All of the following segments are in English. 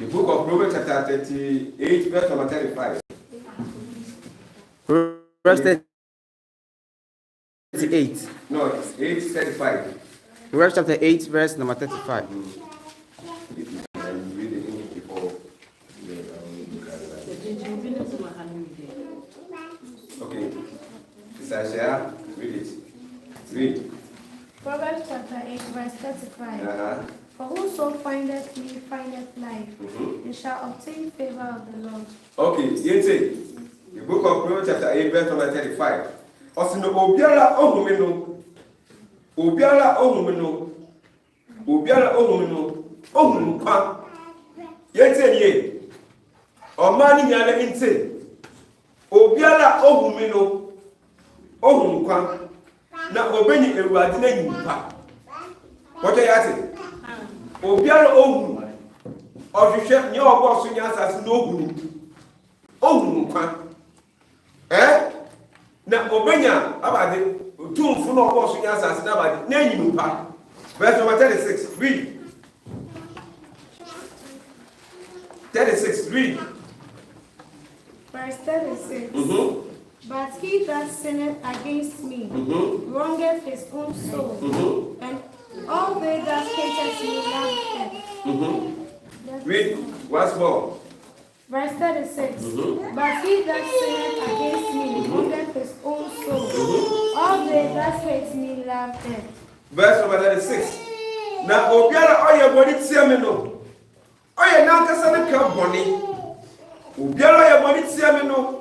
The book of Proverbs chapter 38, verse number 35. Verse 38. No, it's 8:35. Proverbs chapter 8, verse number 35. Okay. Sasha, read it. Read. Proverbs chapter 8, verse 35. For whoso findeth me findeth life, and shall obtain favor of the Lord. Okay, you say the book of Proverbs chapter 8, verse number 35. Osino obiara ohumeno. Obiara ohumeno. Obiara ohumeno. Ohumpa. Yete ye. Omani nyale inte. Obiara ohumeno. Ohumpa. Na obenyi ewadi na nyimpa. Wote yate. Obiara ohum. Ohwehwe nye obo so nya asase na ohunu. Ohumpa. Na obenya abade tumfu na obo so nya asase na abade na nyimpa. Verse number 36. Read. 36. Read. Verse 36. But he that sinneth against me wrongeth his own soul, and all they that hateth me love death. Read once more. Verse 36. But he that sinneth against me wrongeth his own soul, all they that hate me love death. Verse number 36. Na obiara oye boni tia me no. Oye na nkasa ne ka boni. Obiara oye boni tia me no.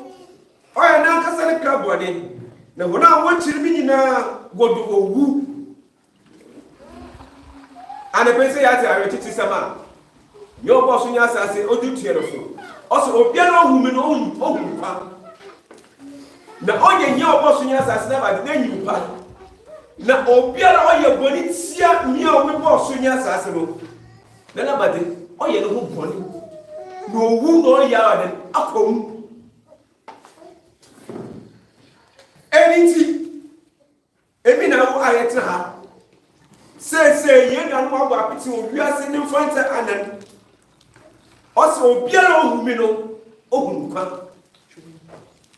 Oye na nkasa ne ka boni. Na hona wonchiri mi nyina godu owu. Ane pese ya ti awetiti sama. Yo boss nya asase odu tierefo. Oso obiara ohumi no ohumpa. Na oye nya boss nya asase na ba de nyimpa. Na obiara oye boni tia nya owe boss nya asase no. Na ba de oye no ho boni. No owu no ya ade akom. Anything ebi na wo ayetna ha. Say ye na no agba apiti owiase ne mfanta anan. Oso obiara ohumi no ohumpa.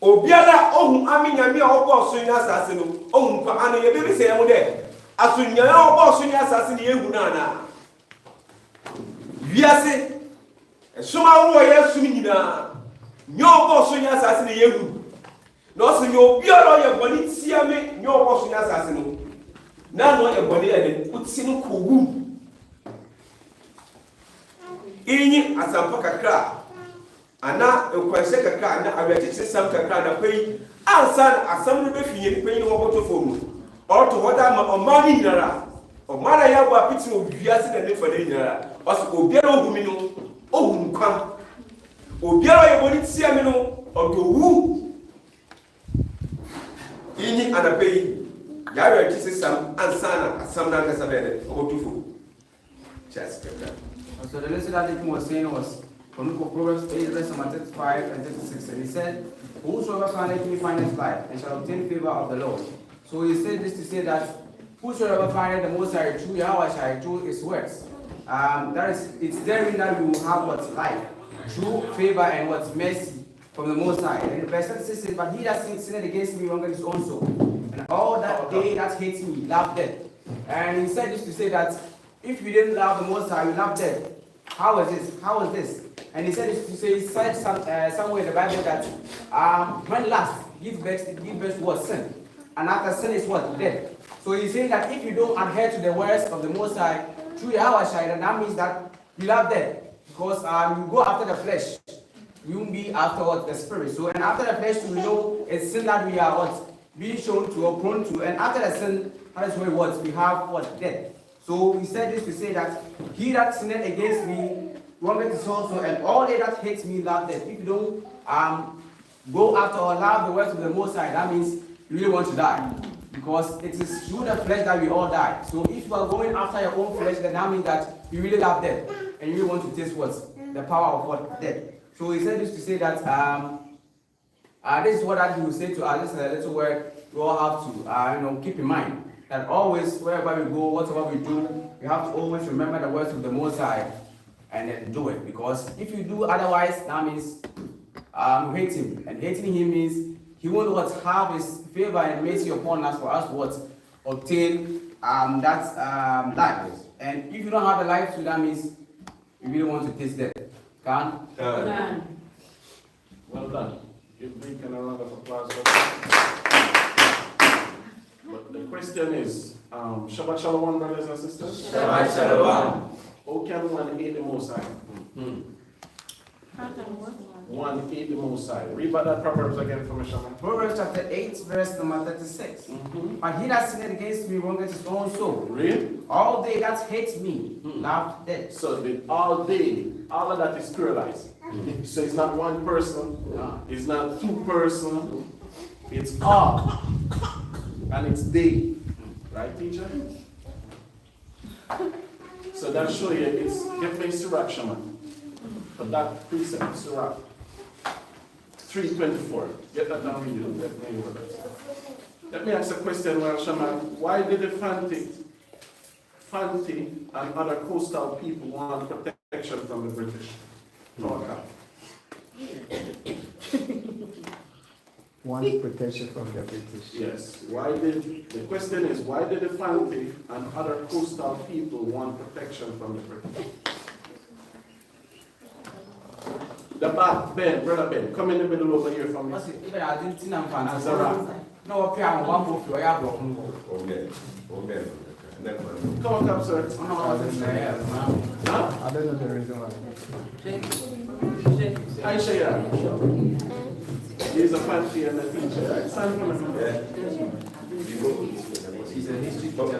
Obiara ohum aminyame a obo so nya asase no ohumpa ana ye bebi se yemo de asunya a obo so nya asase ne yehu na na. Wiase esoma wo ye sumi nyina nya obo so nya asase ne yehu. No so nya obiara ye boni tia me nya obo so nya asase no. Na no ye boni ede uti no kowu. Inyi asampa kakra ana ekwase kakra na awetete sam kakra na pei ansa asam no befiye ni pei no woboto fomu oto hoda ma omani nyara omara ya gba piti obiase na ne fane nyara oso obiara ohumi no ohumkwa obiara ye boni tia me no odowu inyi anapei ya awetete sam ansa na asam na kasa bele woboto fomu just kakra. So the lesson that Nick was saying was from the book of Proverbs 8, verse 35 and 36. And he said, whosoever findeth me findeth life, and shall obtain favor of the Lord. So he said this to say that whosoever findeth the Most High true, YAHAWAH shall do his works. That is, it's therein that we will have what's life, true favor and what's mercy from the Most High. And verse 36 says, but he that sinned against me wrongeth his own soul, and all that they that hate me love death. And he said this to say that if you didn't love the Most High, you love death. How is this? How is this? And he said this to say, he said somewhere in the Bible that when last give birth to what? Sin. And after sin is what? Death. So he's saying that if you don't adhere to the words of the Most High, through YAHAWAH, then that means that you love death. Because you go after the flesh. You won't be after what? The spirit. So, and after the flesh, we know it's sin that we are what? Being shown to or prone to. And after the sin, that is where what? We have what? Death. So he said this to say that he that sinned against me wrongeth his own soul, and all they that hate me love death. If you don't go after or love the words of the Most High, that means you really want to die. Because it is through the flesh that we all die. So if you are going after your own flesh, then that means that you really love death. And you really want to taste what? The power of what? Death. So he said this to say that this is what that he will say to us. This is a little word we all have to keep in mind. That always, wherever we go, whatever we do, we have to always remember the words of the Most High. and then do it. Because if you do otherwise, that means you hate him. And hating him means he won't what have his favor and mercy upon us for us what obtain that life. And if you don't have a life, so that means you really want to taste death. Can? Well done. Give Deacon a round of applause for that. But the question is, Shabbat Shalom, brothers and sisters. Shabbat Shalom. How can one hate the Most High? One hate the Most High. Read about that Proverbs again for me, Shaman. Proverbs chapter 8, verse number 36. But he that sinned against me wrongeth his own soul. Read. All they that hate me love death. So the all day, all of that is pluralized. So it's not one person, it's not two person, it's all. And it's they. Right, teacher? So that show you it's definitely Sirach, Shaman. But that precept, Sirach 3:24. Get that down with you. Let me ask a question, well, Shaman. Why did the Fanti and other coastal people want protection from the British? Want protection from the British. Yes. The question is, why did the Fanti and other coastal people want protection from the British? The back, Ben, brother Ben, come in the middle over here for me. Even I didn't see them from Nazareth. No, up here, I'm one more floor, I have broken. Okay. Come on, come, sir. Huh? I don't know the reason why. I share. He's a Fanti and a teacher. Right? Stand for me. He's a history teacher.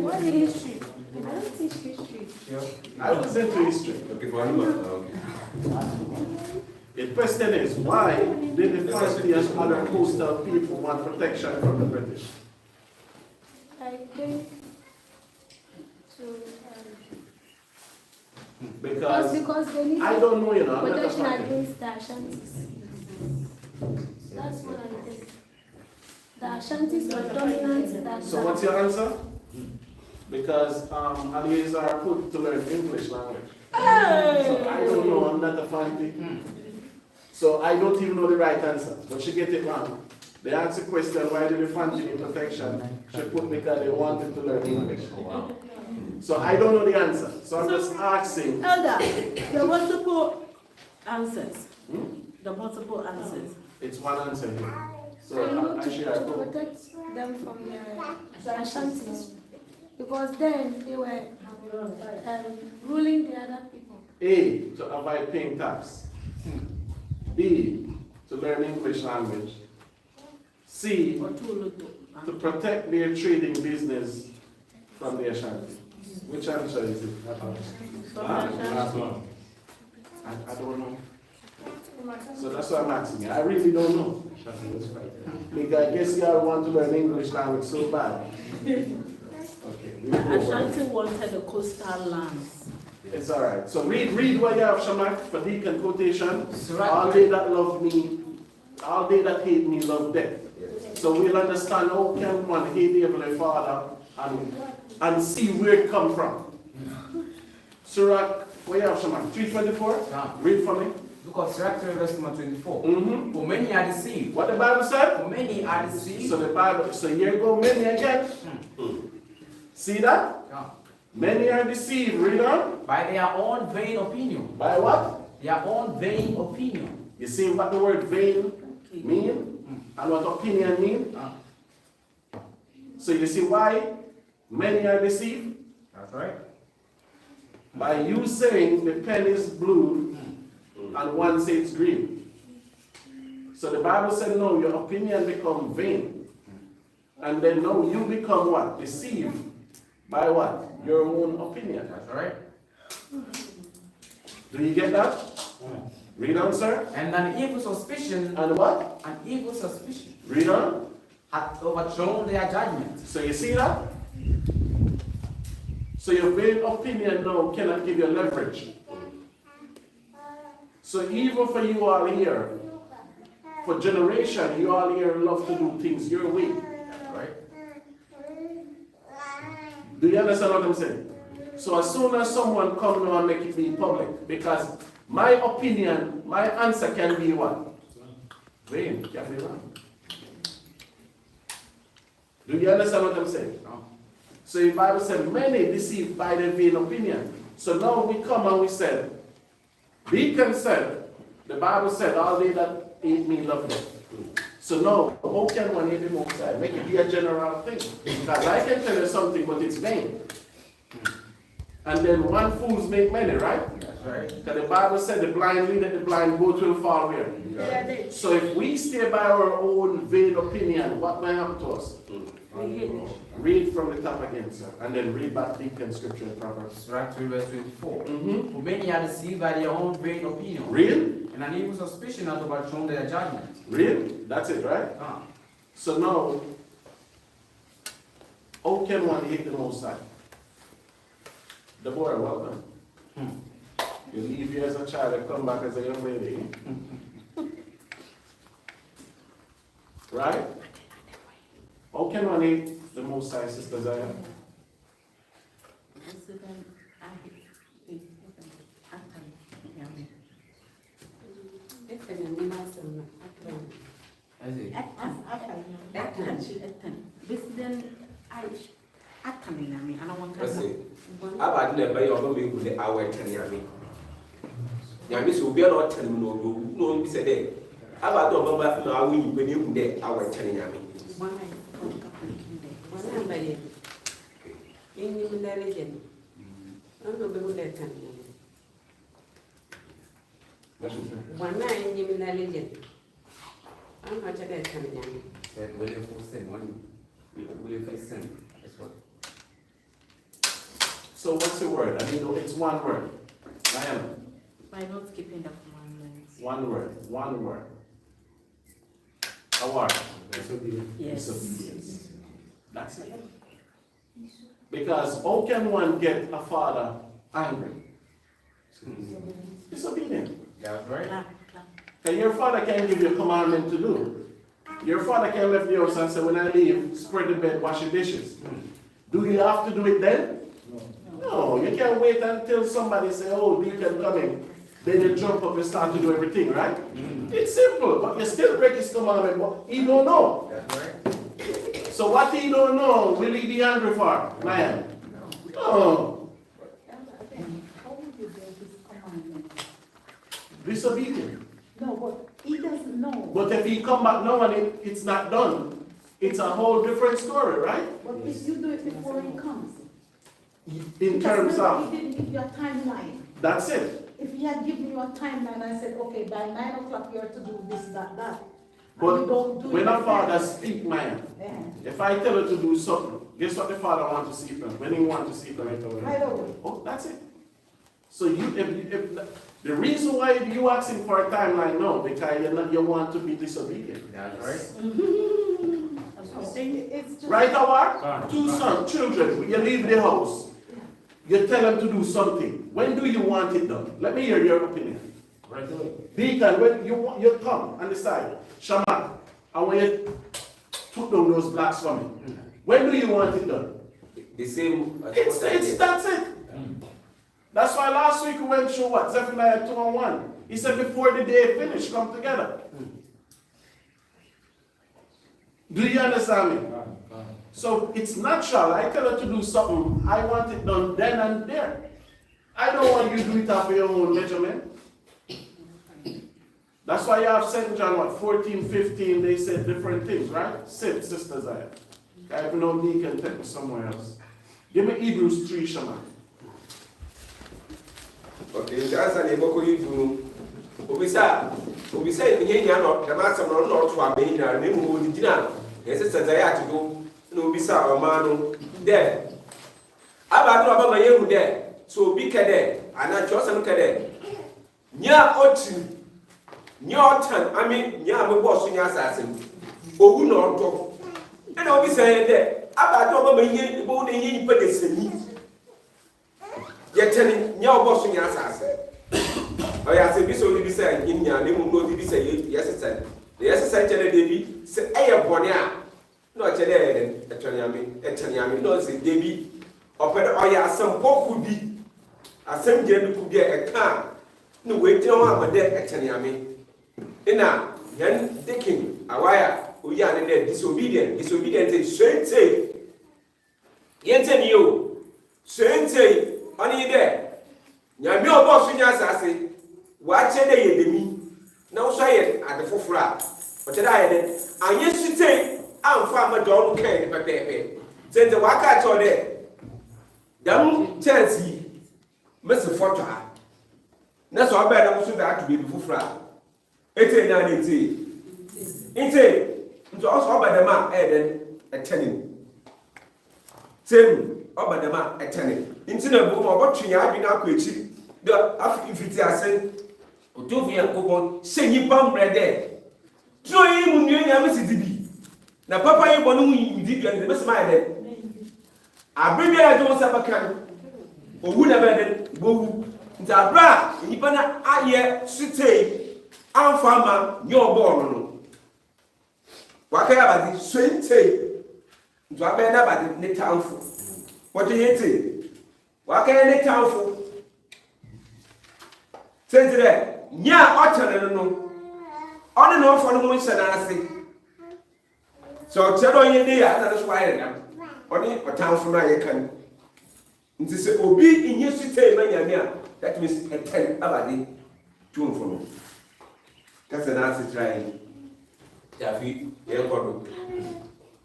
What is history? I don't teach history. I was into history. Okay, for him. The question is, why did the Fanti and other coastal people want protection from the British? I think to because they need I don't know, you know, I'm not a protection Fanti. against the Ashantis. That's what I think. The Ashantis were dominant in that So time. what's your answer? Because Alias are put to learn English language. So I don't know, I'm not a Fanti. So I don't even know the right answer, but she get it wrong. They asked the question, why did the Fanti need protection? She put because they wanted to learn English. So I don't know the answer. So I'm just asking. Elder, the multiple answers. The multiple answers. It's one answer here. So So I to share. protect them from the Ashantis. Because then they were ruling the other people. A, to avoid paying tax. B, to learn English language. C, to protect their trading business from the Ashanti. Which answer is it? I don't know. So that's what I'm asking you. I really don't know. Because I guess you all want to learn English language so bad. Okay. Ashanti wanted the coastal lands. It's all right. So read what you have, Shamak, for deacon quotation. All they that love me, all they that hate me love death. So we'll understand how can one hate the Heavenly Father and see where it come from. Surah, what you have, Shamak? 3:24? Read for me. Look at Sirach 3, verse number 24. For many are deceived. What the Bible said? For many are deceived. So the Bible, so here go many again. See that? Yeah. Many are deceived. Read on. By their own vain opinion. By what? Their own vain opinion. You see what the word vain mean? And what opinion mean? So you see why many are deceived? That's right. By you saying the pen is blue and one says green. So the Bible said no, your opinion become vain. And then no, you become what? Deceived. By what? Your own opinion. That's right. Do you get that? Read on, sir. And an evil suspicion. And what? An evil suspicion. Read on. Hath overthrown their judgment. So you see that? So your vain opinion now cannot give you leverage. So even for you all here, for generation, you all here love to do things your way. Right? Do you understand what I'm saying? So as soon as someone comes now and make it be public, because my opinion, my answer can be what? Vain, can be wrong. Do you understand what I'm saying? No. So the Bible said, many deceived by their vain opinion. So now we come and we said, be concerned. The Bible said, all they that hate me love them. So now, how can one hate the Most High? Make it be a general thing. Because I can tell you something, but it's vain. And then one fools make many, right? That's right. Because the Bible said the blind lead and the blind goat will fall where? Yeah. So if we stay by our own vain opinion, what may happen to us? We hate it. Read from the top again, sir, and then read back deep in scripture and Proverbs. Surah 3 verse 24. Mm-hmm. For many are deceived by their own vain opinion. Read? And an evil suspicion has overthrown their judgment. Read? That's it, right? Ah. So now, how can one hate the Most High? Deborah, welcome. You leave here as a child and come back as a young lady. Right? How can one hate the Most High, Sister Zion? That's it. Kasi aba de ba yo ba me hu de awe tani ami. Ya mi so bi na o tani no do no bi se de aba do ba ba fi na awu yi pe ni hu de awe tani ami. Said, will you for sin? Will you face sin? That's what. So what's the word? I mean, it's one word. Diana, By not keeping the commandments. one word, one word. A word. Yes. Disobedience. That's it. Because how can one get a father angry? Disobedient. That's right. Clap, clap. And your father can give you a commandment to do. Your father can leave the house and say, when I leave, spread the bed, wash the dishes. Do you have to do it then? No, you can't wait until somebody say, oh, deacon coming. Then you jump up and start to do everything, right? It's simple, but you still break his commandment, but he don't know. That's right. So what he don't know, will he be angry for? Man. No. Disobedient. No, but he doesn't know. But if he come back now and it's not done, it's a whole different story, right? But if you do it before he comes. In terms Because of, he didn't give you a timeline. that's it. If he had given you a timeline and said, okay, by 9 o'clock you are to do this, that, that. and But you don't do when it a like father that, speak, man, yeah. if I tell her to do something, guess what the father want to see from? When he want to see from right away. Right away. Oh, that's it. So if the reason why you asking for a timeline now, because you want to be disobedient. That's right. So it's just. Right, Awar? Two sons, children, you leave the house. You tell them to do something. When do you want it done? Let me hear your opinion. Right away. Deacon, when you come on the side, Shamak, I want you to put down those blacks for me. When do you want it done? The same That's it. That's why last week we went through what? Zephaniah 2 and 1. He said before the day finish, come together. Do you understand me? So it's natural. I tell her to do something. I want it done then and there. I don't want you to do it after your own measurement. That's why you have St. John, what, 14, 15, they said different things, right? Sit, Sister Zion. I have no deacon take me somewhere else. Give me Hebrews 3, Shaman. Okay, that's an eboko yifu. Obisa yenye no, the master no no to abin na ne mu di dina. Yes, Sazaya to go. No bisa o ma no. There. Aba do aba maye hu there. So bi kede, ana chosen kede. Nya otu. Nya otan, I mean, nya me boss nya asasem. Owu no to. E na obisa ye there. Aba do aba maye bo ne yin pa de semi. Yetani nya obo so nya asase. O ya se bi so bi say nya ne mu no bi say yes say. Yes say chele de bi se eye bone a no chele etwani ami no se de bi ɔpɛ ɔyɛ asɛmpɔfo bi asɛm gye no ku deɛ ɛka ne wɔagyina hɔ amade ɛkyɛneame ɛna yɛn dikin awaya oyi ane dɛ disobedient is swente yɛnte ni o swente ɔne yi dɛ nyame ɔbɔ so nya asase wɔakyɛ dɛ yɛ demi na wo so ayɛ ade foforɔ a ɔkyɛ dɛ ayɛ dɛ anyɛ sute amfa ama dɔ no kae ne pɛpɛɛpɛ sɛnte waka kyɛw dɛ dam chance yi mesi foto ha na so ɔbɛn na mo so da ato baabi foforɔ a ete na ne ete nti ɔsɔ ɔba dɛm a ɛyɛ dɛ ɛkyɛne tem ɔba dɛm a ɛkyɛne nti na bu ma ɔbɛtwe yɛ adwene akɔ akyi dɛ afi mfiti ase otofi yɛ nkokɔ hyɛ nnipa mmerɛ dɛ turo yi mu nnua nyame si dibi na papa yi bɔ no mu yidi dua no dɛ bɛsɛm ayɛ dɛ abere bi a yɛde wo sɛ bɛka no owu na bɛyɛ dɛ bowu nti abere a nnipa no ayɛ sutei amfa ama nyɛ ɔbɔɔ no waka yɛ abade swente nti wabɛyɛ no abade ne tamfo wɔde yɛte waka yɛ ne tamfo sɛnti dɛ nyɛ a ɔkyɛne no ɔne na ɔfɔ no ho nhyɛ no ase sɛ ɔkyɛ dɛ ɔnyɛ de a ana no so ayɛ dam ɔne ɔtamfo no a yɛka no nti sɛ obi nyɛ swente ma nyame a that means ɛtɛn abade tumfo no kasa na ase kyerɛ yɛ Yafi,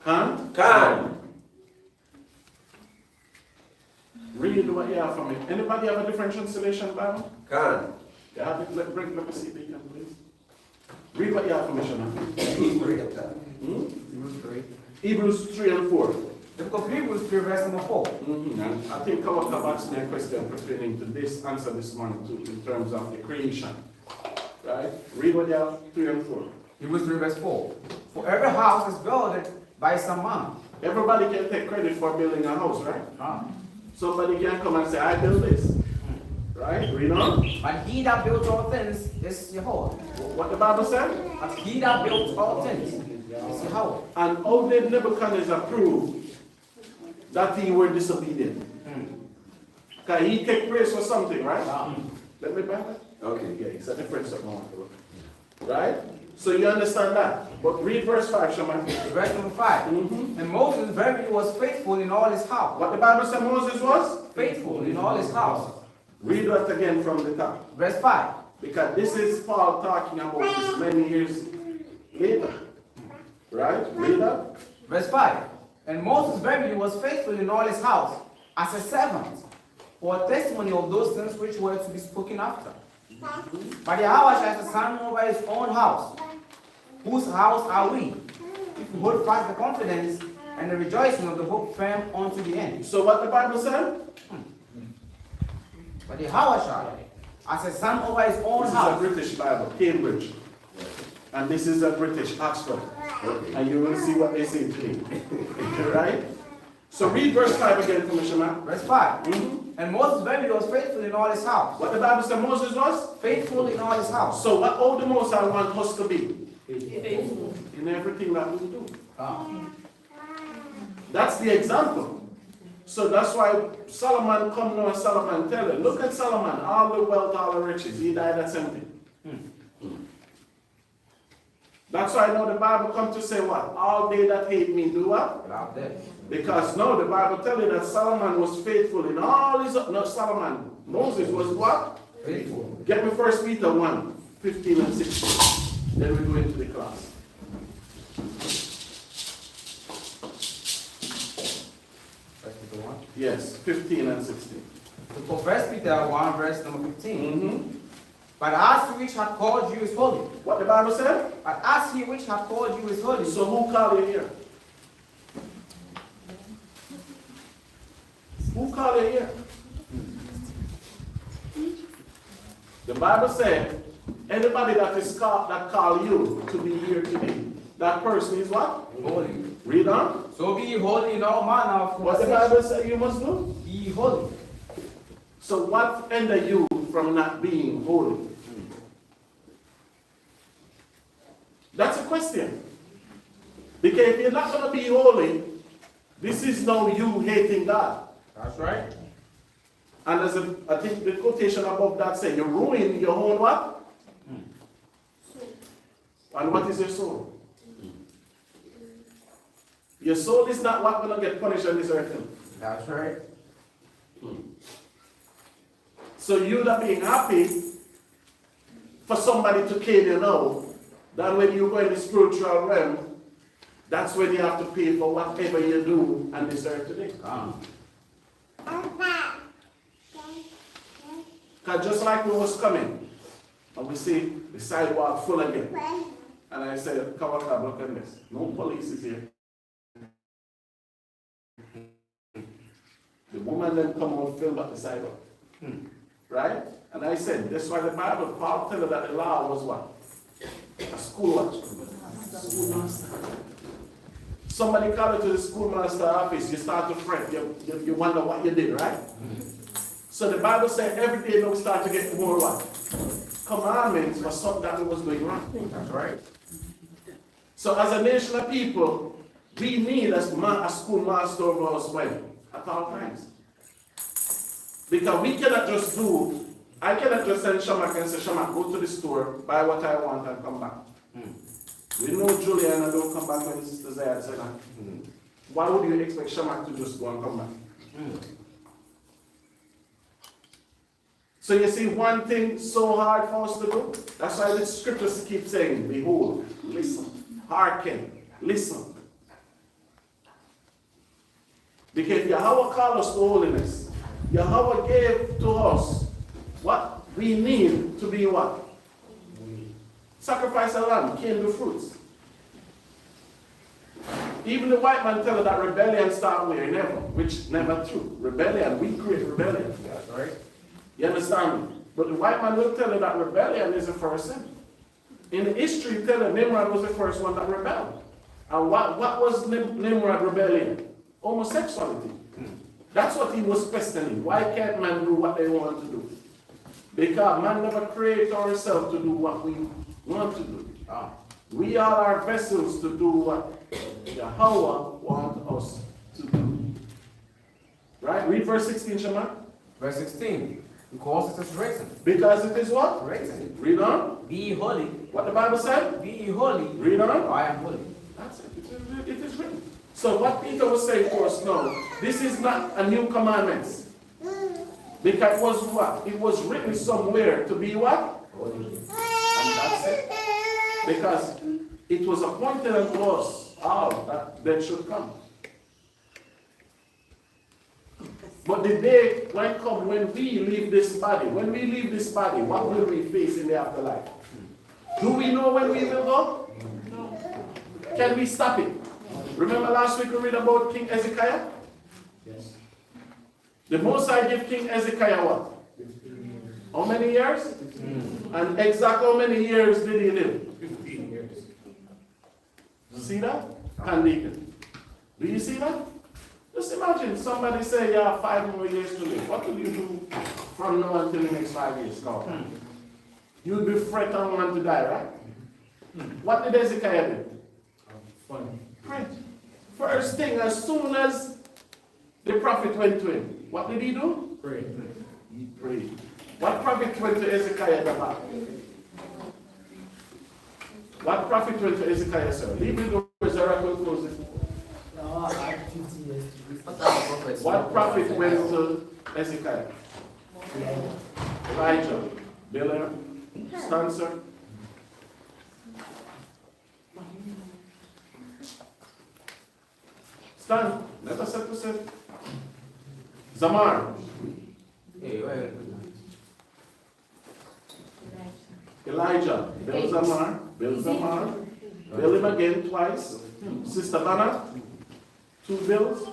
Can. Read what you have from it. Anybody have a different translation Bible? Can. You have it, let me see if you can, please. Read what you have from it, Shana. Hebrews 3 and 4. The book of Hebrews 3 verse number 4. I think Kawaka asked me a question pertaining to this answer this morning too, in terms of the creation. Right? Read what you have 3 and 4. Hebrews 3 verse 4. For every house is built by some man. Everybody can take credit for building a house, right? Somebody can come and say, I built this. Right? Read on. But he that built all things is Yahawah. What the Bible said? But he that built all things is Yahawah. And how did Nebuchadnezzar prove that he were disobedient? Because he take praise for something, right? Let me back that. Okay, yeah, it's a different subject. Right? So you understand that. But read verse 5, Shaman. Verse number 5. And Moses verily was faithful in all his house. What the Bible said Moses was? Faithful in all his house. Read that again from the top. Verse 5. Because this is Paul talking about this many years later. Right? Read that. Verse 5. And Moses verily was faithful in all his house as a servant for a testimony of those things which were to be spoken after. But YAHAWAH has a son over his own house. Whose house are we? If we hold fast the confidence and the rejoicing of the hope firm unto the end. So what the Bible said? But YAHAWAH as a son over his own house. This is a British Bible, Cambridge. And this is a British Oxford. And you will see what they say to me. Right? So read verse 5 again, Commissioner. Verse 5. And Moses verily was faithful in all his house. What the Bible said Moses was? Faithful in all his house. So what all the Most I want us to be? Faithful. In everything that we do. That's the example. So that's why Solomon come now and Solomon tell him, look at Solomon, all the wealth, all the riches, he died at 70. That's why now the Bible come to say what? All they that hate me do what? Because no, the Bible tell you that Solomon was faithful in all his, no, Solomon, Moses was what? Faithful. Get me 1 Peter 1, 15 and 16. Then we go into the class. Yes, 15 and 16. So 1 Peter 1 verse number 15. But as he which hath called you is holy. What the Bible said? But as he which hath called you is holy. So who called you here? Who called you here? The Bible said, anybody that is called, that call you to be here today, that person is what? Holy. Read on. So be ye holy in all manner of What the Bible said you must do? Be ye holy. So what hinder you from not being holy? That's a question. Because if you're not going to be holy, this is no you hating God. That's right. And as I think the quotation above that says, you ruin your own what? And what is your soul? Your soul is not what will get punished on this earth. That's right. So you that being happy for somebody to kill you now, then when you go in the spiritual realm, that's when you have to pay for whatever you do on this earth today. Because just like we was coming, and we see the sidewalk full again. And I said, come on, look at this. No police is here. The woman then come out and film at the sidewalk. Right? And I said, that's why the Bible, Paul tells us that the law was what? A schoolmaster. Somebody called you to the schoolmaster office, you start to fret, you wonder what you did, right? So the Bible said every day they'll start to get more what? Commandments for something that was going wrong. That's right. So as a nation of people, we need a schoolmaster over us when? At all times. Because we cannot just do, I cannot just send Shamak and say, Shamak, go to the store, buy what I want and come back. We know Juliana don't come back when Sister Zayat said that. Why would you expect Shamak to just go and come back? So you see one thing so hard for us to do? That's why the scriptures keep saying, behold, listen, hearken, listen. Because Yahawah called us to holiness. Yahawah gave to us what we need to be what? Sacrifice a lamb, kill the fruits. Even the white man tell us that rebellion start where? Never, which never true. Rebellion, we create rebellion. That's right. You understand me? But the white man will tell you that rebellion is the first sin. In the history, tell you Nimrod was the first one that rebelled. And what was Nimrod rebellion? Homosexuality. That's what he was questioning. Why can't man do what they want to do? Because man never created ourselves to do what we want to do. We are our vessels to do what Yahawah wants us to do. Right? Read verse 16, Shema. Verse 16. Because it is written. Because it is what? Written. Read on. Be ye holy. What the Bible said? Be ye holy. Read on. I am holy. That's it. It is written. So what Peter was saying for us now, this is not a new commandment. Because it was what? It was written somewhere to be what? Holy. And that's it. Because it was appointed unto us all that should come. But the day will come when we leave this body. When we leave this body, what will we face in the afterlife? Do we know when we will go? No. Can we stop it? Remember last week we read about King Hezekiah? Yes. The Most High gave King Hezekiah what? How many years? And exactly how many years did he live? 15 years. See that? And Deacon. Do you see that? Just imagine somebody say you have 5 more years to live. What will you do from now until the next 5 years? You'll be fret and want to die, right? What did Hezekiah do? Funny. Pray. First thing, as soon as the prophet went to him, what did he do? Pray. He prayed. What prophet went to Hezekiah about? What prophet went to Hezekiah, sir? Leave the door, Zara will close it. What prophet went to Hezekiah? Elijah. Biller. Stand, sir. Stand. Let us set to set. Zamar. Hey, wait. Elijah. Bill Zamar. Bill Zamar. Bill him again twice. Sister Banna. 2 bills.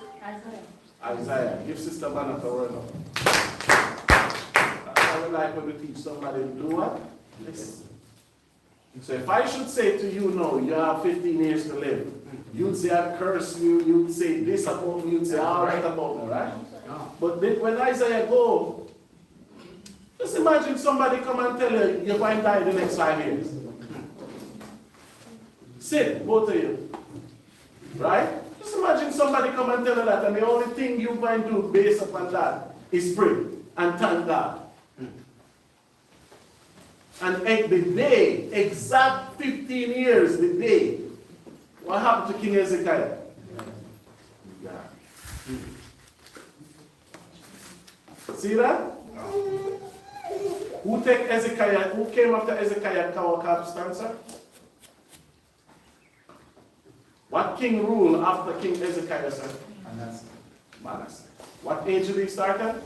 Isaiah. Give Sister Banna the word up. I would like when we teach somebody to do what? Listen. So if I should say to you, no, you have 15 years to live, you'd say I curse you, you'd say this about me, you'd say all right about me, right? But then when Isaiah go, just imagine somebody come and tell you you're going to die the next 5 years. Sit, both of you. Right? Just imagine somebody come and tell you that, and the only thing you going to do based upon that is pray and thank God. And the day, exact 15 years, the day, what happened to King Hezekiah? See that? Who came after Hezekiah capstan, sir? What king ruled after King Hezekiah, sir? Manasseh. What age did he start at?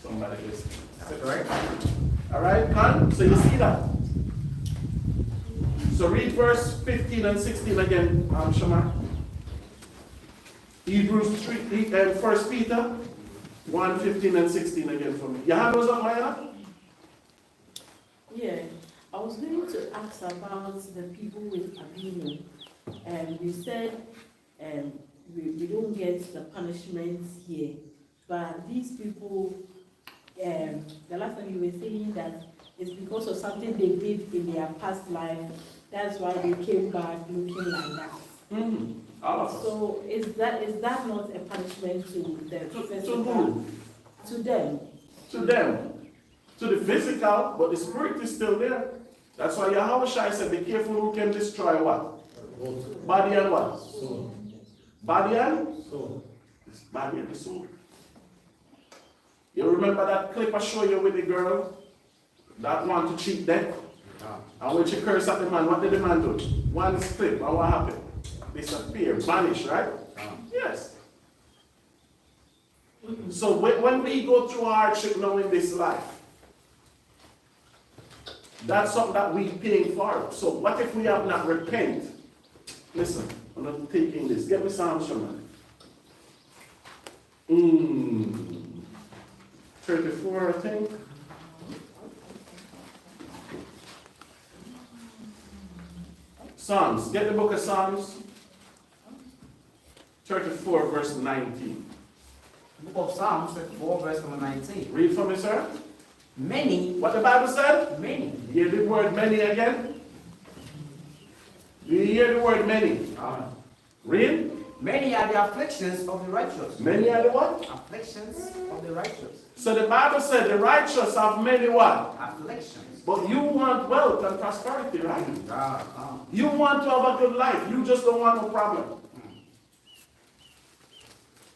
Somebody listen. That's right. All right, Khan? So you see that? So read verse 15 and 16 again, Shama. Hebrews 3, 1 Peter 1, 15 and 16 again for me. Your hand was up, Maya? Yeah, I was going to ask about the people with abuse, and you said we don't get the punishments here, but these people, the last time you were saying that it's because of something they did in their past life, that's why they came back looking like that. Mm-hmm. All of us. So is that not a punishment to the To physical? who? To them. To them. To the physical, but the spirit is still there. That's why YAHAWAH said, be careful who can destroy what? Body and what? Soul. Body and? Soul. Body and the soul. You remember that clip I showed you with the girl that want to cheat death? And when she cursed at the man, what did the man do? One clip, and what happened? Disappear, vanish, right? Yes. So when we go through hardship now in this life, that's something that we paying for. So what if we have not repent? Listen, I'm not taking this. Get me Psalms from that. 34, I think. Psalms. Get the book of Psalms. 34, verse 19. The book of Psalms, 34, verse number 19. Read for me, sir. Many, What the Bible said? many. Hear the word many again? Do you hear the word many? Read. Many are the afflictions of the righteous. Many are the what? Afflictions of the righteous. So the Bible said the righteous have many what? Afflictions. But you want wealth and prosperity, right? Ah. You want to have a good life. You just don't want no problem.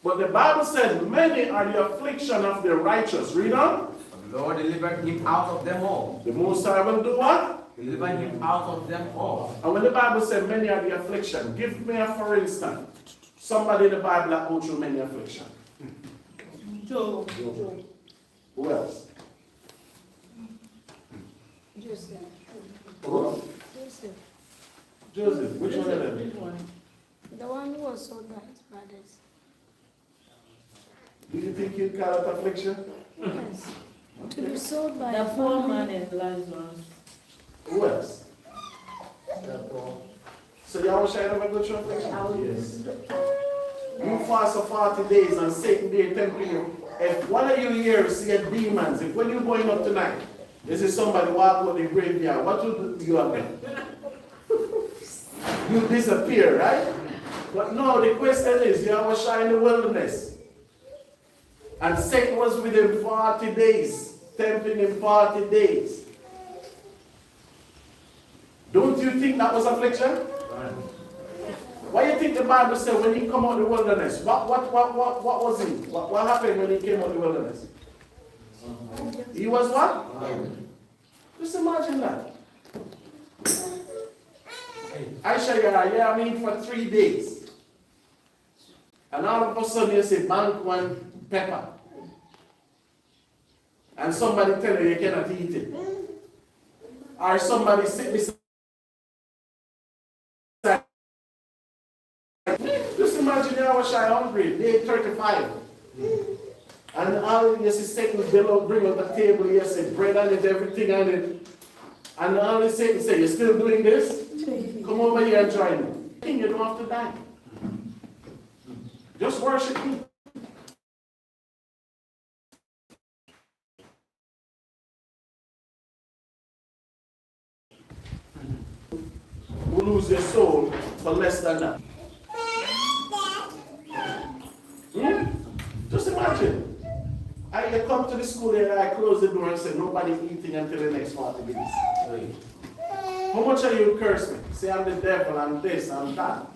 But the Bible said many are the affliction of the righteous. Read on. The Lord delivered him out of them all. The Most High will do what? Deliver him out of them all. And when the Bible said many are the affliction, give me a for instance. Somebody in the Bible that go through many affliction. Job. Who else? Joseph. Who? Joseph. Which one of them? Which one? The one who was sold by his brothers. Do you think you'd call it affliction? Yes. To be sold by The a poor family. man and Lazarus. Who else? So y'all shall never go through affliction? Yes. You fast for 40 days and Satan there tempting you. If one of you here see demons, if when you're going up tonight, this is somebody walk out the graveyard, what would you have done? You disappear, right? But no, the question is, you have a shy in the wilderness. And Satan was with him 40 days, tempting him 40 days. Don't you think that was affliction? Why do you think the Bible said when he come out of the wilderness? What was he? What happened when he came out of the wilderness? He was what? Just imagine that. I shall I mean for 3 days. And all of a sudden you say bank one pepper. And somebody tell you you cannot eat it. Or somebody sit beside. Just imagine you are hungry, day 35. And all you see Satan bring on the table, you say bread on it, everything on it. And all the Satan say, you're still doing this? Come over here and join me. You don't have to die. Just worship me. Who lose their soul for less than that. Just imagine. I come to the school and I close the door and say, nobody's eating until the next 40 minutes. How much are you curse me? Say I'm the devil, I'm this, I'm that.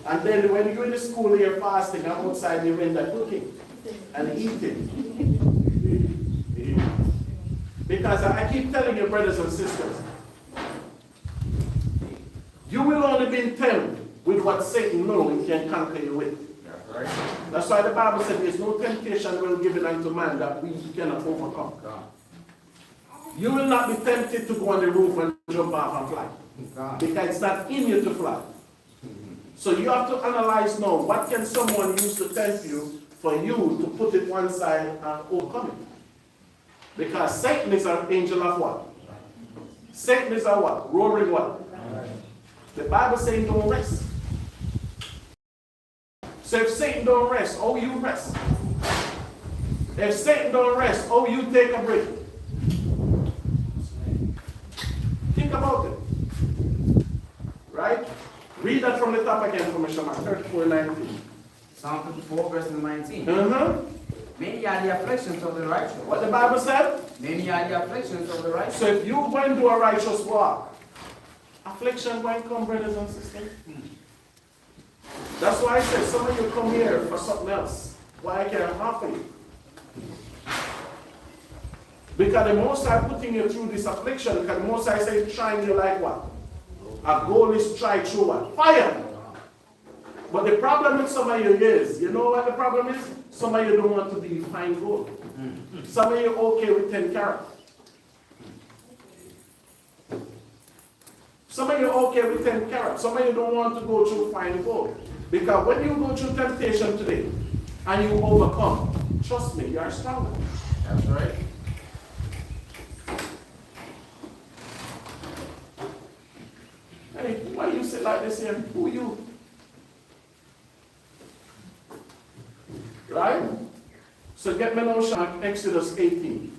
And then when you're in the school, you're fasting, I'm outside the window cooking and eating. Because I keep telling you, brothers and sisters, you will only be tempted with what Satan knows he can conquer you with. Right. That's why the Bible said there's no temptation will given unto man that we cannot overcome. You will not be tempted to go on the roof and jump off and fly. Because it's not in you to fly. So you have to analyze now, what can someone use to tempt you for you to put it one side and overcome it? Because Satan is an angel of what? Satan is a what? Roaring what? The Bible says don't rest. So if Satan don't rest, oh you rest. If Satan don't rest, oh you take a break. Think about it. Right? Read that from the top again from Shema 34:19. Psalm 54, verse 19. Many are the afflictions of the righteous. What the Bible said? Many are the afflictions of the righteous. So if you go and do a righteous walk, affliction going to come, brothers and sisters. That's why I said some of you come here for something else. Why I can't offer you? Because the most I putting you through this affliction, because the most I say trying you like what? A goal is tried through what? Fire. But the problem with some of you is, you know what the problem is? Some of you don't want to be fine gold. Some of you okay with 10 carats. Some of you okay with 10 carats. Some of you don't want to go through fine gold. Because when you go through temptation today and you overcome, trust me, you are stronger. That's right. Hey, why you sit like this here? Who you? Right? So get me now, Sean, Exodus 18.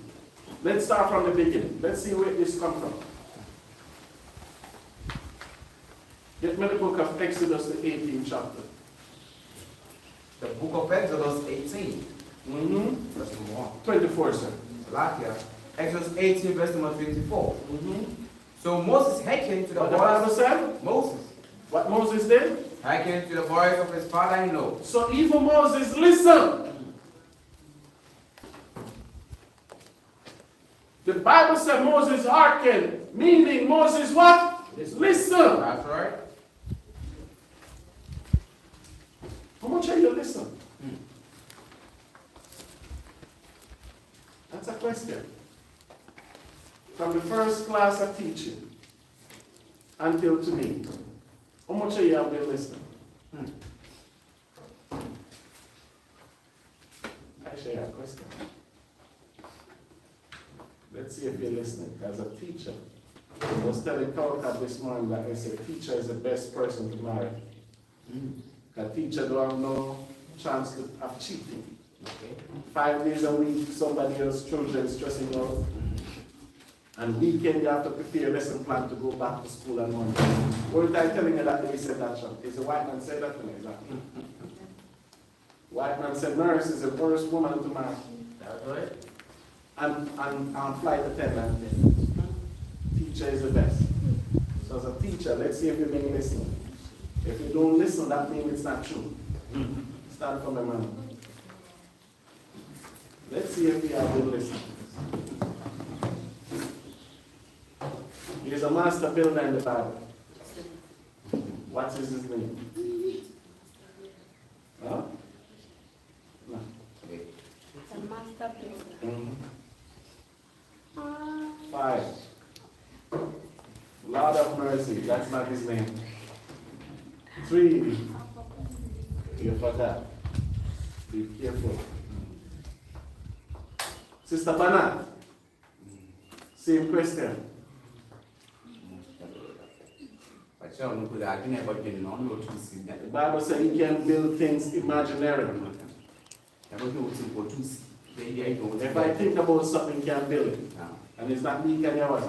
Let's start from the beginning. Let's see where this comes from. Get me the book of Exodus, the 18th chapter. The book of Exodus 18. Verse number 1. 24, sir. Lakia. Exodus 18, verse number 24. So Moses hearkened to the What the Bible voice. said? Moses What Moses did? hearkened to the voice of his father-in-law. So even Moses listened. The Bible said Moses hearkened, meaning Moses what? Listen. That's right. How much are you listening? That's a question. From the first class of teaching until today, how much are you have been listening? Actually, I have a question. Let's see if you're listening. As a teacher, I was telling Calcutta this morning that I said a teacher is the best person to marry. A teacher don't have no chance of cheating. 5 days a week, somebody else's children stressing out. And weekend you have to prepare a lesson plan to go back to school on Monday. Weren't I telling you that they said that, Sean? Is the white man said that to me? Exactly. White man said nurse is the worst woman to marry. That's right. And flight attendant. Teacher is the best. So as a teacher, let's see if you've been listening. If you don't listen, that means it's not true. Start from the man. Let's see if we have been listening. He's a master builder in the Bible. What is his name? Huh? No. It's a master builder. 5. Lord of mercy, that's not his name. 3. You forgot. Be careful. Sister Bana, same question. The Bible says you can build things imaginary. If I think about something, you can build it. And it's not me, can you?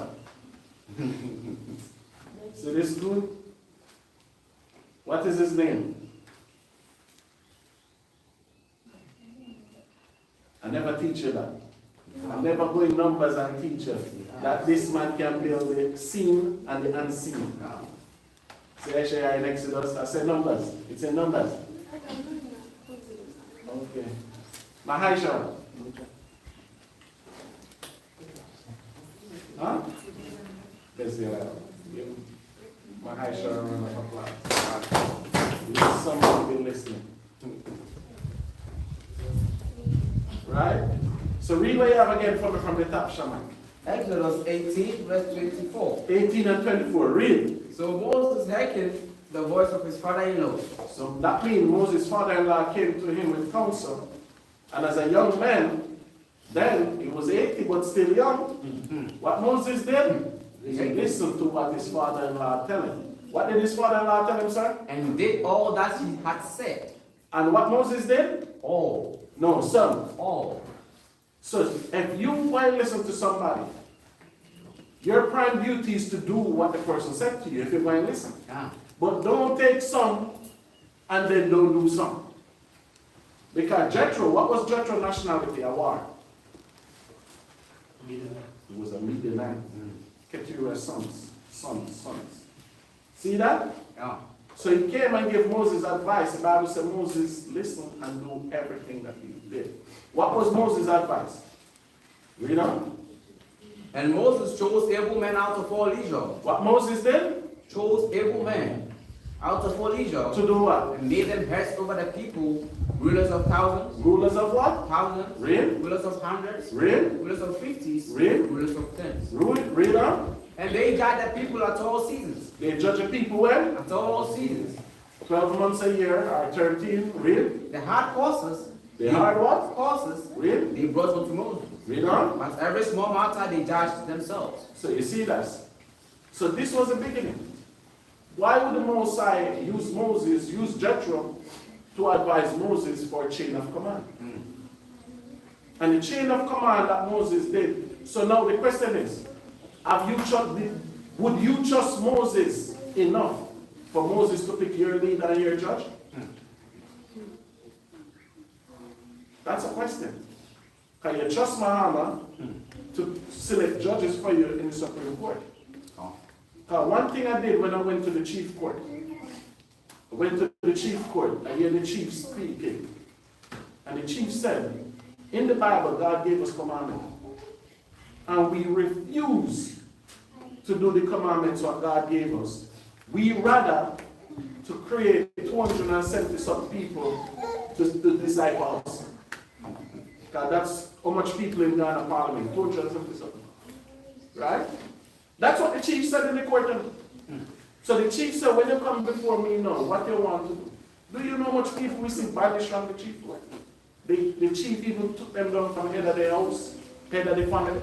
So this good? What is his name? I never teach you that. I never go in numbers and teach you that this man can build the seen and the unseen. See, I share in Exodus, I said numbers. It's in numbers. Okay. Mahaisha. Huh? Let's see. Mahaisha, round of applause. Someone been listening. Right? So read what you have again from the top, Shaman. Exodus 18, verse 24. 18 and 24. Read. So Moses hearkened the voice of his father-in-law. So that means Moses' father-in-law came to him with counsel. And as a young man, then he was 80 but still young. What Moses did? He listened to what his father-in-law tell him. What did his father-in-law tell him, sir? And he did all that he had said. And what Moses did? All. No, son. All. So if you want to listen to somebody, your prime duty is to do what the person said to you if you want to listen. Yeah. But don't take some and then don't do some. Because Jethro, what was Jethro's nationality? A war. He was a Midianite. Keturah's sons. See that? Yeah. So he came and gave Moses advice. The Bible said Moses listened and do everything that he did. What was Moses' advice? Read on. And Moses chose able men out of all Israel. What Moses did? Chose able men out of all Israel. To do what? And made them heads over the people, rulers of thousands. Rulers of what? Thousands. Read. Rulers of hundreds. Read. Rulers of 50s. Read. Rulers of tens. Read on. And they judge the people at all seasons. They judge the people when? At all seasons. 12 months a year or 13. Read. The hard courses. They hard what? Courses. Read. They brought unto Moses. Read on. But every small matter they judged themselves. So you see that. So this was the beginning. Why would the Most High use Jethro to advise Moses for a chain of command? And the chain of command that Moses did. So now the question is, would you trust Moses enough for Moses to pick your leader and your judge? That's a question. Can you trust Muhammad to select judges for you in the Supreme Court? One thing I did when I went to the chief court, I hear the chief speaking, and the chief said, in the Bible, God gave us commandments, and we refuse to do the commandments what God gave us. We rather to create 270 some people to decide for us. Because that's how much people in Ghana Parliament, 270 something. Right? That's what the chief said in the court. So the chief said, when you come before me now, what you want to do? Do you know how much people we see banished from the chief court? The chief even took them down from head of their house, head of the family.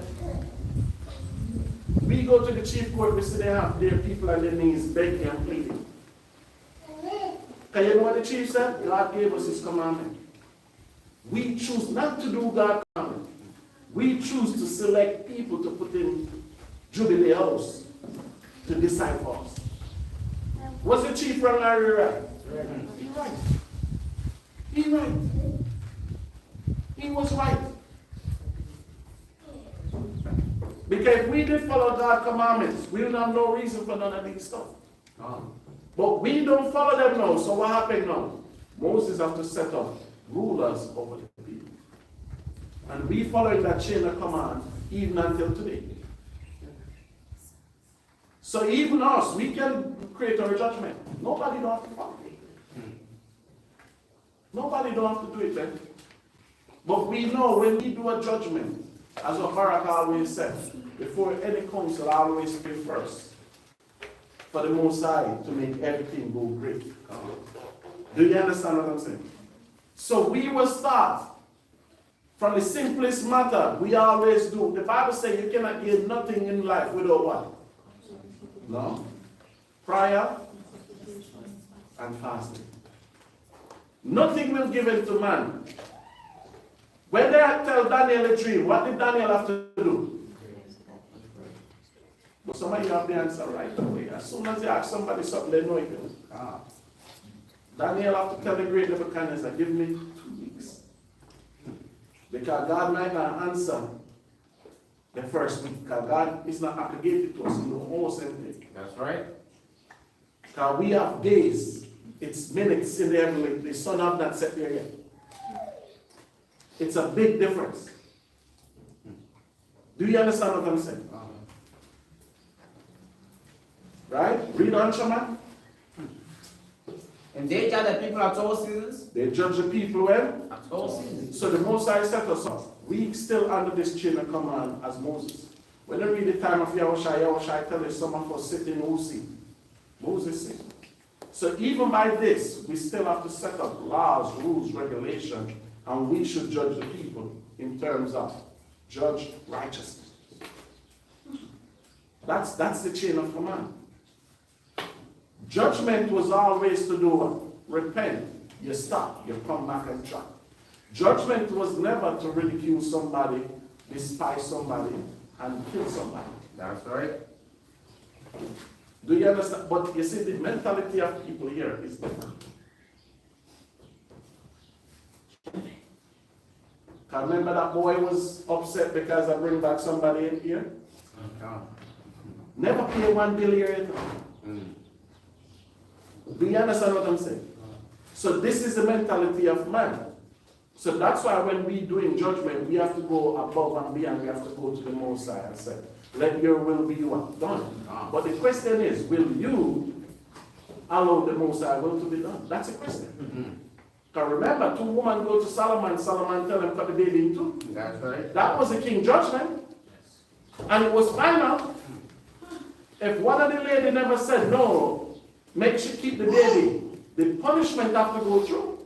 We go to the chief court, we see they have their people on their knees begging and pleading. And you know what the chief said? God gave us his commandment. We choose not to do God's commandment. We choose to select people to put in Jubilee House to decide for us. Was the chief wrong or right? He right. He right. He was right. Because if we did follow God's commandments, we would have no reason for none of these stuff. But we don't follow them now, so what happened now? Moses has to set up rulers over the people. And we following that chain of command even until today. So even us, we can create our judgment. Nobody don't have to follow it. Nobody don't have to do it then. But we know when we do a judgment, as what Barak always said, before any council, I always pray first for the Most High to make everything go great. Do you understand what I'm saying? So we will start from the simplest matter we always do. The Bible says you cannot gain nothing in life without what? No. Prayer and fasting. Nothing will give it to man. When they tell Daniel a dream, what did Daniel have to do? But some of you have the answer right away. As soon as you ask somebody something, they know it. Daniel have to tell the great Nebuchadnezzar, give me 2 weeks. Because God might not answer the first week. Because God is not obligated to us in the whole same thing. That's right. Because we have days, it's minutes in the heavenly, the sun have not set there yet. It's a big difference. Do you understand what I'm saying? Right? Read on, Shaman. And they judge the people at all seasons. They judge the people when? At all seasons. So the Most High set us up. We still under this chain of command as Moses. When you read the time of YAHAWAH, YAHAWAH tell us some of us sit in Uzi. Moses said. So even by this, we still have to set up laws, rules, regulations, and we should judge the people in terms of judge righteousness. That's the chain of command. Judgment was always to do what? Repent. You stop. You come back and try. Judgment was never to ridicule somebody, despise somebody, and kill somebody. That's right. Do you understand? But you see, the mentality of people here is different. Can remember that boy was upset because I bring back somebody in here? Never pay 1 bill here. Do you understand what I'm saying? So this is the mentality of man. So that's why when we doing judgment, we have to go above and beyond. We have to go to the Most High and say, let your will be what? Done. But the question is, will you allow the Most High will to be done? That's the question. Because remember, 2 women go to Solomon, Solomon tell them cut the baby in 2. That's right. That was the king's judgment. And it was final. If one of the lady never said no, make sure keep the baby, the punishment have to go through.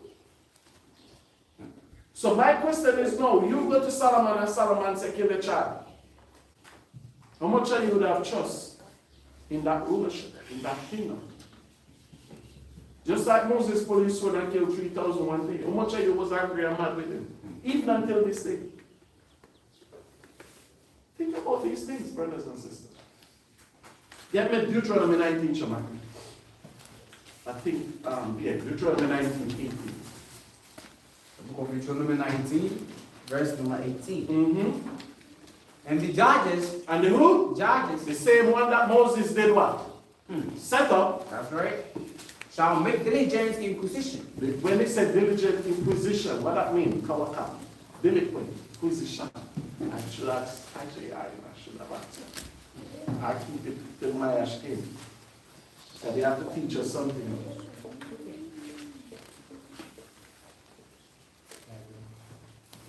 So my question is, no, you go to Solomon and Solomon say kill the child. How much of you would have trust in that rulership, in that kingdom? Just like Moses pulled his sword and killed 3,000 one day. How much of you was angry and mad with him? Even until this day. Think about these things, brothers and sisters. Get me Deuteronomy 19, Shaman. I think, Deuteronomy 19, 18. The book of Deuteronomy 19, verse number 18. Mm-hmm. And the judges, And the who? judges, The same one that Moses did what? Set up. that's right, shall make diligent inquisition. When they say diligent inquisition, what that mean? Kawaka. Diligent inquisition. I should have, actually, I should have asked. I keep it till my ash came. And they have to teach us something.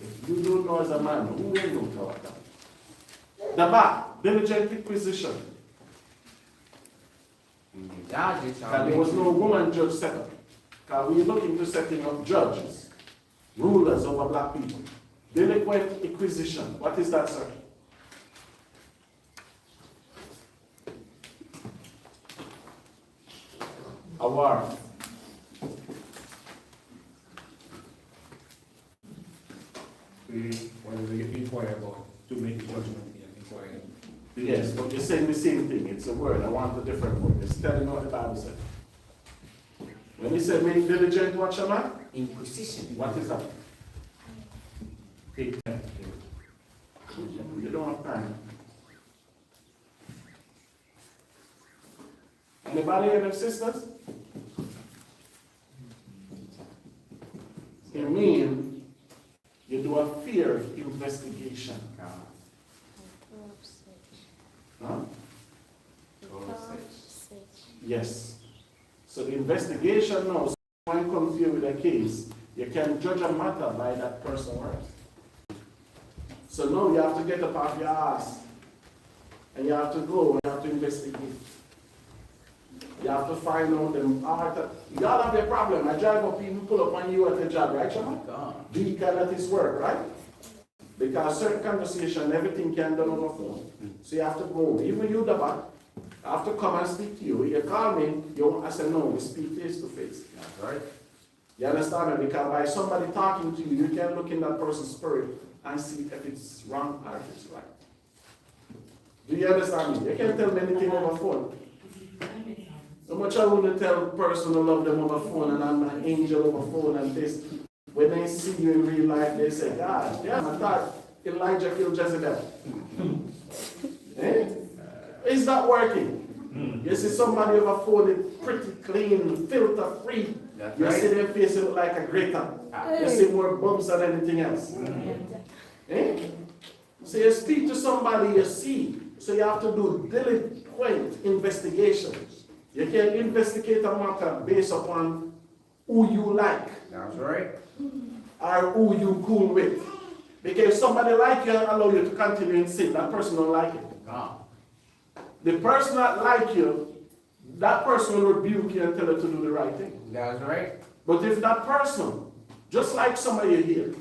If you don't know as a man, who will know Kawaka? The back, diligent inquisition. And the judges shall And there was no woman judge set up. Because we're looking to setting up judges, rulers over black people. Delinquent inquisition. What is that, sir? A war. What do we inquire about to make a judgment? Inquire. Yes, but you're saying the same thing. It's a word. I want a different word. It's telling what the Bible said. When he said make diligent, what shall I? inquisition. What is that? Take time. You don't have time. Anybody have sisters? It means you do a fear investigation. Huh? Yes. So the investigation now, when comes here with a case, you can judge a matter by that person's words. So now you have to get up off your ass and you have to go and you have to investigate. You have to find out them art. You all have a problem. I drive up, people pull up on you at the job, right, Shama? Do you cannot his work, right? Because certain conversation, everything can be done over phone. So you have to go. Even you, the back, I have to come and speak to you. You call me, I say, no, we speak face to face. That's right. You understand me? Because by somebody talking to you, you can look in that person's spirit and see if it's wrong or if it's right. Do you understand me? You can't tell me anything over phone. So much I wouldn't tell a person to love them over phone and I'm an angel over phone and this. when they see you in real life, they say, God, yeah, I thought Elijah killed Jezebel. Eh? It's not working. You see somebody with a phone is pretty clean, filter free. That's You right. see their face look like a grater. You see more bumps than anything else. Eh? So you speak to somebody you see. So you have to do diligent investigation. You can investigate a matter based upon who you like That's right. or who you cool with. Because if somebody like you and allow you to continue in sin, that person don't like it. Ah. The person that like you, that person will rebuke you and tell you to do the right thing. That's right. But if that person, just like somebody here,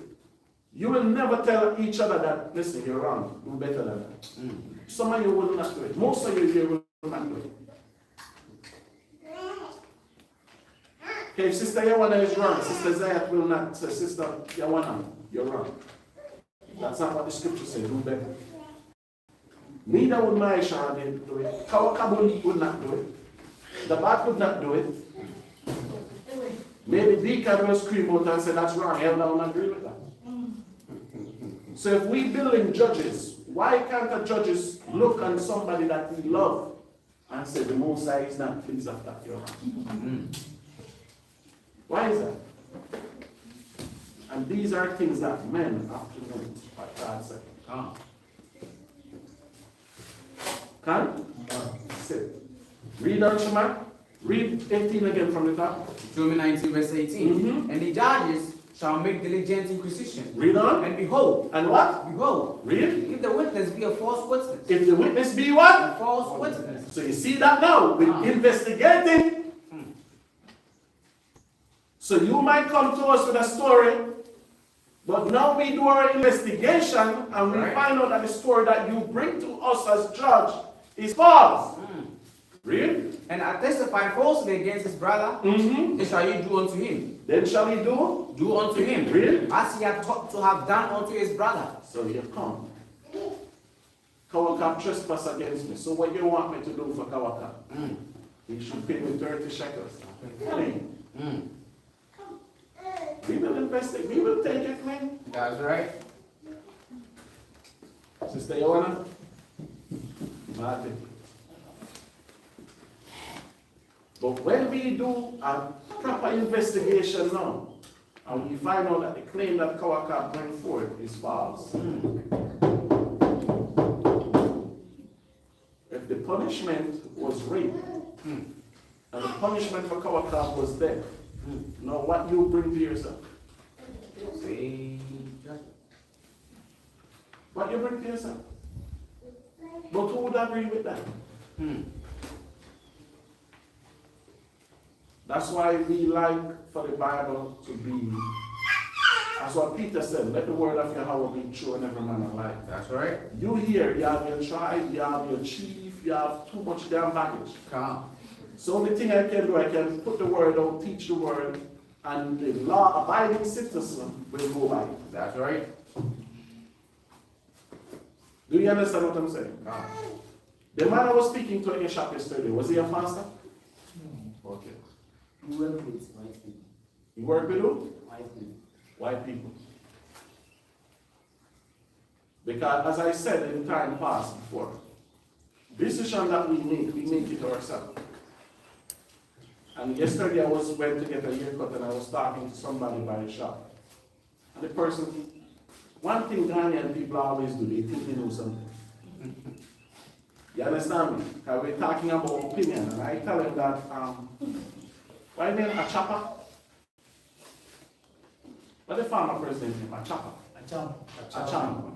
you will never tell each other that, listen, you're wrong, do better than that. Some of you will not do it. Most of you here will not do it. Okay, if Sister YAHAWAH is wrong, Sister SAITH will not say, Sister YAHAWAH, you're wrong. That's not what the scripture says, do better. Neither would Maisha do it. Kawakabun would not do it. The bat would not do it. Maybe Deacon will scream out and say, that's wrong. Elder will not agree with that. So if we building judges, why can't the judges look on somebody that we love and say, the Most High is not pleased after your hand? Why is that? And these are things that men have to know what God said. Can? Sit. Read on Shema. Read 18 again from the top. Deuteronomy 19 verse 18. And the judges shall make diligent inquisition. Read on. And behold. And what? Behold. Read. If the witness be a false witness. If the witness be what? A false witness. So you see that now with investigating. So you might come to us with a story, but now we do our investigation and we find out that the story that you bring to us as judge is false. Read. And I testify falsely against his brother, then shall you do unto him. Then shall he do? Do unto him. Read. As he had thought to have done unto his brother. So you come. Kawaka trespass against me. So what you want me to do for Kawaka? He should pay me 30 shekels. Clean. We will investigate. We will take it clean. That's right. Sister YAHAWAH? Martin. But when we do a proper investigation now, and we find out that the claim that Kawaka bring forth is false, if the punishment was rape, and the punishment for Kawaka was death, now what you bring to yourself? What you bring to yourself? But who would agree with that? That's why we like for the Bible to be, that's what Peter said, let the word of YAHAWAH be true and every man alike. That's right. You here, you have your tribe, you have your chief, you have too much damn baggage. So only thing I can do, I can put the word out, teach the word, and the law-abiding citizen will go by it. That's right. Do you understand what I'm saying? The man I was speaking to in your shop yesterday, was he a pastor? Okay. We work with white people. You work with who? White people. White people. Because as I said in time past before, decision that we make it ourselves. And yesterday I went to get a haircut and I was talking to somebody by the shop. And the person, one thing Ghanaian people always do, they think they know something. You understand me? Because we're talking about opinion, and I tell him that, why name a chopper? What the former president name? A chopper. A chopper.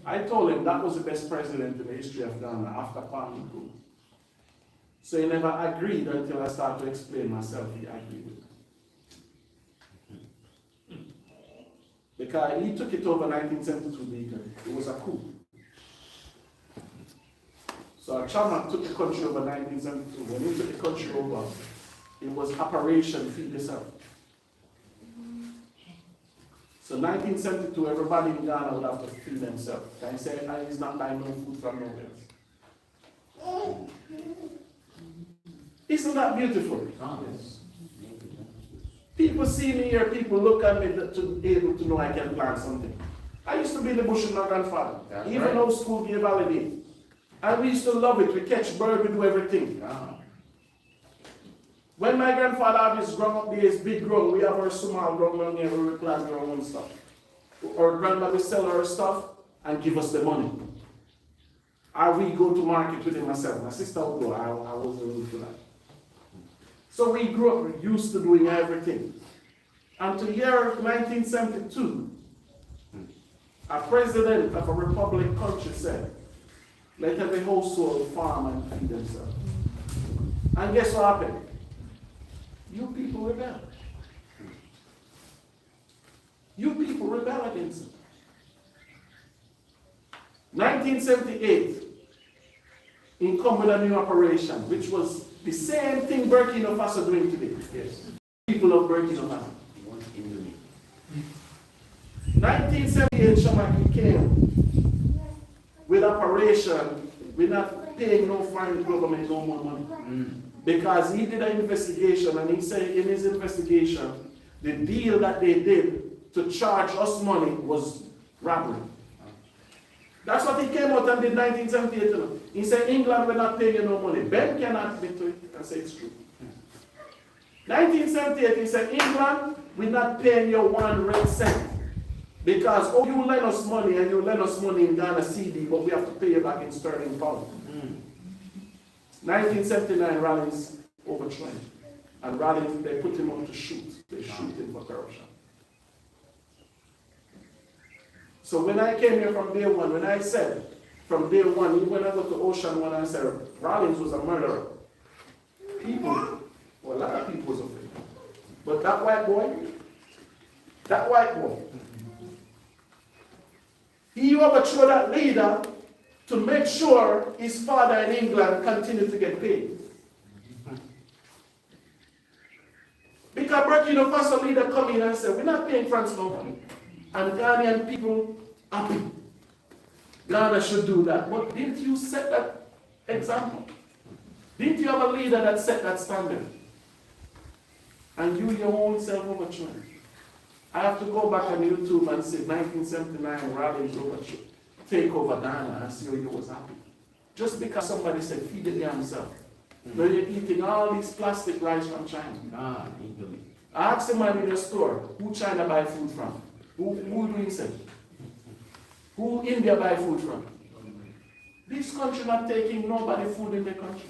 I told him that was the best president in the history of Ghana after Kwame Nkrumah. So he never agreed until I started to explain myself. He agreed with it. Because he took it over 1972 Deacon. It was a coup. So Chama took the country over 1972. When he took the country over, it was Operation Feed Yourself. So 1972, everybody in Ghana would have to feed themselves. Can I say he's not buying no food from nowhere? Isn't that beautiful? People see me here, people look at me to be able to know I can plant something. I used to be in the bush with my grandfather, even though school gave holiday. And we used to love it. We catch bird, we do everything. When my grandfather had his grown up days, big grown, we have our small grown down here where we plant our own stuff. Our grandmother sell our stuff and give us the money. Or we go to market with it myself. My sister would go, I wasn't really for that. So we grew up used to doing everything. Until year 1972, a president of a republic country said, let every household farm and feed themselves. And guess what happened? You people rebelled. You people rebelled against it. 1978, he come with a new operation, which was the same thing Burkina Faso doing today. Yes. People of Burkina Faso. 1978, Shamaki came with operation. We're not paying no foreign government no more money. Because he did an investigation, and he said in his investigation, the deal that they did to charge us money was robbery. That's what he came out and did in 1978. He said, England will not pay you no money. Ben cannot admit to it and say it's true. 1978, he said, England will not pay you 1 red cent. Because, oh, you lend us money and you lend us money in Ghana CD, but we have to pay you back in sterling pound. 1979, Rawlings overthrew him. And Rawlings, they put him on to shoot. They shoot him for corruption. So when I came here from day one, when I said, from day one, even when I got to Ocean One, I said, Rawlings was a murderer. People, well, a lot of people was afraid. But that white boy, he overthrew that leader to make sure his father in England continued to get paid. Because Burkina Faso leader come in and said, we're not paying France no money. And Ghanaian people happy. Ghana should do that. But didn't you set that example? Didn't you have a leader that set that standard? And you your own self overthrew. I have to go back on YouTube and say 1979 Rawlings overthrew. Take over Ghana and see how you was happy. Just because somebody said, feed the damn self. Now you're eating all these plastic rice from China. I asked the man in the store, who China buy food from? Who do he say? Who India buy food from? This country not taking nobody food in the country.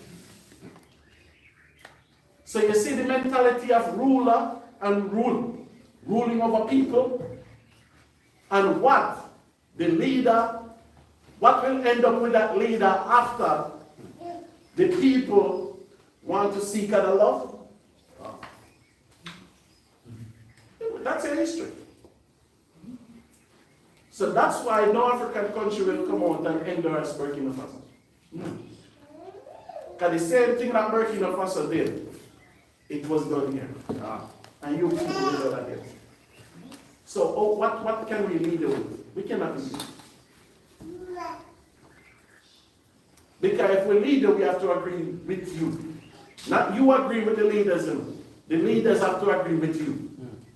So you see the mentality of ruler and ruling over people, and what the leader, what will end up with that leader after the people want to seek other love? That's a history. So that's why no African country will come out and endorse Burkina Faso. Because the same thing that Burkina Faso did, it was done here. And you people will do that again. So what can we lead with? We cannot lead. Because if we lead, we have to agree with you. Not you agree with the leaders. The leaders have to agree with you.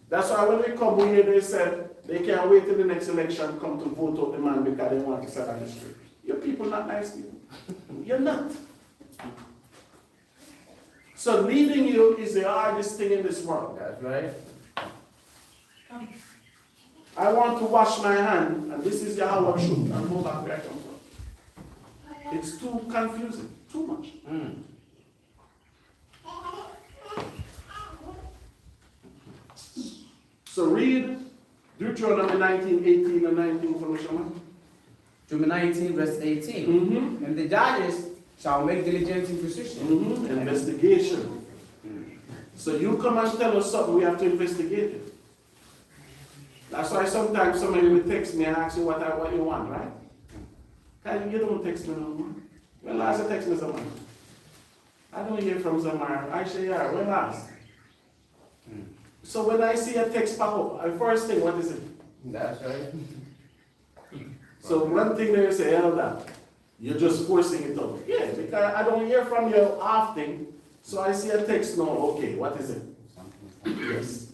That's why when they come here, they said they can't wait till the next election come to vote out the man because they want to set on the street. Your people not nice people. You're not. So leading you is the hardest thing in this world. That's right. I want to wash my hand, and this is YAHAWAH truth, and go back where I come from. It's too confusing, too much. So read Deuteronomy 19:18 and 19 for Shama. Deuteronomy 19, verse 18. And the judges shall make diligent inquisition. Investigation. So you come and tell us something, we have to investigate it. That's why sometimes somebody will text me and ask you what you want, right? And you don't text me no more. When last you text me someone? I don't hear from Zamar. I say, yeah, when last? So when I see a text pop up, I first think, what is it? That's right. So one thing they say, Elder, you're just forcing it out. Yeah, because I don't hear from you often, so I see a text now, okay, what is it? Yes.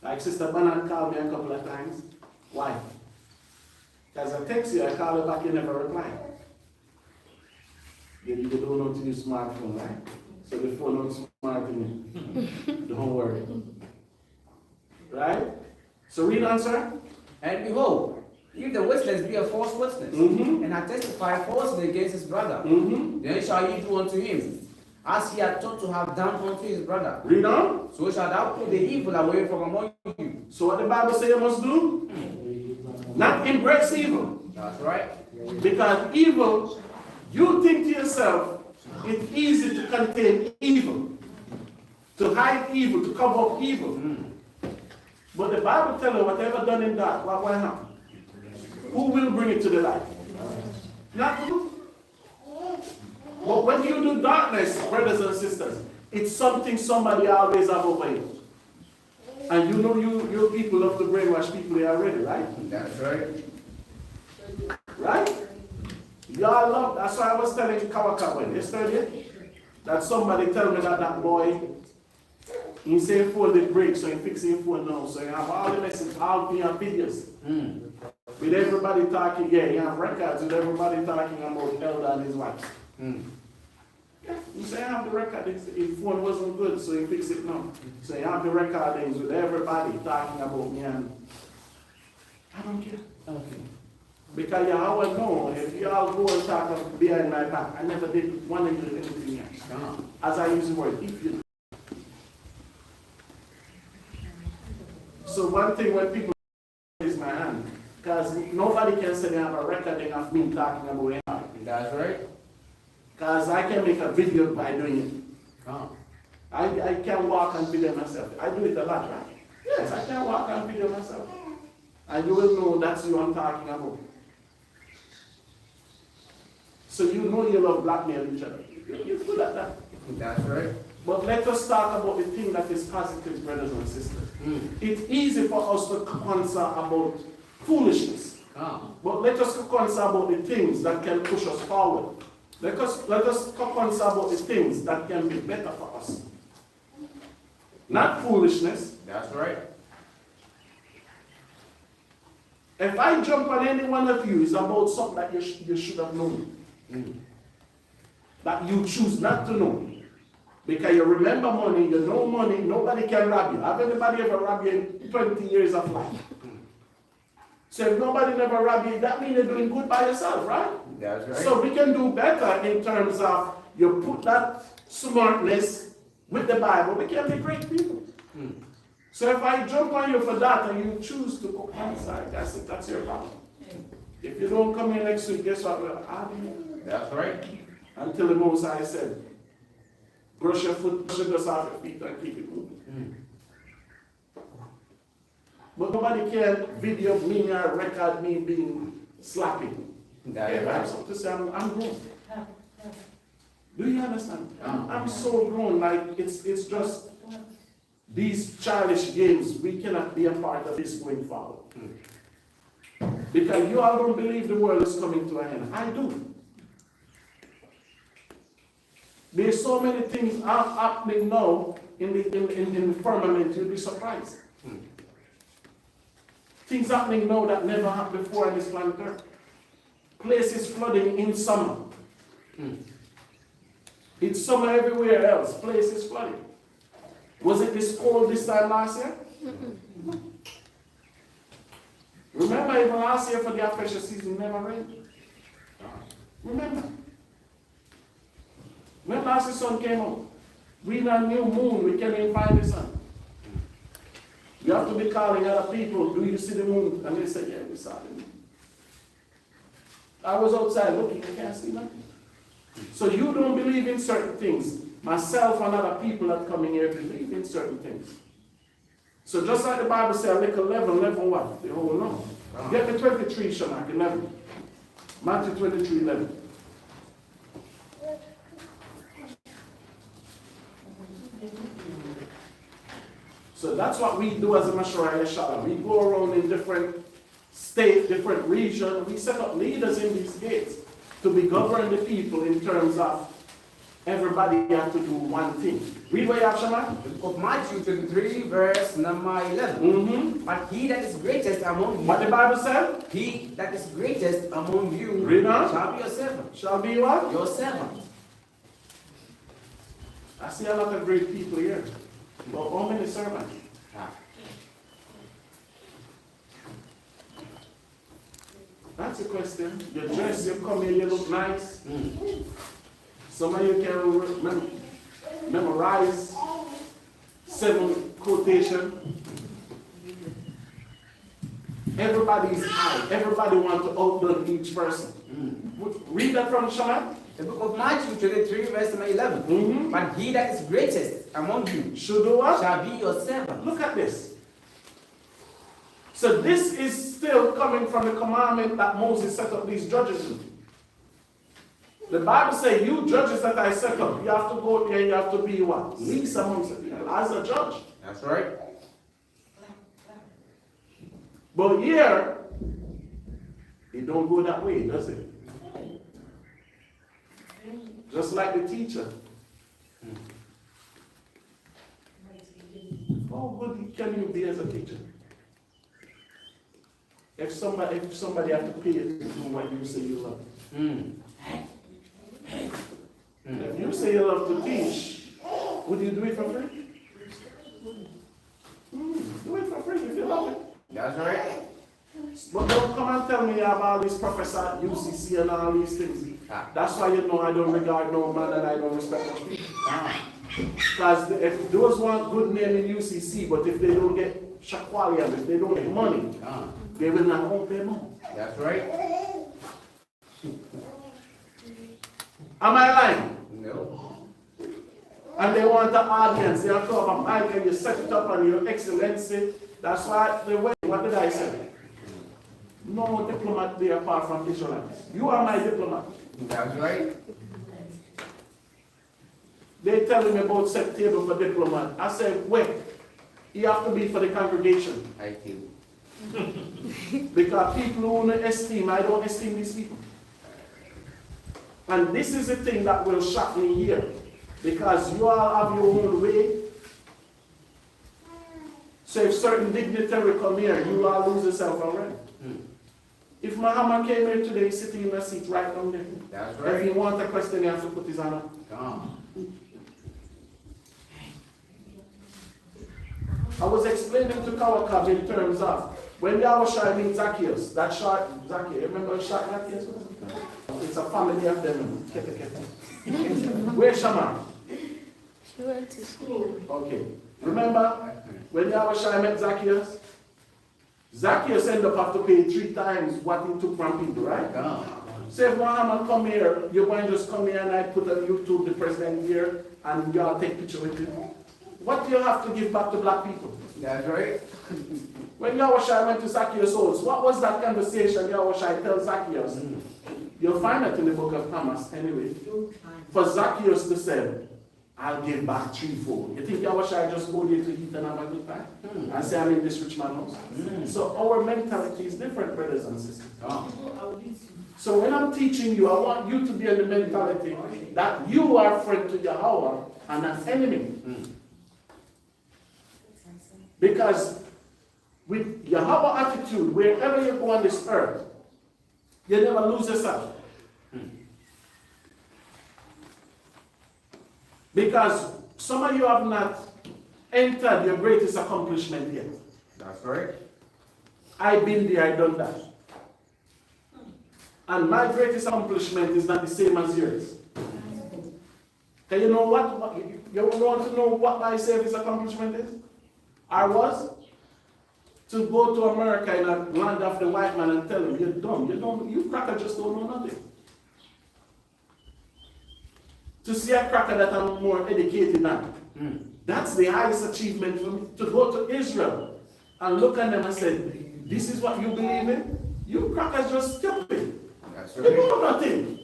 Like Sister Bernard called me a couple of times. Why? Because I text you, I call you back, you never reply. You don't know to use smartphone, right? So the phone not smart to me. Don't worry. Right? So read answer. And behold, if the witness be a false witness, and I testify falsely against his brother, then shall ye do unto him as he had thought to have done unto his brother. Read on. So shall thou put the evil away from among you. So what the Bible says you must do? Not embrace evil. That's right. Because evil, you think to yourself, it's easy to contain evil, to hide evil, to cover up evil. But the Bible tells you whatever done in dark, what will happen? Who will bring it to the light? Not you. But when you do darkness, brothers and sisters, it's something somebody always have over you. And you know you people love to brainwash people here already, right? That's right. Right? Y'all love, that's why I was telling Kawakawa yesterday, that somebody tell me that boy, he say phone did break, so he fix his phone now. So you have all the messages, all the videos. With everybody talking, yeah, you have records with everybody talking about Elder and his wife. Yeah, you say I have the record, his phone wasn't good, so he fix it now. So you have the recordings with everybody talking about me, and I don't care. Okay. Because YAHAWAH know, if you all go and talk behind my back, I never did one of you anything else. As I use the word, if you. So one thing when people raise my hand, because nobody can say they have a recording of me talking about it. That's right. Because I can make a video by doing it. I can walk and video myself. I do it a lot, right? Yes, I can walk and video myself. And you will know that's what I'm talking about. So you know you love blackmail each other. You're good at that. That's right. But let us talk about the thing that is positive, brothers and sisters. It's easy for us to answer about foolishness. But let us answer about the things that can push us forward. Let us answer about the things that can be better for us. Not foolishness. That's right. If I jump on any one of you, it's about something that you should have known. That you choose not to know. Because you remember money, you know money, nobody can rob you. Have anybody ever robbed you in 20 years of life? So if nobody never robbed you, that means you're doing good by yourself, right? That's right. So we can do better in terms of you put that smartness with the Bible, we can be great people. So if I jump on you for that and you choose to go outside, that's your problem. If you don't come here next week, guess what? We'll have you. That's right. Until the Most High said, brush your foot, brush your dust off your feet and keep it moving. But nobody can video me or record me being slapping. If I have something to say, I'm grown. Do you understand? I'm so grown, like it's just these childish games, we cannot be a part of this going forward. Because you all don't believe the world is coming to an end. I do. There's so many things happening now in the firmament, you'll be surprised. Things happening now that never happened before on this planet Earth. Places flooding in summer. It's summer everywhere else. Places flooding. Was it this cold this time last year? Remember even last year for the official season never rained? Remember? When last the sun came out? We had a new moon, we can't even find the sun. You have to be calling other people, do you see the moon? And they say, yeah, we saw the moon. I was outside looking, I can't see nothing. So you don't believe in certain things. Myself and other people that come in here believe in certain things. So just like the Bible says, a little leaven what? The whole lump. Get me 23, Shamak, 11. Matthew 23, 11. So that's what we do as a Mashara Yeshala. We go around in different states, different regions. We set up leaders in these gates to be govern the people in terms of everybody have to do one thing. Read what you have, Shema. The book of Matthew 23, verse number 11. But he that is greatest among you, What the Bible said? he that is greatest among you Read on. shall be your servant. Shall be what? Your servant. I see a lot of great people here. But how many servants? That's a question. You dress, you come here, you look nice. Some of you can memorize 7 quotations. Everybody is high. Everybody wants to outdone each person. Read that from Shema. The book of Matthew 23, verse number 11. But he that is greatest among you Should do what? shall be your servant. Look at this. So this is still coming from the commandment that Moses set up these judges with. The Bible says, you judges that I set up, you have to go there, you have to be what? Least amongst the people as a judge. That's right. But here, it don't go that way, does it? Just like the teacher. How good can you be as a teacher? If somebody have to pay you to do what you say you love. If you say you love to teach, would you do it for free? Do it for free if you love it. That's right. But don't come and tell me about all these professors at UCC and all these things. That's why you know I don't regard no man and I don't respect no people. Because if those want good name in UCC, but if they don't get shakwaliam, if they don't get money, they will not own their mouth. That's right. Am I lying? No. And they want the audience. They have to have a mic and you set it up and your excellency. That's why the way, what did I say? No diplomat there apart from Israelites. You are my diplomat. That's right. They telling me about set table for diplomat. I said, wait, you have to be for the congregation. I do. Because people who don't esteem, I don't esteem these people. And this is the thing that will shock me here. Because you all have your own way. So if certain dignitary come here, you all lose yourself already. If Muhammad came here today, he's sitting in a seat right down there. That's right. If he wants a question, he has to put his hand up. I was explaining to Kawakab in terms of when Yahushua meets Zacchaeus, that short Zacchaeus, remember the short Zacchaeus? It's a family of them. Where's Shaman? She went to school. Okay. Remember when Yahushua met Zacchaeus? Zacchaeus ended up having to pay 3 times what he took from people, right? So if Muhammad come here, you're going to just come here and I put on YouTube the president here and y'all take picture with him. What do you have to give back to black people? That's right. When Yahushua went to Zacchaeus' house, what was that conversation Yahushua tells Zacchaeus? You'll find it in the book of Thomas anyway. For Zacchaeus to say, I'll give back 3-4. You think Yahushua just go there to eat and have a good time? And say, I'm in this rich man's house? So our mentality is different, brothers and sisters. So when I'm teaching you, I want you to be in the mentality that you are a friend to YAHAWAH and an enemy. Because with YAHAWAH attitude, wherever you go on this earth, you never lose yourself. Because some of you have not entered your greatest accomplishment yet. That's right. I've been there, I've done that. And my greatest accomplishment is not the same as yours. And you know what? You want to know what my greatest accomplishment is? I was to go to America in a land of the white man and tell him, you're dumb, you cracker just don't know nothing. To see a cracker that I'm more educated than. That's the highest achievement for me. To go to Israel and look at them and say, this is what you believe in? You crackers just stupid. That's You right. know nothing.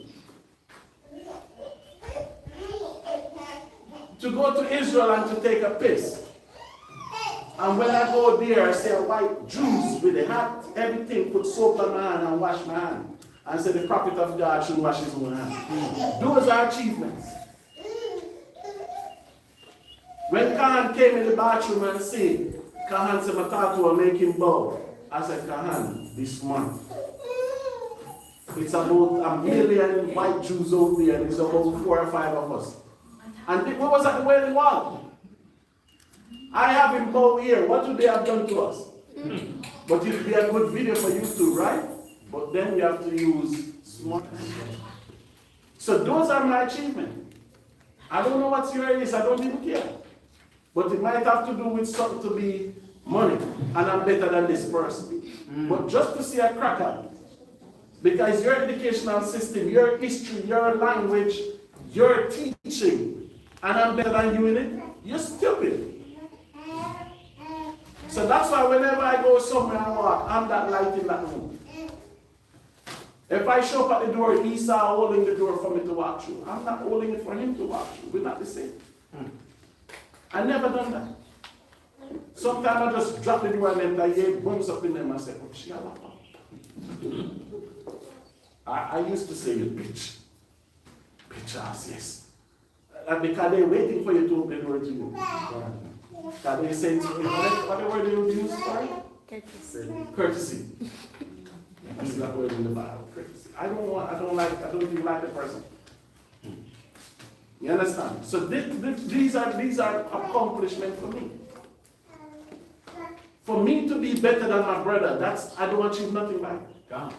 To go to Israel and to take a piss. And when I go there, I say white Jews with a hat, everything, put soap on my hand and wash my hand. And say the prophet of God should wash his own hand. Those are achievements. When Kahan came in the bathroom and said, Kahan said, my thought will make him bow. I said, Kahan, this month. It's about 1 million white Jews out there, and it's about 4 or 5 of us. And what was at the Wailing Wall? I have him bow here. What would they have done to us? But it would be a good video for YouTube, right? But then we have to use smart. So those are my achievements. I don't know what's your is, I don't even care. But it might have to do with something to be money, and I'm better than this person. But just to see a cracker, because your educational system, your history, your language, your teaching, and I'm better than you in it, you're stupid. So that's why whenever I go somewhere and walk, I'm that light in that room. If I show up at the door, Esau holding the door for me to walk through. I'm not holding it for him to walk through. We're not the same. I never done that. Sometimes I just drop the door and then I hear bumps up in them and say, oh, YAHAWAH. I used to say, you bitch. Bitch ass, yes. Because they're waiting for you to open the door to you. That they say to me, what the word they would use for it? Courtesy. Courtesy. That's that word in the Bible, courtesy. I don't even like the person. You understand? So these are accomplishments for me. For me to be better than my brother, I don't achieve nothing like it. God.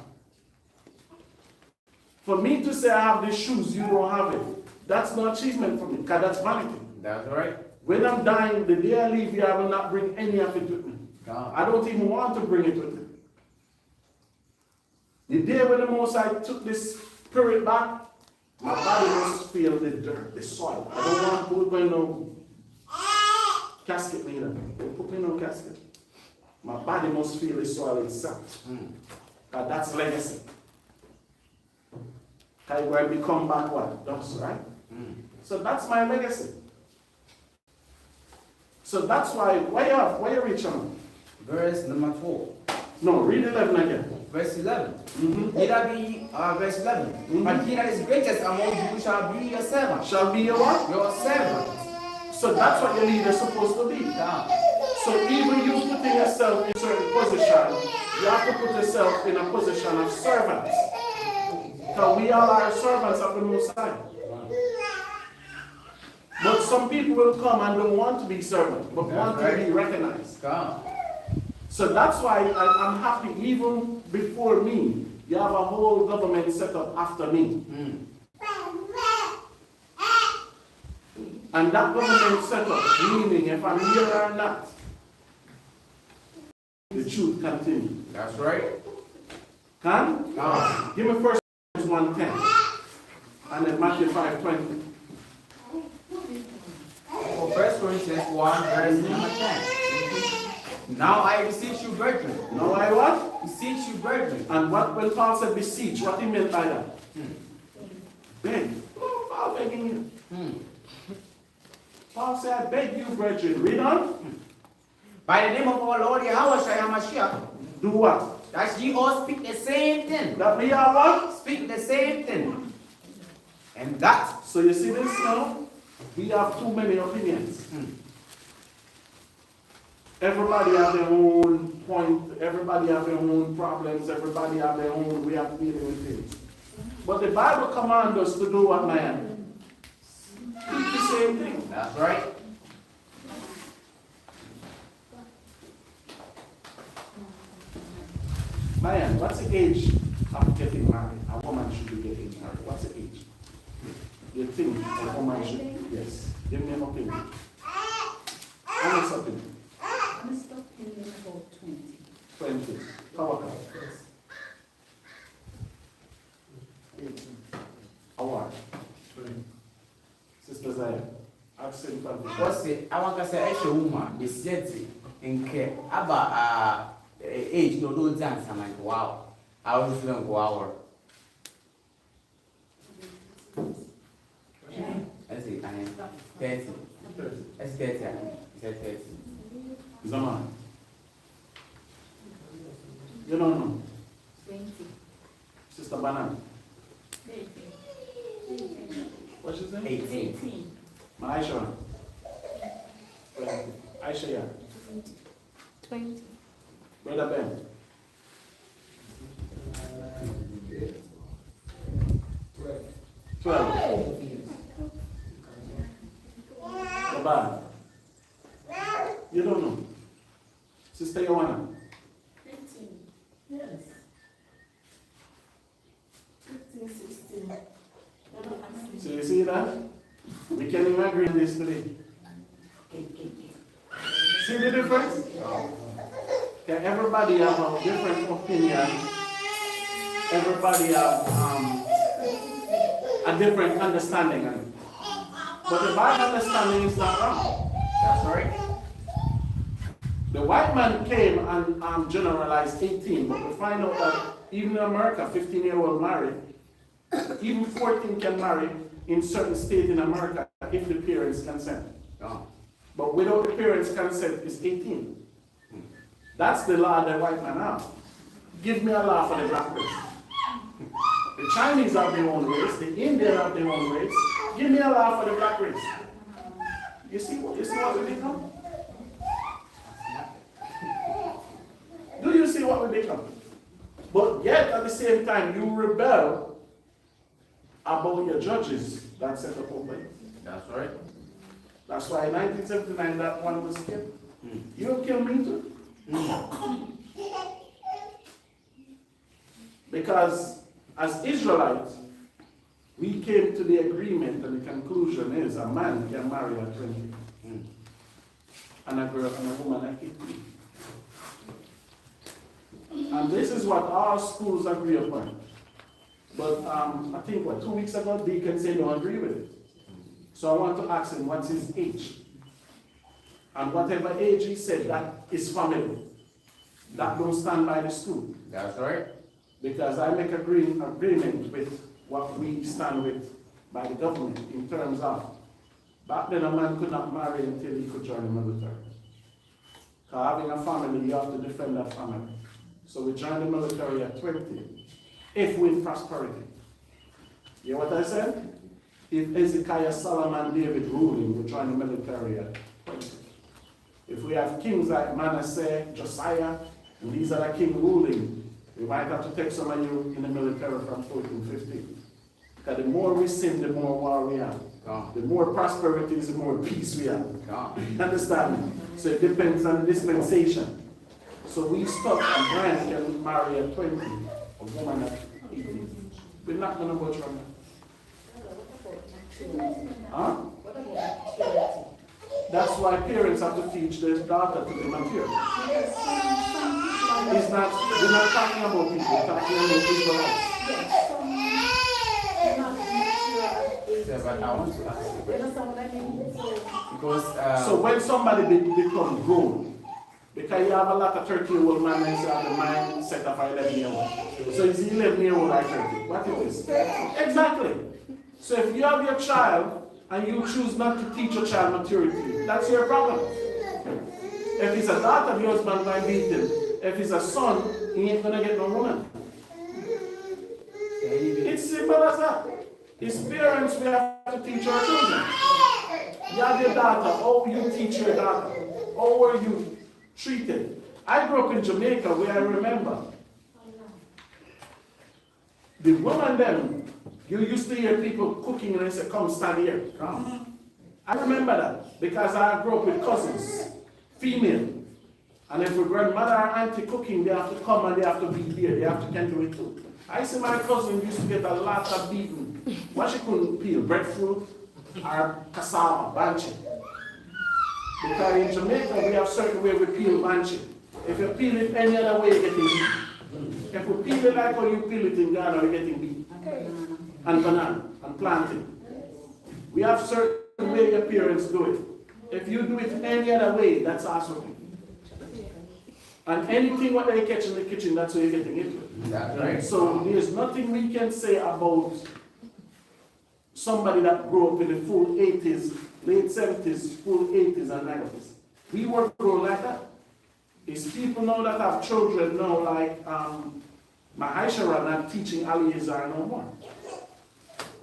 For me to say I have these shoes, you don't have it, that's no achievement for me, because that's vanity. That's right. When I'm dying, the day I leave here, I will not bring any of it with me. God. I don't even want to bring it with me. The day when the Most High took this spirit back, my body must feel the dirt, the soil. I don't want to put me no casket neither. Don't put me no casket. My body must feel the soil itself. Because that's legacy. Because you're going to become back what? Dust, right? So that's my legacy. So that's why you reach on? Verse number 4. No, read 11 again. Verse 11. He that be, verse 11. But he that is greatest among you shall be your servant. Shall be your what? Your servant. So that's what your leader is supposed to be. God. So even you putting yourself in a certain position, you have to put yourself in a position of servants. Because we all are servants of the Most High. But some people will come and don't want to be servants, but want to be recognized. God. So that's why I'm happy, even before me, you have a whole government set up after me. And that government set up, meaning if I'm here or not, the truth continues. That's right. Can? Give me 1 Corinthians 1:10 and then Matthew 5:20. For 1 Corinthians 1, verse number 10. Now I beseech you, brethren. Now I what? Beseech you, brethren. And when Paul said beseech, what he meant by that? Beg. Oh, Paul begging you. Paul said, I beg you, brethren. Read on. By the name of our Lord YAHAWAH, Do what? that ye all speak the same thing. That we are what? Speak the same thing. And that. So you see this now? We have too many opinions. Everybody have their own point. Everybody have their own problems. Everybody have their own way of dealing with things. But the Bible commands us to do what, man? Speak the same thing. That's right. Man, what's the age of getting married? A woman should be getting married. What's the age? You think a woman should? Yes. Give me an opinion. Honest opinion. Honest opinion about 20. 20. Power card. Award. Sister Zaya. I've seen something. What's it? I want to say, a woman, the city, in care about age, no, don't dance. I'm like, wow. I was feeling wow. That's it, 30. That's 30. It's 30. Zaman. You don't know. 20. Sister Banan. 18. What's your name? 18. 18. Maisha. Aisha, yeah. 20. Brother Ben. 12. Baba. You don't know. Sister Joanna. 15. Yes. 15, 16. So you see that? We can even agree on this today. See the difference? Okay, everybody have a different opinion. Everybody have a different understanding of it. But the Bible understanding is not wrong. That's right. The white man came and generalized 18, but we find out that even in America, 15-year-old married, even 14 can marry in certain states in America if the parents consent. But without the parents' consent, it's 18. That's the law the white man have. Give me a law for the black race. The Chinese have their own race, the Indians have their own race. Give me a law for the black race. You see what we become? Do you see what we become? But yet at the same time you rebel about your judges that set up open. That's right. That's why in 1979 that one was killed. You kill me too. Because as Israelites, we came to the agreement and the conclusion is a man can marry at 20 and a girl and a woman at 18. And this is what all schools agree upon. But I think 2 weeks ago, Deacon said don't agree with it. So I want to ask him what's his age. And whatever age he said, that is family. That don't stand by the school. That's right. Because I make agreement with what we stand with by the government in terms of, back then a man could not marry until he could join the military. Because having a family, you have to defend that family. So we joined the military at 20, if with prosperity. You know what I said? If Ezekiah, Solomon, David ruling, we join the military at 20. If we have kings like Manasseh, Josiah, and these are the king ruling, we might have to take some of you in the military from 14, 15. Because the more we sin, the more war we have. The more prosperity is, the more peace we have. Understand? So it depends on the dispensation. So we stuck a man can marry at 20, a woman at 18. We're not going to go from that. Huh? That's why parents have to teach their daughter to be mature. It's not, we're not talking about people, we're talking about Israelites. Yeah, but I want to ask you, because so when somebody becomes grown, because you have a lot of 30-year-old man and you have the mindset of 11-year-old. So is he 11-year-old or 30? What it is? Exactly. So if you have your child and you choose not to teach your child maturity, that's your problem. If it's a daughter, the husband might beat him. If it's a son, he ain't gonna get no woman. It's simple as that. As parents, we have to teach our children. You have your daughter, how you teach your daughter? How were you treated? I grew up in Jamaica where I remember the woman then, you used to hear people cooking and they say, come stand here. Come. I remember that because I grew up with cousins, female. And if a grandmother or auntie cooking, they have to come and they have to be here. They have to tend to it too. I see my cousin used to get a lot of beating. What she couldn't peel, breadfruit or cassava, banchi. Because in Jamaica, we have certain way we peel banchi. If you peel it any other way, you're getting beat. If you peel it like how you peel it in Ghana, you're getting beat. And banana, and planting. We have certain way your parents do it. If you do it any other way, that's also. And anything what they catch in the kitchen, that's where you're getting into it. That's right. So there's nothing we can say about somebody that grew up in the full 80s, late 70s, full 80s and 90s. We weren't grown like that. It's people now that have children now, like Mahishara not teaching Eliezer no more.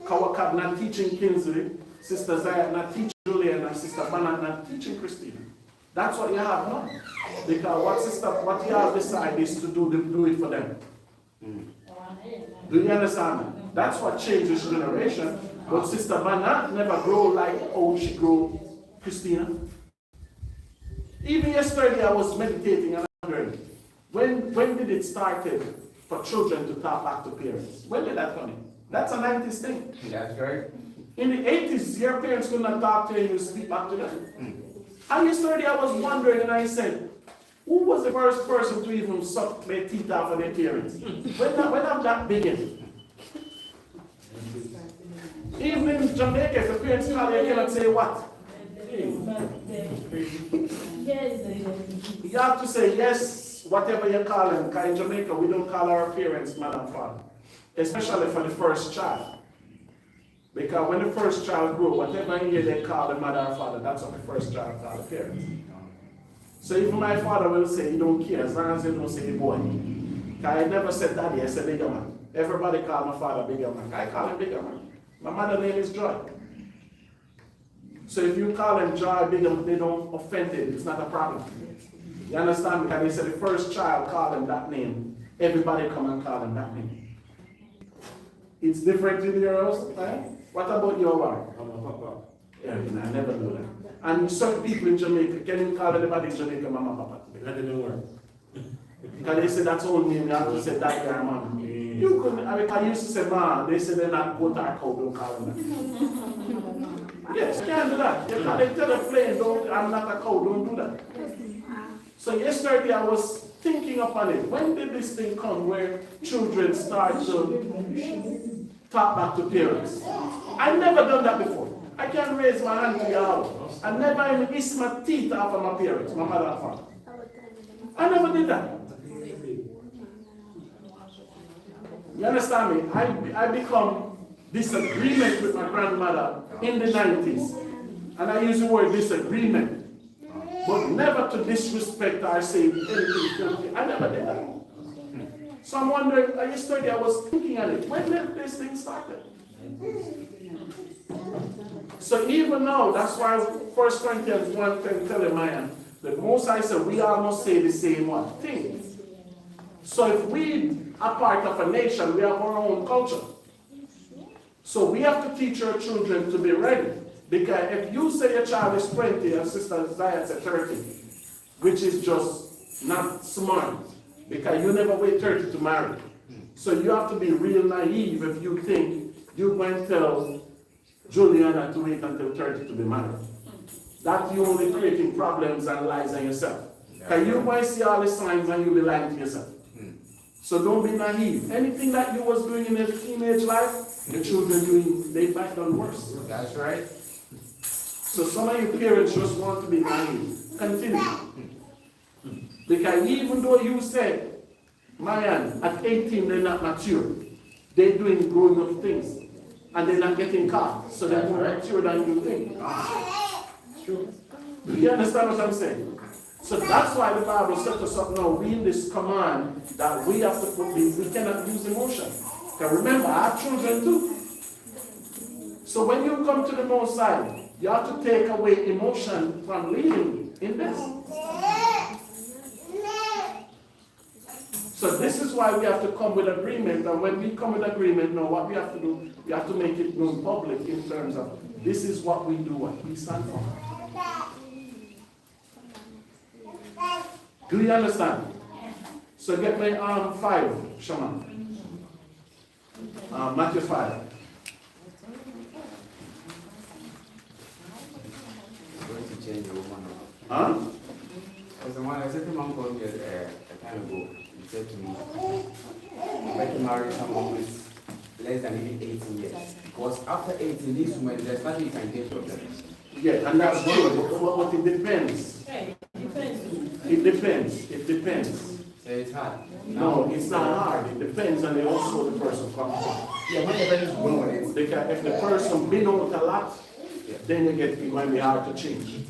Kawakab not teaching Kinsley. Sister Zayat not teaching Julian and Sister Banat not teaching Christina. That's what you have now. Because what you have decided is to do it for them. Do you understand? That's what changed this generation. But Sister Banat never grow like how she grew Christina. Even yesterday I was meditating and wondering, when did it start for children to talk back to parents? When did that come in? That's a 90s thing. That's right. In the 80s, your parents could not talk to you and you speak back to them. And yesterday I was wondering and I said, who was the first person to even suck their teeth off of their parents? When have that begun? Even in Jamaica, if the parents call you, you cannot say what? You have to say yes, whatever you call them. Because in Jamaica, we don't call our parents mother and father. Especially for the first child. Because when the first child grew, whatever year they call the mother or father, that's what the first child call the parents. So even my father will say he don't care as long as he don't say boy. Because I never said daddy, I said bigger man. Everybody call my father bigger man. I call him bigger man. My mother's name is Joy. So if you call him Joy bigger, they don't offend him. It's not a problem. You understand? Because they said the first child called him that name. Everybody come and call him that name. It's different in your house, right? What about your wife? Yeah, I never do that. And certain people in Jamaica, can you call anybody in Jamaica mama, papa? That didn't work. Because they say that's all name, you have to say daddy or mama. You couldn't, I used to say ma, they say they're not goat or cow, don't call them that. Yes, you can't do that. They tell them plain, I'm not a cow, don't do that. So yesterday I was thinking upon it. When did this thing come where children start to talk back to parents? I've never done that before. I can't raise my hand to y'all. I never even hissed my teeth off of my parents, my mother and father. I never did that. You understand me? I become disagreement with my grandmother in the 90s. And I use the word disagreement. But never to disrespect or say anything filthy. I never did that. So I'm wondering, yesterday I was thinking on it. When did this thing started? So even now, that's why 1 Corinthians 1:10 tell him, man, the Most High said we all must say the same one thing. So if we are part of a nation, we have our own culture. So we have to teach our children to be ready. Because if you say your child is 20 and Sister Zayat said 30, which is just not smart, because you never wait 30 to marry. So you have to be real naive if you think you're going to tell Juliana to wait until 30 to be married. That you're only creating problems and lies on yourself. Because you might see all the signs and you'll be lying to yourself. So don't be naive. Anything that you was doing in a teenage life, the children doing, they might done worse. That's right. So some of your parents just want to be naive. Continue. Because even though you said, man, at 18 they're not mature. They're doing grown up things. And they're not getting caught. So they're more mature than you think. Sure. Do you understand what I'm saying? So that's why the Bible set us up now. We in this command that we have to put these, we cannot use emotion. Because remember, I have children too. So when you come to the Most High, you have to take away emotion from leading in this. So this is why we have to come with agreement. And when we come with agreement, now what we have to do, we have to make it known public in terms of this is what we do, what we stand for. Do you understand? So get me 5, Shaman. Matthew 5. Change the woman. Huh? As a certain man called me a time ago, he said to me, I'd like to marry someone who is less than even 18 years. Because after 18, these women, there's nothing you can get from them. Yeah, and that's good. But it depends. It depends. It depends. So it's hard. No, it's not hard. It depends on also the person comes from. Yeah, when the person is born with it. Because if the person been out a lot, then it might be hard to change.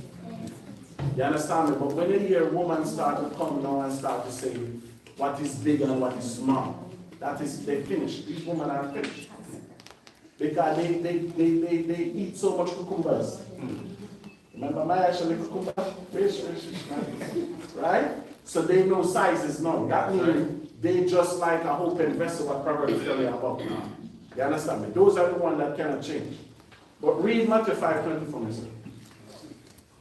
You understand me? But when you hear a woman start to come now and start to say what is big and what is small, that is, they finish. These women are finished. because they eat so much cucumbers. Remember my actually cucumber? Fish, right? So they know sizes now. That means they just like a open vessel what Proverbs tell you about. You understand me? Those are the ones that cannot change. But read Matthew 5:20 for me, sir.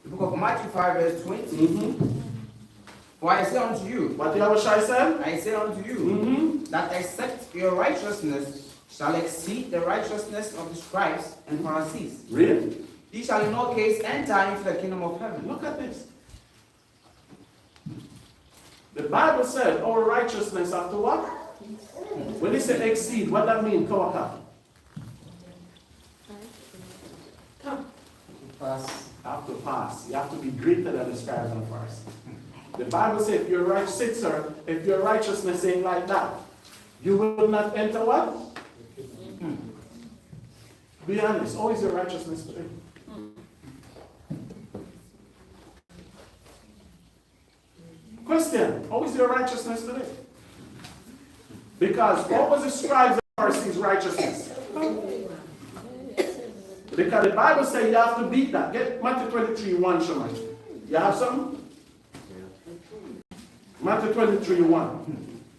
The book of Matthew 5 verse 20. For I say unto you, What Yahawashi said? I say unto you, that except your righteousness shall exceed the righteousness of the scribes and Pharisees, Read. ye shall in no case enter into the kingdom of heaven. Look at this. The Bible said our righteousness after what? When they say exceed, what that mean? Kawaka. Pass. Have to pass. You have to be greater than the scribes and Pharisees. The Bible says if your if your righteousness ain't like that, you will not enter what? Be honest. How is your righteousness today? Question. How is your righteousness today? Because what was the scribes and Pharisees' righteousness? Because the Bible says you have to beat that. Get Matthew 23:1, show me. You have something? Matthew 23:1.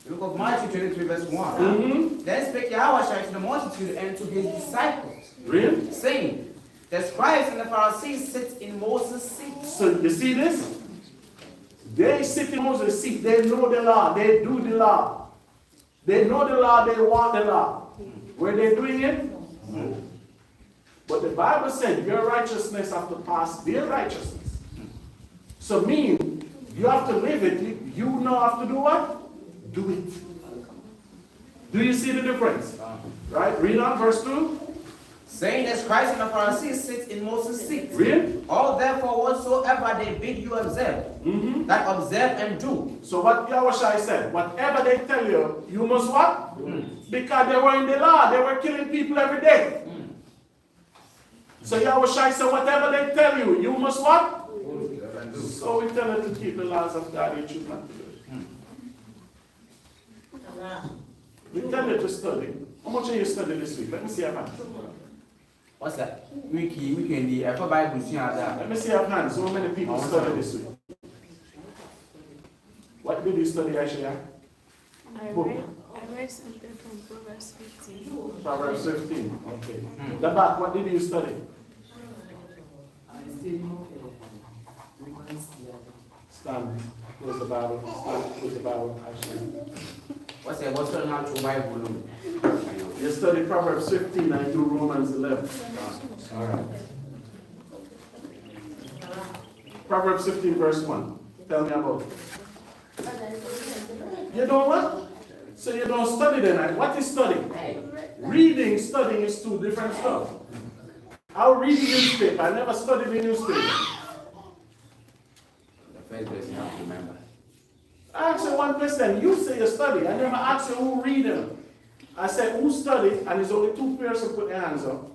The book of Matthew 23 verse 1. Then spake Yahawashi to the multitude and to his disciples, Really? saying, the scribes and the Pharisees sit in Moses' seat. So you see this? They sit in Moses' seat. They know the law. They do the law. They know the law. They walk the law. Were they doing it? No. But the Bible said your righteousness have to pass their righteousness. So mean you have to live it. You now have to do what? Do it. Do you see the difference? Right? Read on verse 2. Saying the scribes and the Pharisees sit in Moses' seat. Read. All therefore whatsoever they bid you observe, that observe and do. So what Yahawashi said, whatever they tell you, you must what? Because they were in the law, they were killing people every day. So Yahawashi said, whatever they tell you, you must what? So we tell you to keep the laws of God, you should not do it. We tell you to study. How much are you studying this week? Let me see your hands. What's that? Weekend, the Bible Let me see your hands. So many people study this week. What did you study, Aisha? I read something from Proverbs 15. Proverbs 15. Okay. The back, what did you study? Stand. Close the Bible. Stand. Close the Bible. Aisha. What's the natural Bible? You study Proverbs 15 and do Romans 11. All right. Proverbs 15 verse 1. Tell me about it. You don't what? So you don't study then. What is studying? Reading, studying is two different stuff. I'll read the newspaper. I never studied the newspaper. The first verse you have to remember. I asked you one question. You say you study. I never asked you who read them. I said who studied, and there's only two persons put their hands up.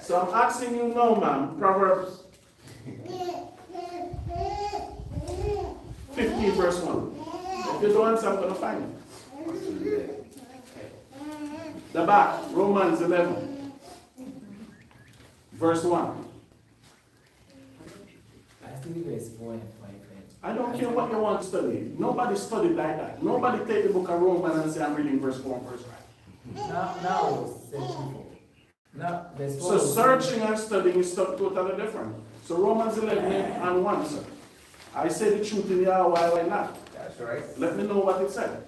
So I'm asking you now, ma'am. Proverbs 15 verse 1. If you don't answer, I'm going to find it. The back, Romans 11, verse 1. I think verse 4 and 5. I don't care what you want to study. Nobody studied like that. Nobody take the book of Romans and say, I'm reading verse 4 and verse 5. Now searching for. Now, verse 4. So searching and studying is totally different. So Romans 11 and 1, sir. I say the truth in YAHAWAH, why not? That's right. Let me know what it said.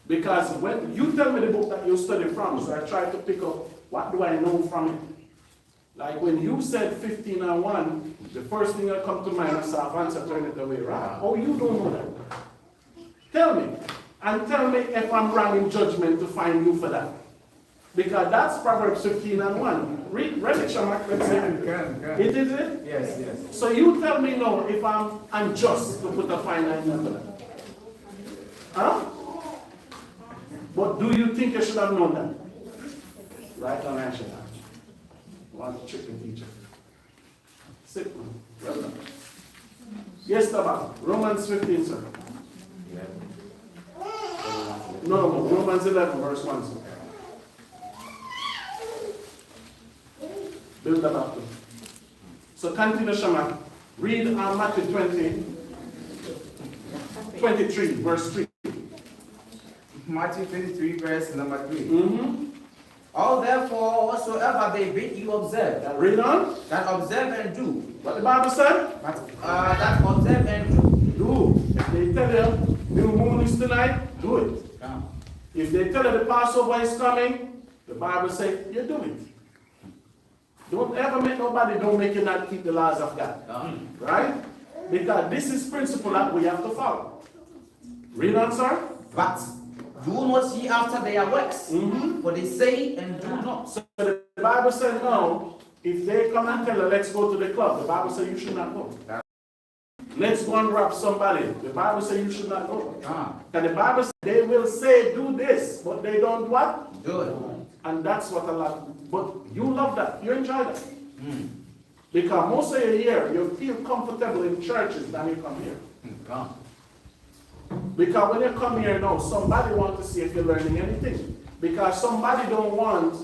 Because when you tell me the book that you study from, so I try to pick up what do I know from it. Like when you said 15 and 1, the first thing that come to mind is answer turn it away, right? Oh, you don't know that. Tell me. And tell me if I'm wrong in judgment to find you for that. Because that's Proverbs 15 and 1. Read it, Shamak. Let's see. It is it? Yes, yes. So you tell me now if I'm unjust to put a fine line for that. Huh? But do you think I should have known that? Right on, I should have. One chicken teacher. Sit man. Well done. Yes, Taba. Romans 15, sir. No, Romans 11, verse 1. Sir. Build that up. So continue, Shama. Read Matthew 23, verse 3. Matthew 23, verse number 3. Mm-hmm. All therefore whatsoever they bid you observe, Read on. that observe and do. What the Bible said? That observe and do. Do. If they tell you new moon is tonight, do it. Yeah. If they tell you the Passover is coming, the Bible says you do it. Don't ever make nobody don't make you not keep the laws of God. Right? Because this is principle that we have to follow. Read on, sir. But do not ye after their works, Mm-hmm. for they say and do not. So the Bible said no. If they come and tell you, let's go to the club, the Bible says you should not go. Let's go and rob somebody. The Bible says you should not go. And the Bible says they will say do this, but they don't what? Do it. And that's what a lot. But you love that. You enjoy that. Because most of your year, you feel comfortable in churches than you come here. Because when you come here now, somebody wants to see if you're learning anything. Because somebody don't want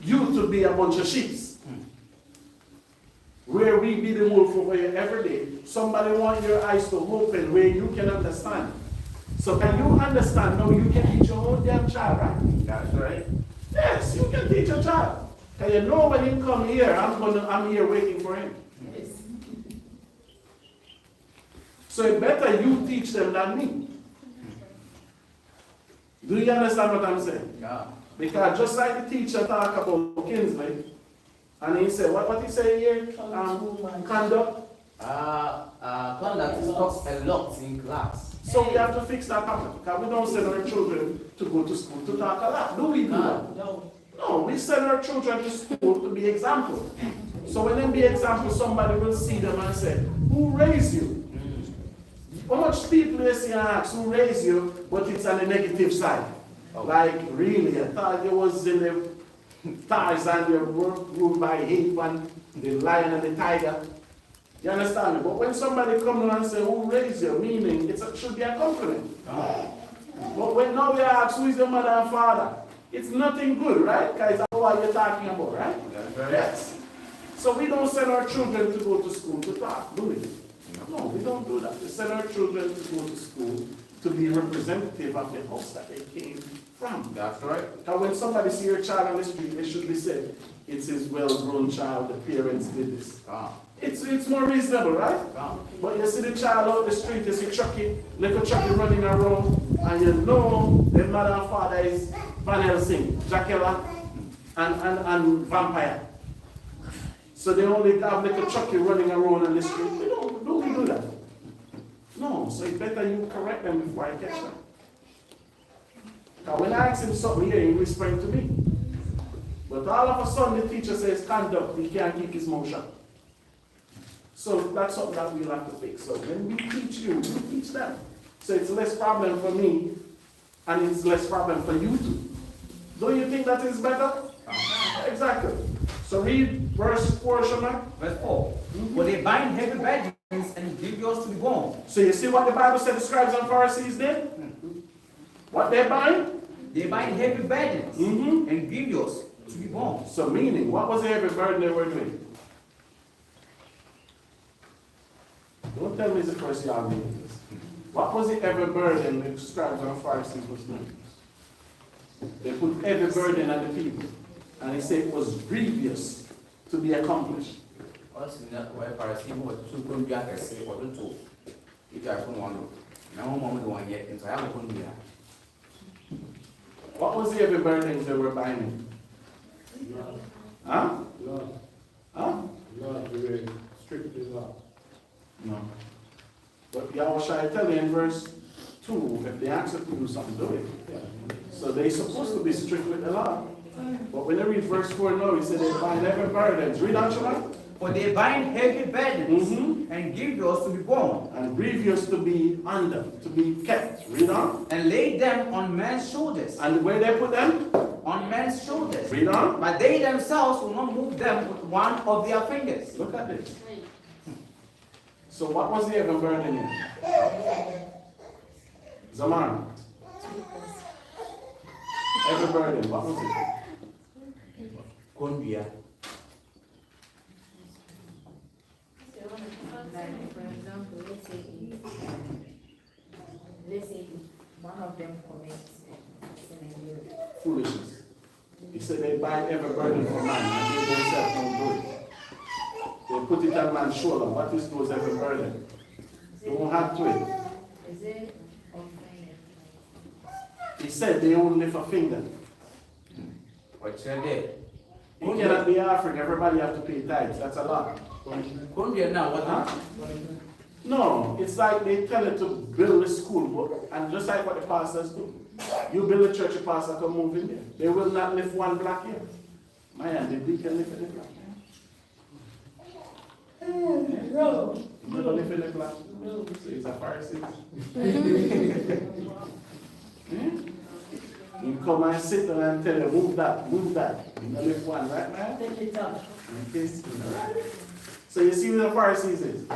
you to be a bunch of sheep. Where we be the wolf over here every day. Somebody want your eyes to open where you can understand. So can you understand now you can teach your own damn child, right? That's right. Yes, you can teach a child. And you know when he come here, I'm here waiting for him. Yes. So it better you teach them than me. Do you understand what I'm saying? Yeah. Because just like the teacher talk about Kinsley, and he said, what he say here? Conduct. Conduct talks a lot in class. So we have to fix that problem. Because we don't send our children to go to school to talk a lot. Do we do that? No. No, we send our children to school to be example. So when they be example, somebody will see them and say, who raised you? How much people they see and ask, who raised you, but it's on the negative side. Like, really, I thought you was in the Tarzan, you were ruled by hate and the lion and the tiger. You understand me? But when somebody comes and say, who raised you, meaning it should be a compliment. But when now we ask, who is your mother and father? It's nothing good, right? Because that's what you're talking about, right? Yes. So we don't send our children to go to school to talk, do we? No, we don't do that. We send our children to go to school to be representative of the house that they came from. That's right. Now when somebody see your child on the street, they should be said, it's his well-grown child, the parents did this. It's more reasonable, right? But you see the child out the street, you see Chucky, little Chucky running around, and you know the mother and father is Van Helsing, Dracula, and vampire. So they only have little Chucky running around on the street. We don't do that. No, so it's better you correct them before I catch them. Because when I ask him something here, he whispering to me. But all of a sudden the teacher says conduct, he can't keep his mouth shut. So that's something that we'll have to fix. So when we teach you, we teach them. So it's less problem for me, and it's less problem for you too. Don't you think that is better? Exactly. So read verse 4, Shema. Verse 4. For they bind heavy burdens and give yours to be borne. So you see what the Bible said the scribes and Pharisees did? What they bind? They bind heavy burdens and give yours to be borne. So meaning, what was the heavy burden they were doing? Don't tell me it's the first year I'm reading this. What was the heavy burden the scribes and Pharisees was doing? They put heavy burden on the people. And he said it was grievous to be accomplished. What was the heavy burden they were binding? Huh? Huh? Strictly law. No. But YAHAWAH I tell you in verse 2, if they ask you to do something, do it. So they're supposed to be strict with the law. But when they read verse 4 now, he said they bind heavy burdens. Read on, Shema. For they bind heavy burdens and give yours to be borne. And grievous to be under, to be kept. Read on. And lay them on men's shoulders. And where they put them? On men's shoulders. Read on. But they themselves will not move them with one of their fingers. Look at this. So what was the heavy burden here? Zaman. Every burden, what was it? Kondia. Like, for example, let's say one of them commits sin against. Foolishness. He said they bind every burden for man and they themselves don't do it. They put it on man's shoulder. What is those every burden? They won't have to it. Is it offering? He said they won't lift a finger. What said there? You cannot be offering, everybody have to pay tithes. That's a lot. Kondia now, what? Huh? No, it's like they tell it to build a school book, and just like what the pastors do. You build a church, a pastor can move in there. They will not lift one block here. Man, the deacon lift in the block. You never lift in the block. So it's a Pharisee. You come and sit there and tell you, move that, move that. You don't lift one, right, man? Take it up. Okay. So you see what the Pharisees is?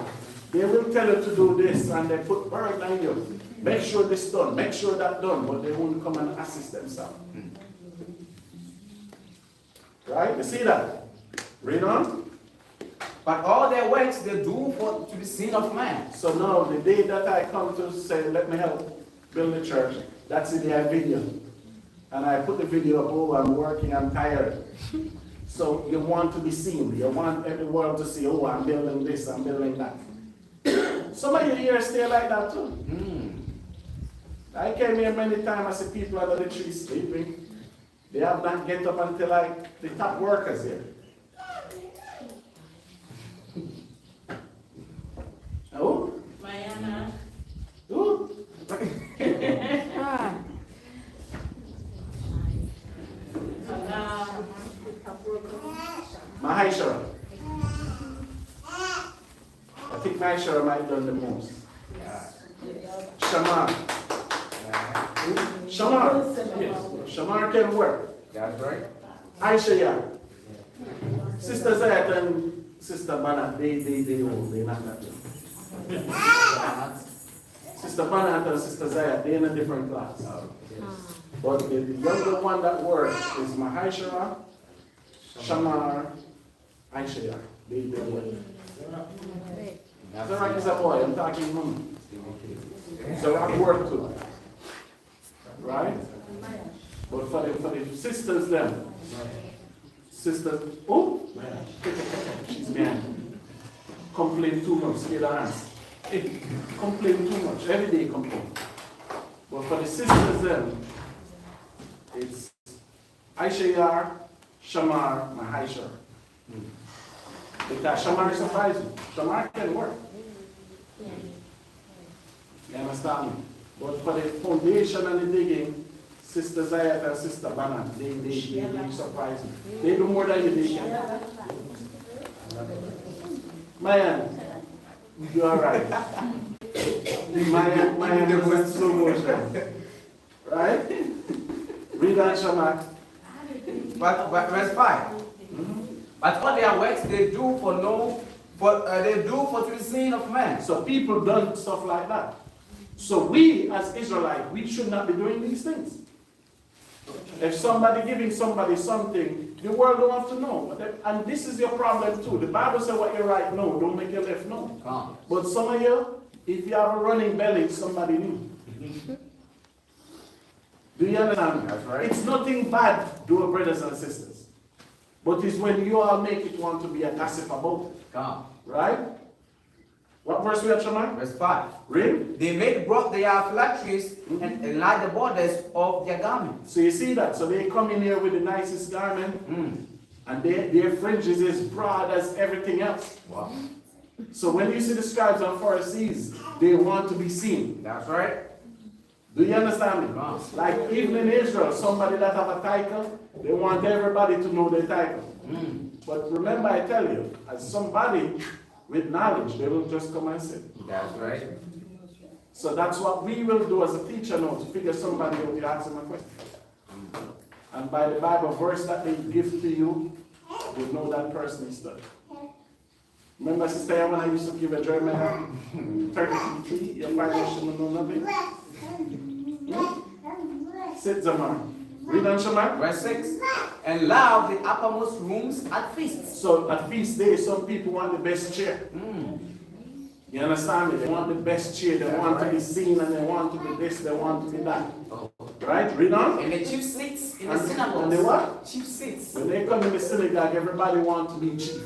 They will tell you to do this and they put burden on you. Make sure this done, make sure that done, but they won't come and assist themselves. Right? You see that? Read on. But all their works they do for to be seen of man. So now the day that I come to say, let me help build the church, that's in the video. And I put the video up, oh, I'm working, I'm tired. So you want to be seen. You want every world to see, oh, I'm building this, I'm building that. Some of you here stay like that too. I came here many times, I see people under the tree sleeping. They have not get up until like the top workers here. Oh? Mayana. Who? Maheshwara. I think Maheshwara might have done the most. Shamar. Shamar. Shamar can work. That's right. Aisha, yeah. Sister Zayat and Sister Bana, they not that. Sister Bana and Sister Zayat, they're in a different class. But the younger one that works is Maheshwara, Shamar, Aisha. They work. Zarak is a boy, I'm talking woman. Zarak work too. Right? But for the sisters them, sisters, oh, she's man. Complain too much, scared her hands. Complain too much, every day complain. But for the sisters them, it's Aisha, Shamar, Maheshwara. Because Shamar is surprising. Shamar can work. You understand me? But for the foundation and the digging, Sister Zayat and Sister Bana, they surprise me. They do more than you can. Man, you are right. Man was in slow motion. Right? Read that, Shamar. But verse 5. But all their works they do for to be seen of man. So people done stuff like that. So we as Israelites, we should not be doing these things. If somebody giving somebody something, the world don't have to know. And this is your problem too. The Bible says what you right know, don't make your left know. But some of you, if you have a running belly, somebody knew. Do you understand? That's right. It's nothing bad, dear brothers and sisters. But it's when you all make it want to be a gossip about it. Right? What verse we are, Shaman? Verse 5. Read. They brought their flatteries and enlarged the borders of their garments. So you see that? So they come in here with the nicest garment, and their fringes is broad as everything else. Wow. So when you see the scribes and Pharisees, they want to be seen. That's right. Do you understand me? Like even in Israel, somebody that have a title, they want everybody to know their title. But remember, I tell you, as somebody with knowledge, they will just come and sit. That's right. So that's what we will do as a teacher now, to figure somebody out, you ask them a question. And by the Bible verse that they give to you, you know that person is studying. Remember, Sister, when I used to give a Jeremiah 33, your Bible shouldn't know nothing? Sit, Zaman. Read on, Shaman. Verse 6. And love the uppermost rooms at feasts. So at feast days, some people want the best chair. You understand me? They want the best chair. They want to be seen, and they want to be this, they want to be that. Right? Read on. And the chief seats in the And synagogues. they what? Chief seats. When they come in the synagogue, everybody wants to be chief.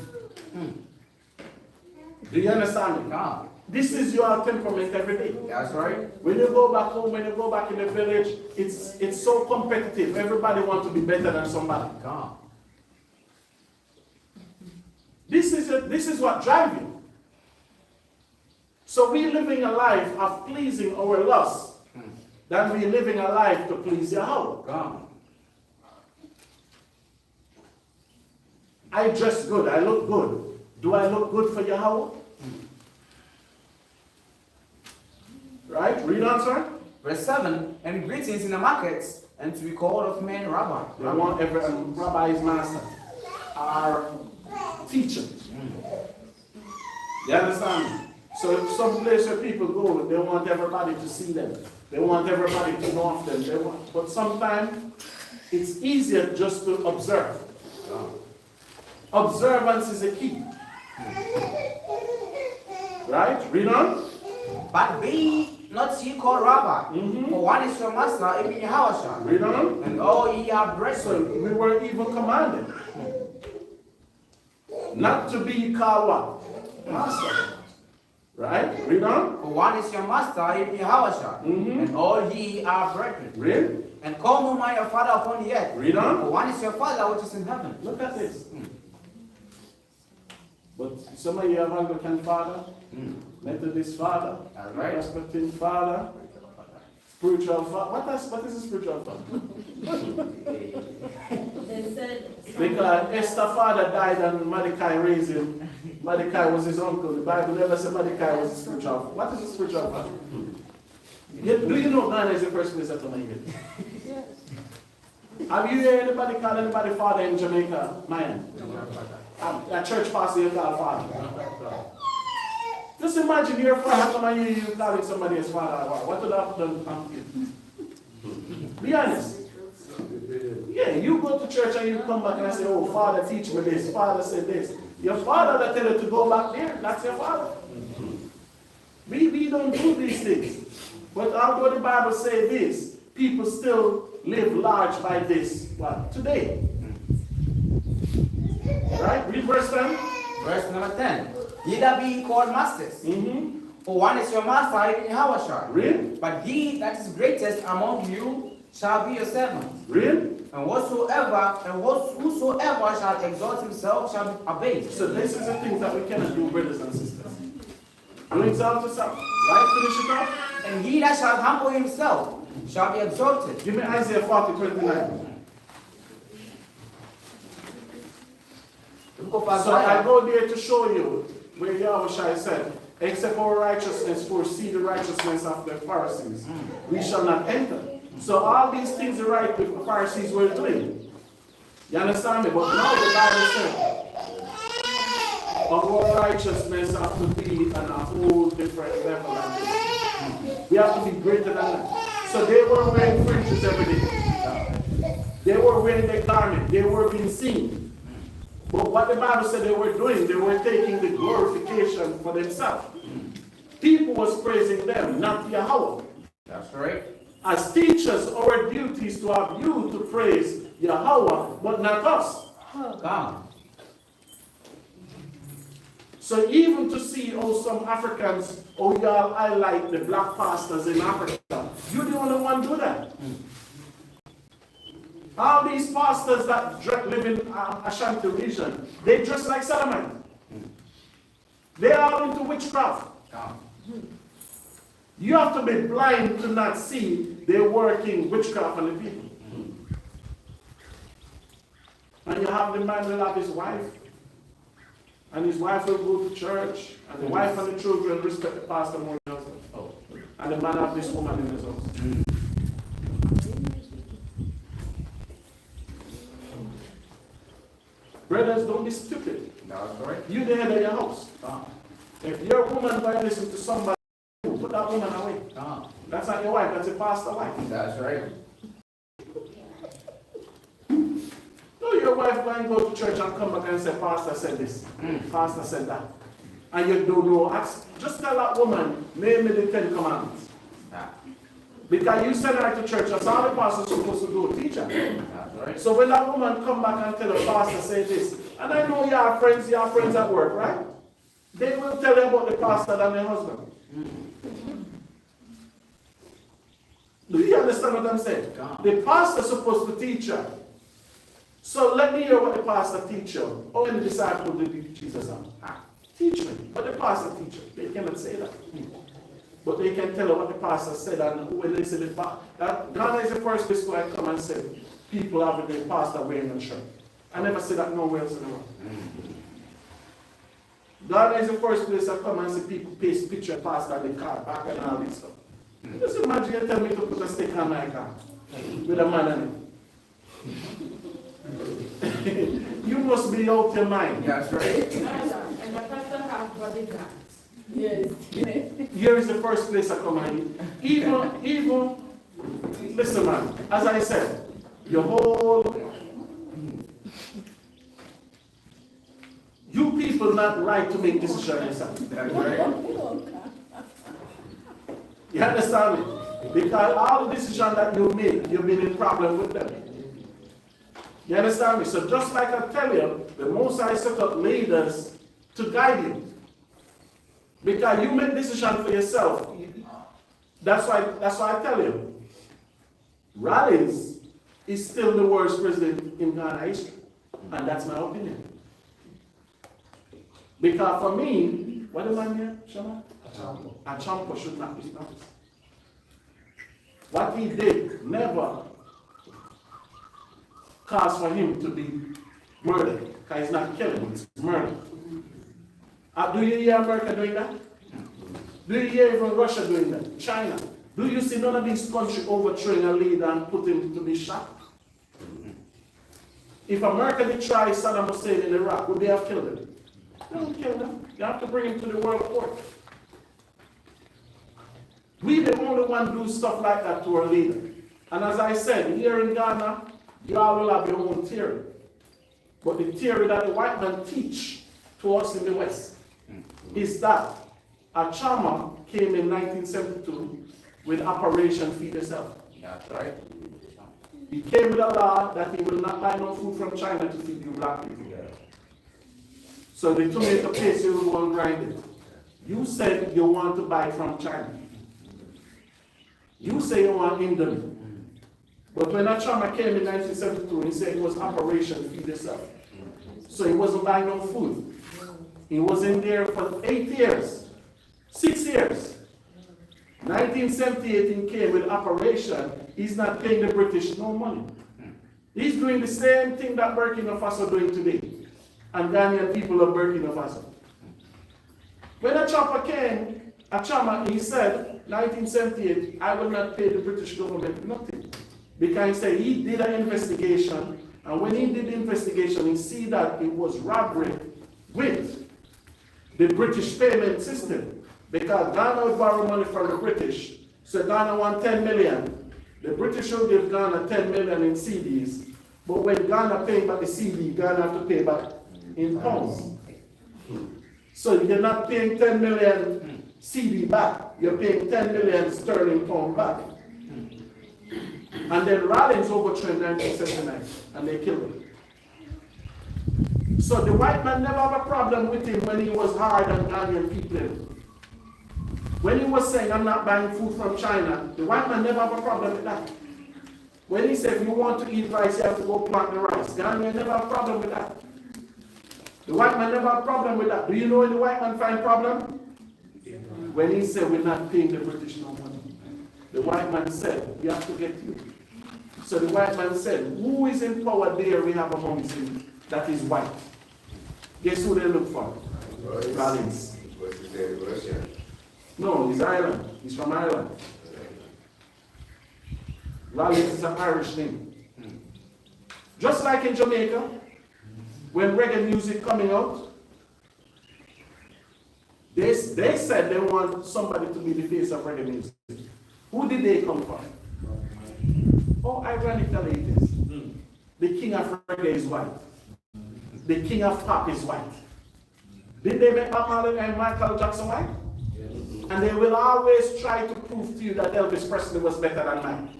Do you understand me? God. This is your temperament every day. That's right. When you go back home, when you go back in the village, it's so competitive. Everybody wants to be better than somebody. God. This is what drives you. So we're living a life of pleasing our lusts than we're living a life to please Yahawah. God. I dress good, I look good. Do I look good for Yahawah? Right? Read on, sir. Verse 7. And greetings in the markets, and to be called of men rabbi. They want every rabbi's master, our teacher. You understand me? So some place where people go, they want everybody to see them. They want everybody to know of them. But sometimes it's easier just to observe. Observance is a key. Right? Read on. But be not ye called rabbi, for one is your master, even YAHAWAH. Read on. And all ye are So brethren. we were even commanded not to be called what? Master. Right? Read on. For one is your master, even YAHAWAH. And all ye are brethren. Read. And call no man your father upon the earth. Read on. For one is your father which is in heaven. Look at this. But some of you have Anglican father, Methodist father, That's right. Presbyterian father, spiritual father. What is a spiritual father? They said. Because Esther's father died and Mordecai raised him. Mordecai was his uncle. The Bible never said Mordecai was a spiritual father. What is a spiritual father? Do you know Ghana is the first place that I'm here? Have you heard anybody call anybody father in Jamaica? Man. A church pastor you call father. Just imagine your father come and you calling somebody as father. What would have done? Be honest. Yeah, you go to church and you come back and say, oh, father teach me this, father said this. Your father that tell you to go back there, that's your father. We don't do these things. But although the Bible says this, people still live large by this. What? Today. Right? Read verse 10. Verse number 10. Ye that be called masters. For one is your master, even YAHAWAH. Read. But he that is greatest among you shall be your servant. Read. And whosoever shall exalt himself shall be abased. So this is the things that we cannot do, brothers and sisters. Don't exalt yourself. Right? Finish it off. And he that shall humble himself shall be exalted. Give me Isaiah 40:29. So I go there to show you where Yahushua said, except our righteousness foresee the righteousness of the Pharisees, we shall not enter. So all these things the Pharisees were doing. You understand me? But now the Bible says, our righteousness have to be on a whole different level. We have to be greater than that. So they were wearing fringes every day. They were wearing their garment. They were being seen. But what the Bible said they were doing, they were taking the glorification for themselves. People was praising them, not Yahawah. That's right. As teachers, our duty is to have you to praise Yahawah, but not us. God. So even to see how some Africans, oh y'all highlight the black pastors in Africa, you're the only one do that. All these pastors that live in Ashanti region, they dress like Solomon. They are into witchcraft. You have to be blind to not see they're working witchcraft on the people. And you have the man will have his wife, and his wife will go to church, and the wife and the children respect the pastor more than the husband. And the man have this woman in his house. Brothers, don't be stupid. That's right. You the head of your house. If your woman might listen to somebody, put that woman away. That's not your wife, that's your pastor's wife. That's right. your wife go and go to church and come back and say, Pastor said this, Pastor said that, and you don't know, just tell that woman, name me the 10 Commandments. Because you send her to church, that's all the pastor's supposed to do, teach her. Right. So when that woman come back and tell the pastor, say this, and I know you have friends at work, right? They will tell you about the pastor than their husband. Do you understand what I'm saying? The pastor's supposed to teach her. So let me hear what the pastor teach you. How many disciples did Jesus have? Teach me. But the pastor teach you. They cannot say that. But they can tell her what the pastor said, and when they say that Ghana is the first place where I come and say people having the pastor wearing a shirt. I never say that nowhere else in the world. Ghana is the first place I come and see people paste picture of pastor in the car back and all this stuff. Just imagine you tell me to put a stick on my car with a man in it. You must be out your mind. That's right. And the pastor have bodyguards. Yes. Here is the first place I come and even, listen man, as I said, your whole, you people not right to make decisions yourself. That's right. You understand me? Because all the decisions that you make, you've been in problem with them. You understand me? So just like I tell you, the Most High set up leaders to guide you. Because you make decisions for yourself. That's why I tell you, Rollins is still the worst president in Ghana history. And that's my opinion. Because for me, what am I here, Shama? Achampo should not be stopped. What he did never caused for him to be murdered. Because he's not killing, it's murder. Do you hear America doing that? Do you hear even Russia doing that? China? Do you see none of these countries overthrowing a leader and put him to be shot? If America did try Saddam Hussein in Iraq, would they have killed him? They don't kill him. You have to bring him to the world court. We the only one do stuff like that to our leader. And as I said, here in Ghana, you all will have your own theory. But the theory that the white man teach to us in the West is that Achama came in 1972 with Operation Feed Yourself. That's right. He came with a law that he will not buy no food from China to feed you black people. So the tomato paste you will go and grind it. You said you want to buy from China. You say you want Indomie. But when Achama came in 1972, he said it was Operation Feed Yourself. So he wasn't buying no food. He was in there for 8 years, 6 years. 1978 he came with Operation. He's not paying the British no money. He's doing the same thing that Burkina Faso doing today. And Ghanaian people of Burkina Faso. When Achama, he said, 1978, I will not pay the British government nothing. Because he said he did an investigation, and when he did the investigation, he see that it was robbery with the British payment system. Because Ghana would borrow money from the British. So Ghana want 10 million. The British will give Ghana 10 million in CDs. But when Ghana pay back the CD, Ghana have to pay back in pounds. So you're not paying 10 million CD back. You're paying 10 million sterling pound back. And then Rollins overthrew in 1979, and they killed him. So the white man never had a problem with him when he was hard on Ghanaian people. When he was saying, I'm not buying food from China, the white man never have a problem with that. When he said, if you want to eat rice, you have to go plant the rice. Ghanaian never have a problem with that. The white man never have a problem with that. Do you know when the white man find problem? When he said, we're not paying the British no money. The white man said, we have to get you. So the white man said, who is in power there we have amongst you that is white? Guess who they look for? Rollins. No, he's Ireland. He's from Ireland. Rollins is an Irish name. Just like in Jamaica, when reggae music coming out, they said they want somebody to be the face of reggae music. Who did they come from? Oh, ironically it is. the king of reggae is white. The king of pop is white. Did they make Bob Marley and Michael Jackson white? And they will always try to prove to you that Elvis Presley was better than Mike.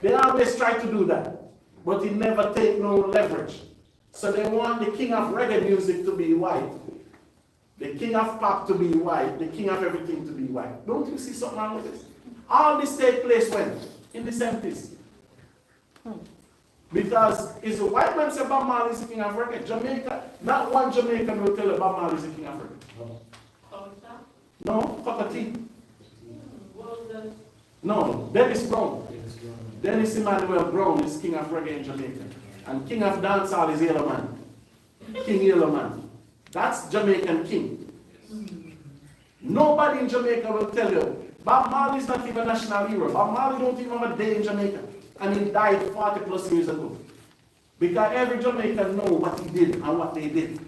They always try to do that, but he never take no leverage. So they want the king of reggae music to be white, the king of pop to be white, the king of everything to be white. Don't you see something wrong with this? All this take place when? In the 70s. Because is a white man say Bob Marley is the king of reggae? Jamaica, not one Jamaican will tell you Bob Marley is the king of reggae. No, Cockatee. No, Dennis Brown. Dennis Emmanuel Brown is king of reggae in Jamaica. And king of dancehall is Yellow Man. King Yellow Man. That's Jamaican king. Nobody in Jamaica will tell you, Bob Marley is not even a national hero. Bob Marley don't even have a day in Jamaica. And he died 40 plus years ago. Because every Jamaican know what he did and what they did.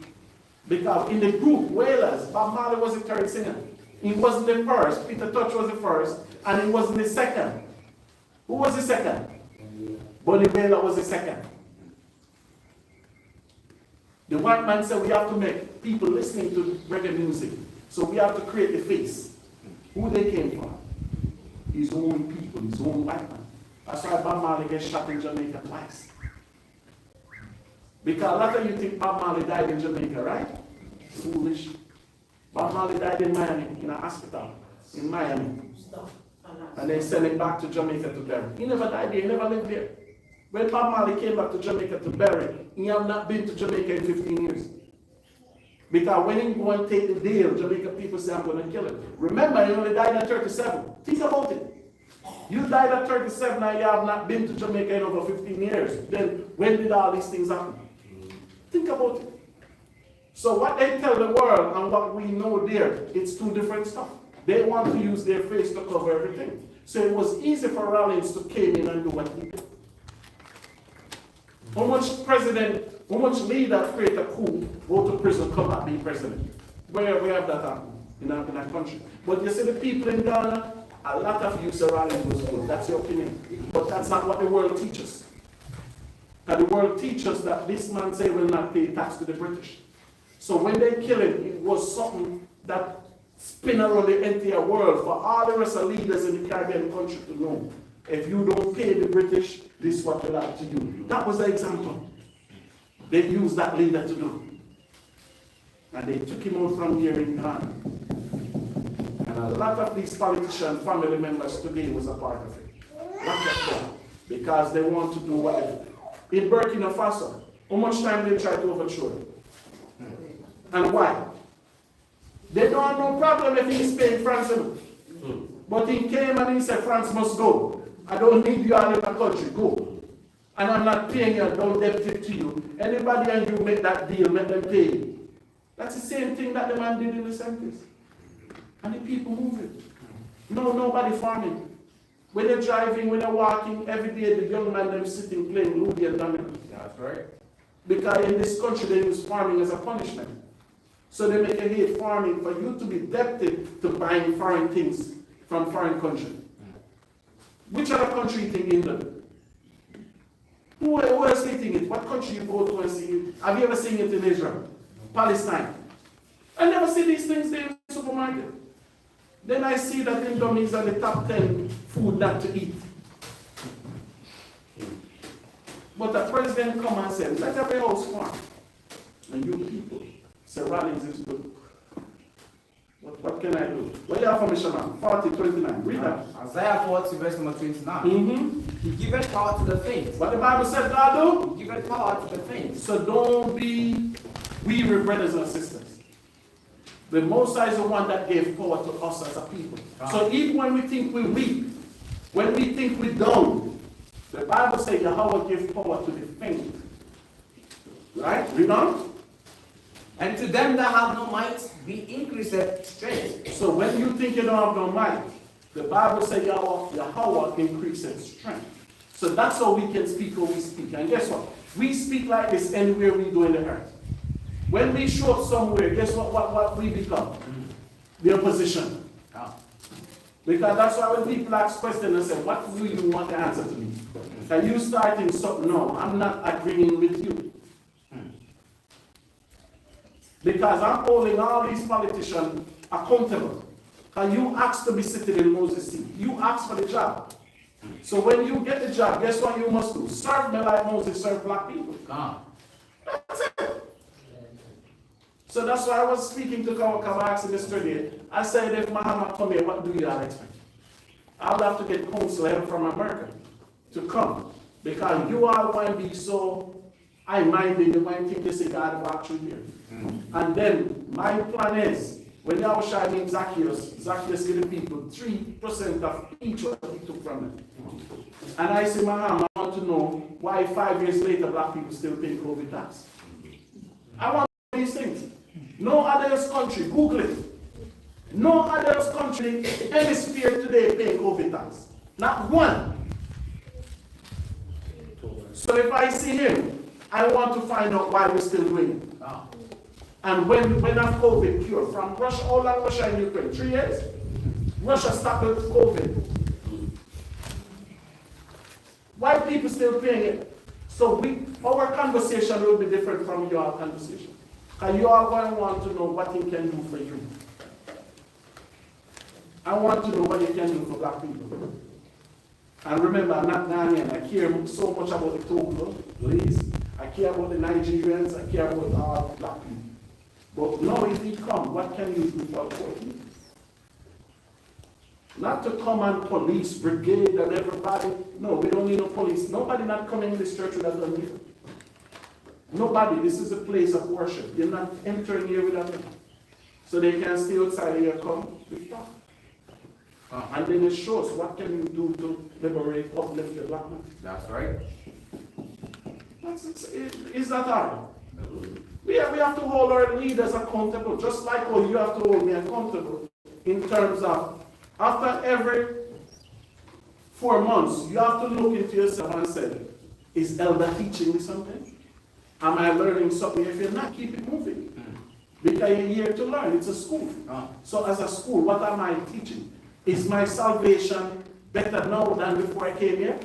Because in the group, Wailers, Bob Marley was the third singer. He wasn't the first. Peter Tosh was the first. And he wasn't the second. Who was the second? Bonnie Baylor was the second. The white man said we have to make people listening to reggae music. So we have to create the face. Who they came from? His own people, his own white man. That's why Bob Marley gets shot in Jamaica twice. Because a lot of you think Bob Marley died in Jamaica, right? Foolish. Bob Marley died in Miami, in a hospital, in Miami. And they sent him back to Jamaica to bury. He never died there, he never lived there. When Bob Marley came back to Jamaica to bury, he had not been to Jamaica in 15 years. Because when he go and take the deal, Jamaica people say, I'm going to kill him. Remember, he only died at 37. Think about it. You died at 37 and you have not been to Jamaica in over 15 years. Then when did all these things happen? Think about it. So what they tell the world and what we know there, it's two different stuff. They want to use their face to cover everything. So it was easy for Rollins to come in and do what he did. How much leader create a coup, go to prison, come back be president? Where we have that happen in our country. But you see the people in Ghana, a lot of you say Rollins was good. That's your opinion. But that's not what the world teaches. And the world teaches that this man say will not pay tax to the British. So when they kill him, it was something that spin around the entire world for all the rest of leaders in the Caribbean country to know. If you don't pay the British, this is what they'll have to do. That was the example. They used that leader to do. And they took him out from here in Ghana. And a lot of these politician family members today was a part of it. Not just them. Because they want to do whatever. In Burkina Faso, how much time they try to overthrow it? And why? They don't have no problem if he's paying France. But he came and he said, France must go. I don't need you all in my country, go. And I'm not paying you, I don't debt it to you. Anybody and you make that deal, make them pay you. That's the same thing that the man did in the 70s. And the people moving. No, nobody farming. When they're driving, when they're walking, every day the young man them sitting playing Ludi and domino. That's right. Because in this country they use farming as a punishment. So they make a hate farming for you to be debted to buying foreign things from foreign country. Which other country you think England? Who else you think it? What country you go to and see it? Have you ever seen it in Israel? Palestine? I never see these things there in the supermarket. Then I see that Indomie is on the top 10 food not to eat. But the president come and said, let every house farm. And you people say Rollins is good. What can I do? What you have for me, Shaman? 40:29. Read that. Isaiah 40, verse number 29. He giveth power to the faint. What the Bible said God do? He giveth power to the faint. So don't be weary, brothers and sisters. The Most High is the one that gave power to us as a people. So even when we think we're weak, when we think we're down, the Bible says Yahawah gave power to the faint. Right? Read on. And to them that have no might, be increased strength. So when you think you don't have no might, the Bible says Yahawah increases strength. So that's how we can speak how we speak. And guess what? We speak like this anywhere we go in the earth. When we show up somewhere, guess what we become? The opposition. Because that's why when people ask questions and say, what do you want to answer to me? Are you starting something? No, I'm not agreeing with you. Because I'm holding all these politicians accountable. And you asked to be sitting in Moses' seat. You asked for the job. So when you get the job, guess what you must do? Serve me like Moses served black people. That's it. So that's why I was speaking to Kawakawa asking yesterday. I said, if Muhammad come here, what do you all expect? I'll have to get counsel help from America to come. Because you all want to be so high-minded, you might think this is God walk through here. And then my plan is, when YAHAWAH means Zacchaeus give the people 3% of each what he took from them. And I say, Muhammad, I want to know why 5 years later black people still pay COVID tax. I want these things. No other country, Google it. No other country, any sphere today paying COVID tax. Not one. So if I see him, I want to find out why we're still doing it. And when that COVID cure from Russia, all that Russia and Ukraine, 3 years, Russia stopped with COVID. Why people still paying it? So our conversation will be different from your conversation. Because you are going to want to know what he can do for you. I want to know what he can do for black people. And remember, I'm not Ghanaian. I care so much about the Togo, please. I care about the Nigerians. I care about all black people. But now if he come, what can you do for poor people? Not to come and police, brigade, and everybody. No, we don't need no police. Nobody not coming in this church without them here. Nobody. This is a place of worship. You're not entering here without them. So they can stay outside here, come, we talk. And then it shows what can you do to liberate, uplift the black man. That's right. Is that hard? We have to hold our leaders accountable, just like how you have to hold me accountable in terms of after every 4 months, you have to look into yourself and say, is Elder teaching me something? Am I learning something? If you're not, keep it moving. Because you're here to learn. It's a school. So as a school, what am I teaching? Is my salvation better now than before I came here?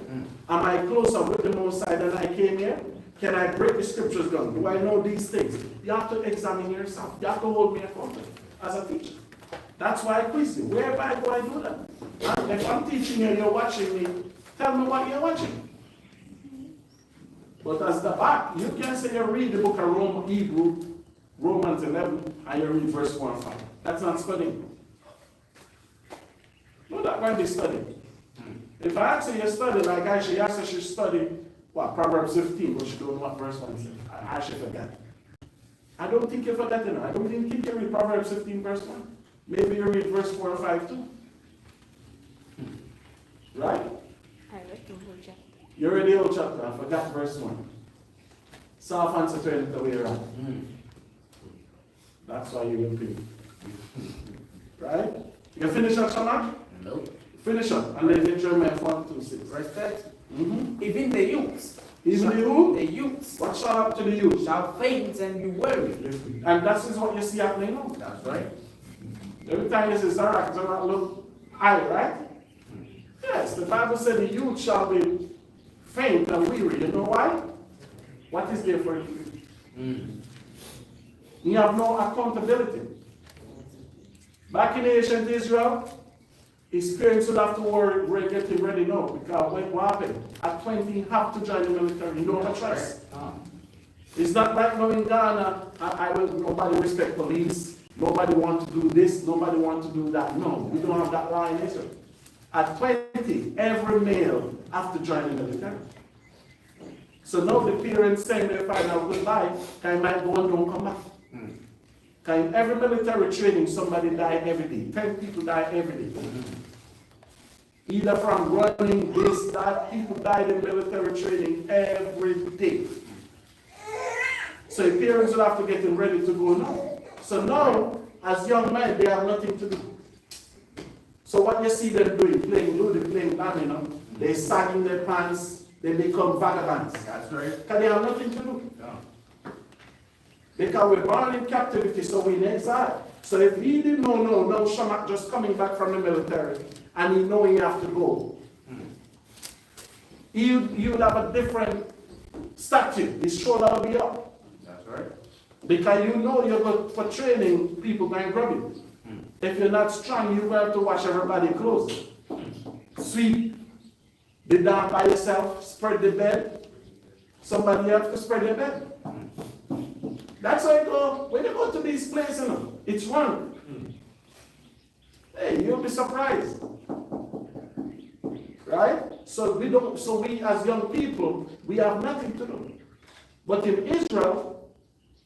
Am I closer with the Most High than I came here? Can I break the scriptures down? Do I know these things? You have to examine yourself. You have to hold me accountable as a teacher. That's why I quiz you. Wherever I go, I do that. And if I'm teaching you and you're watching me, tell me what you're watching. But as the back, you can say you read the book of Romans 11, and you read verse 1 and 5. That's not studying. No, that might be studying. If I ask you to study, like I should ask her she study, what, Proverbs 15, but she don't know what verse 1 says. I actually forgot. I don't think you forgot it. I don't even think you read Proverbs 15, verse 1. Maybe you read verse 4 and 5 too. Right? I read the whole chapter. You read the whole chapter, I forgot verse 1. Soft answer turn it the way around. That's why you will pay. Right? You finish up, Shaman? No. Finish up, and then Jeremiah 4:2-6. Verse 30. Even the youths. Even the who? The youths. What shall happen to the youth? Shall faint and be weary. And that is what you see happening now. That's right. Every time you say Zarek, does not look high, right? Yes, the Bible said the youth shall be faint and weary. You know why? What is there for you? You have no accountability. Back in ancient Israel, his parents would have to worry, getting ready now, because what happened? At 20, you have to join the military. You don't have a choice. It's not like now in Ghana, nobody respect police, nobody want to do this, nobody want to do that. No, we don't have that law in Israel. At 20, every male have to join the military. So now the parents saying their final goodbye, can might go and don't come back. Can every military training, somebody die every day. 10 people die every day. Either from running, this, that, people died in military training every day. So your parents will have to get them ready to go now. So now, as young men, they have nothing to do. So what you see them doing, playing Ludo, playing domino, they sagging their pants, they become vagabonds. That's right. Because they have nothing to do. Because we're born in captivity, so we're in exile. So if he didn't know, no, Shamak just coming back from the military, and he know he have to go. you would have a different statue. His shoulder will be up. That's right. Because you know you're good for training people going grab you. If you're not strong, you have to wash everybody's clothes. Sweep the down by yourself, spread the bed. Somebody else to spread the bed. That's how you go. When you go to these places, it's wrong. Hey, you'll be surprised. Right? So we as young people, we have nothing to do. But in Israel,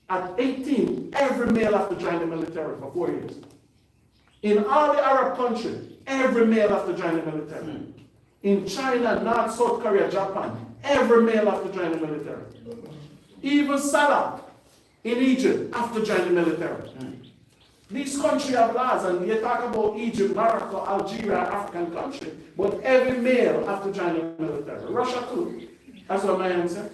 at 18, every male has to join the military for 4 years. In all the Arab countries, every male has to join the military. In China, North, South Korea, Japan, every male has to join the military. Even Salah in Egypt have to join the military. These countries have laws, and they talk about Egypt, Morocco, Algeria, African country, but every male have to join the military. Russia too. That's what my answer.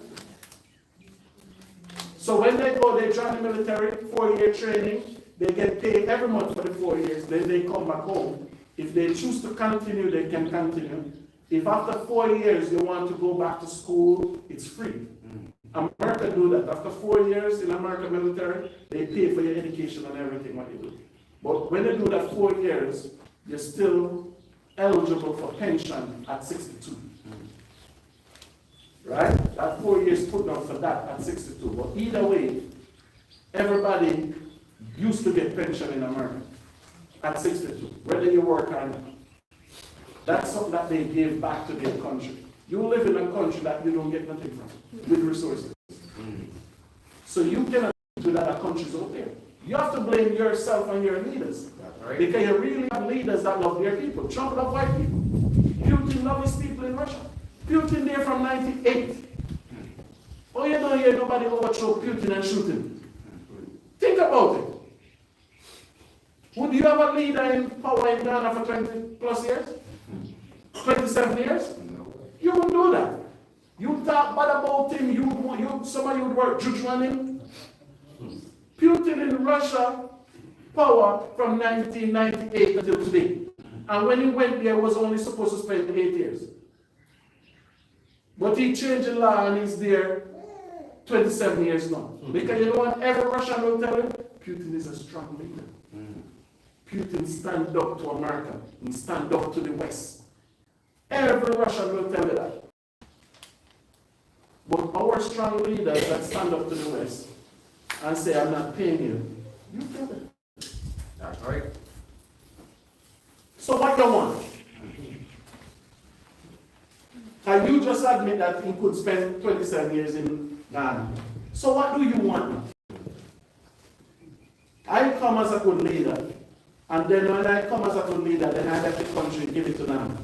So when they go, they join the military, 4-year training, they get paid every month for the 4 years, then they come back home. If they choose to continue, they can continue. If after 4 years they want to go back to school, it's free. America do that. After 4 years in American military, they pay for your education and everything what you do. But when they do that 4 years, you're still eligible for pension at 62. Right? That 4 years put down for that at 62. But either way, everybody used to get pension in America at 62, whether you work or not. That's something that they gave back to their country. You live in a country that you don't get nothing from, with resources. So you cannot do that at countries out there. You have to blame yourself and your leaders. Right. Because you really have leaders that love their people. Trump loves white people. Putin loves his people in Russia. Putin there from 98. Oh, you don't hear nobody overthrow Putin and shoot him. Think about it. Would you have a leader in power in Ghana for 20 plus years? 27 years? You wouldn't do that. You talk bad about him, somebody would work juju on him. Putin in Russia, power from 1998 until today. And when he went there, was only supposed to spend 8 years. But he changed the law and he's there 27 years now. Because you know what every Russian will tell him? Putin is a strong leader. Putin stand up to America and stand up to the West. Every Russian will tell you that. But our strong leaders that stand up to the West and say, I'm not paying you, you tell them. That's right. So what you want? And you just admit that he could spend 27 years in Ghana. So what do you want? I come as a good leader. And then when I come as a good leader, then I let the country give it to them.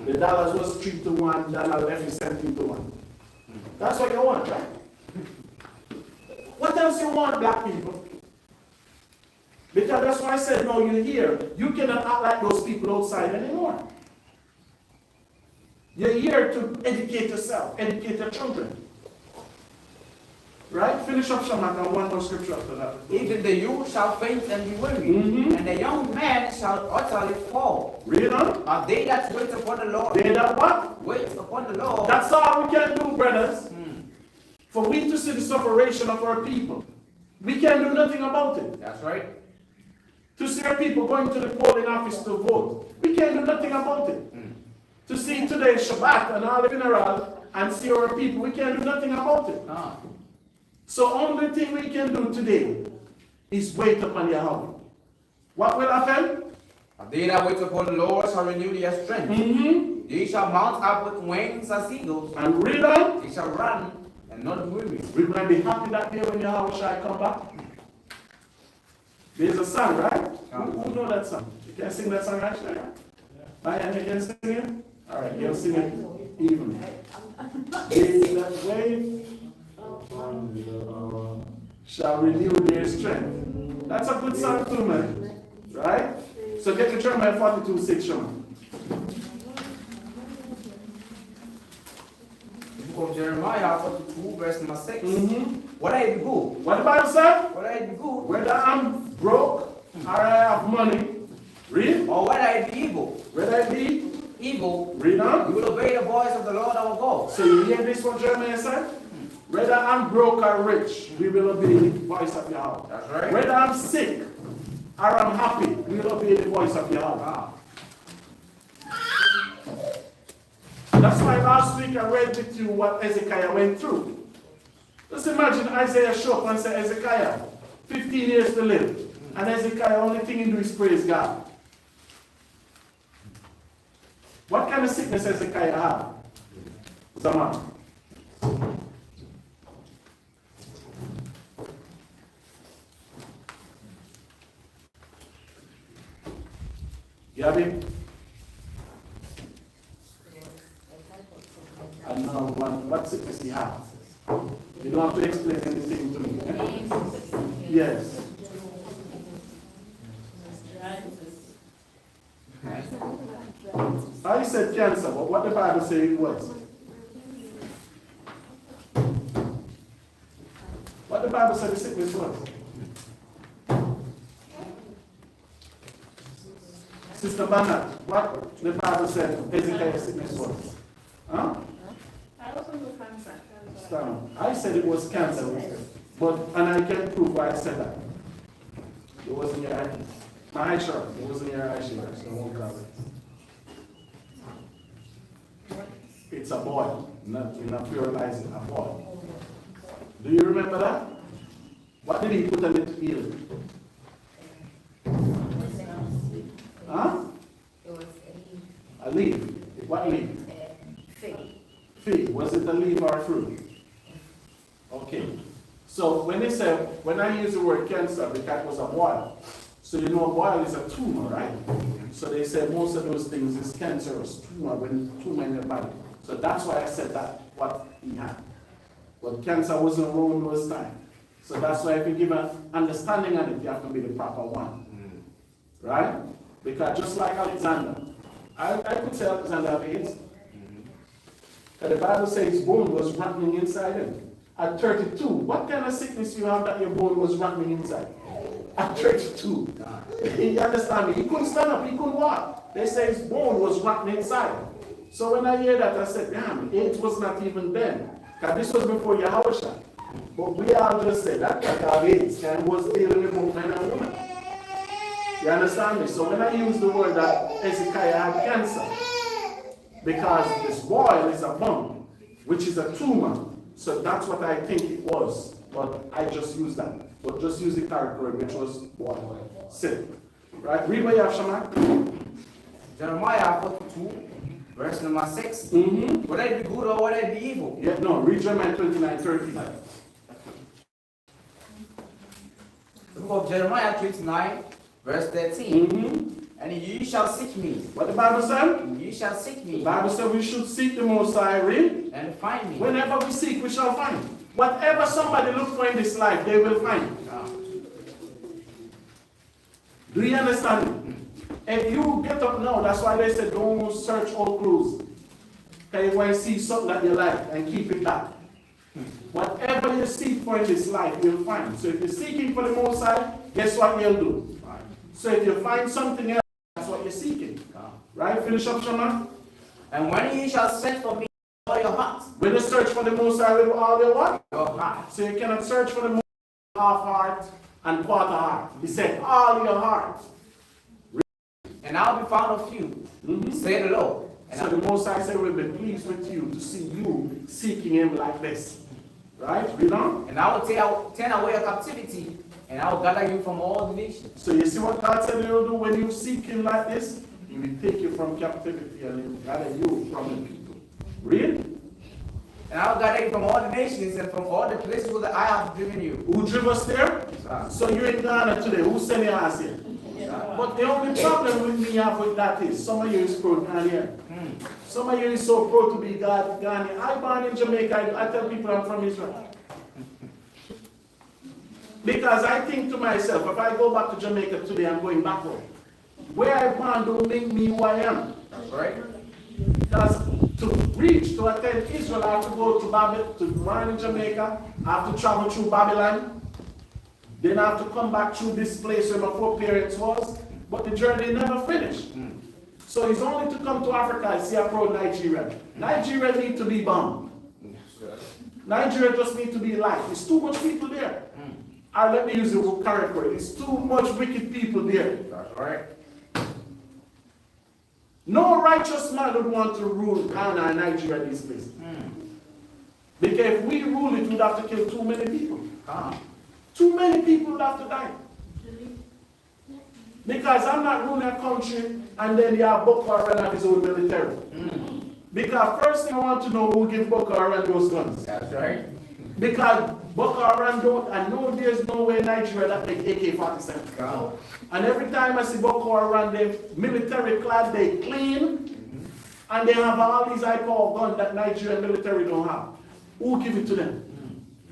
The dollars was 3 to 1, dollar left is 17 to 1. That's what you want, right? What else you want, black people? Because that's why I said, no, you're here. You cannot act like those people outside anymore. You're here to educate yourself, educate your children. Right? Finish up Shamak and one more scripture after that. Even the youth shall faint and be weary, and the young man shall utterly fall. Read on. But they that wait upon the Lord. They that what? Wait upon the Lord. That's all we can do, brothers. For we to see the separation of our people. We can't do nothing about it. That's right. To see our people going to the polling office to vote. We can't do nothing about it. To see today Shabbat and all the funeral and see our people, we can't do nothing about it. So only thing we can do today is wait upon Yahawah. What will happen? They that wait upon the Lord shall renew their strength. They shall mount up with wings as eagles. And read on. They shall run and not be weary. We're going to be happy that day when Yahawah shall come back. There's a song, right? Who know that song? You can sing that song actually? Ryan, you can sing it? All right, you'll sing it even. They that wait upon the Lord shall renew their strength. That's a good song too, man. Right? So get to Jeremiah 42:6, Sean. The book of Jeremiah 42, verse number 6. Whether it be good. What the Bible said? Whether it be good. Whether I'm broke or I have money. Read. Or whether it be evil. Whether it be evil, Read on. we will obey the voice of the Lord our God. So you hear this what Jeremiah said? Whether I'm broke or rich, we will obey the voice of Yahweh. That's right. Whether I'm sick or I'm happy, we will obey the voice of Yahweh. Ah. That's why last week I read with you what Hezekiah went through. Just imagine Isaiah show up and say, Hezekiah, 15 years to live. And Hezekiah, only thing he do is praise God. What kind of sickness Hezekiah had? Zaman. You have it? And now, what sickness he has? You don't have to explain anything to me. Yes. I said cancer, but what the Bible says it was? What the Bible said the sickness was? Sister Bernard, what the Bible said Hezekiah's sickness was? Huh? I also know cancer. I said it was cancer, and I can prove why I said that. It wasn't your eye. My eye shot. It wasn't your eye shot. So I won't cover it. It's a boil, not pluralizing, a boil. Do you remember that? What did he put on it to heal it? Huh? It was A leaf. What leaf? fig. Fig. Was it a leaf or a fruit? Okay. So when I use the word cancer, because it was a boil. So you know a boil is a tumor, right? So they say most of those things is cancerous tumor in your body. So that's why I said that what he had. But cancer wasn't around those times. So that's why if you give an understanding on it, you have to be the proper one. Right? Because just like Alexander, I could say Alexander had AIDS. The Bible says his bone was rattling inside him. At 32, what kind of sickness you have that your bone was rattling inside? At 32. You understand me? He couldn't stand up, he couldn't walk. They say his bone was rattling inside. So when I hear that, I said, damn, AIDS was not even then. Because this was before YAHAWAH. But we all just said that have AIDS and was dealing with both men and women. You understand me? So when I use the word that Hezekiah had cancer, because this boil is a bump, which is a tumor. So that's what I think it was. But I just used that. But just use the character which was boil. Sick. Right? Read what you have, Shamak. Jeremiah 42, verse number 6. Mm-hmm. Whether it be good or whether it be evil. Yeah, no, read Jeremiah 29:30. The book of Jeremiah 29, verse 13. Mm-hmm. And ye shall seek me. What the Bible said? And ye shall seek me. The Bible said we should seek the Most High, read. And find me. Whenever we seek, we shall find. Whatever somebody look for in this life, they will find. Do you understand? If you get up now, that's why they said don't search all clues. Okay, when you see something that you like and keep it back. Whatever you seek for in this life, you'll find. So if you're seeking for the Most High, guess what you'll do? So if you find something else, that's what you're seeking. Right? Finish up, Shama. And when ye shall search for me with all your heart. When you search for the Most High with all your what? Your heart. So you cannot search for the Most High half heart and quarter heart. He said all your heart. And I'll be found of you, say the Lord. And so the Most High said we'll be pleased with you to see you seeking Him like this. Right? Read on. And I will turn away your captivity, and I will gather you from all the nations. So you see what God said He will do when you seek Him like this? He will take you from captivity and He will gather you from the people. Read. And I will gather you from all the nations and from all the places that I have driven you. Who drove us there? So you're in Ghana today. Who sent your ass here? But the only problem with me have with that is some of you is pro Ghanaian. Some of you is so pro to be Ghanaian. I born in Jamaica. I tell people I'm from Israel. Because I think to myself, if I go back to Jamaica today, I'm going backward. Where I born don't make me who I am. That's right. Because to reach, to attend Israel, I have to go to Babylon, to born in Jamaica. I have to travel through Babylon. Then I have to come back through this place where my foreparents was. But the journey never finished. So he's only to come to Africa and see a pro-Nigeria. Nigeria need to be bombed. Nigeria just need to be liked. There's too much people there. Let me use the correct word. There's too much wicked people there. That's right. No righteous man would want to rule Ghana and Nigeria these places. Because if we rule it, we'd have to kill too many people. Too many people would have to die. Because I'm not ruling a country and then you have Boko Haram and his own military. Because first thing I want to know, who gives Boko Haram those guns? That's right. Because Boko Haram don't, I know there's no way Nigeria that make AK-47. And every time I see Boko Haram, they military clad, they clean, and they have all these high-power guns that Nigerian military don't have. Who give it to them?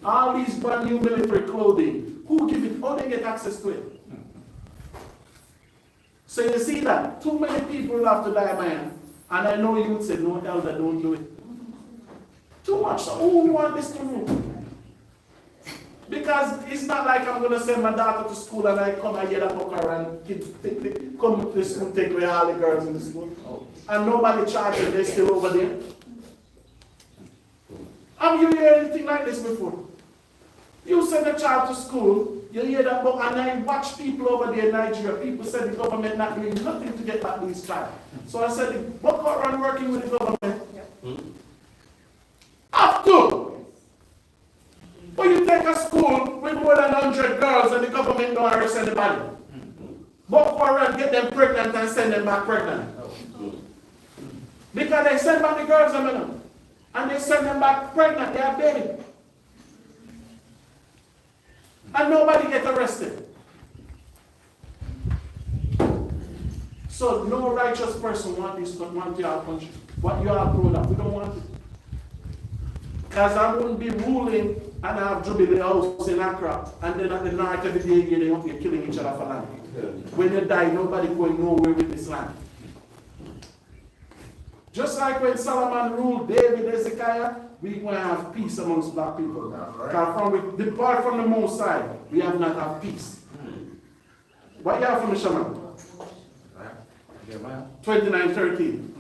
All these brand new military clothing, who give it? How they get access to it? So you see that too many people have to die, man. And I know you would say, no, elder, don't do it. Too much. So who want this to move? Because it's not like I'm going to send my daughter to school and I come and hear that Boko Haram kids come to the school, take away all the girls in the school. And nobody charges them, they're still over there. Have you heard anything like this before? You send a child to school, you hear that book, and I watch people over there in Nigeria. People said the government not doing nothing to get back these child. So I said, the Boko Haram working with the government. Up to. But you take a school with more than 100 girls and the government don't arrest anybody. Boko Haram get them pregnant and send them back pregnant. Because they send back the girls and they send them back pregnant, they are baby. And nobody gets arrested. So no righteous person want your country. What you have grown up, we don't want it. Because I wouldn't be ruling and I have Jubilee House in Accra, and then at the night every day they don't be killing each other for land. When you die, nobody going nowhere with this land. Just like when Solomon ruled David, Hezekiah, we want to have peace amongst black people. Because we depart from the Most High, we have not have peace. What you have from the Shaman? 29:13.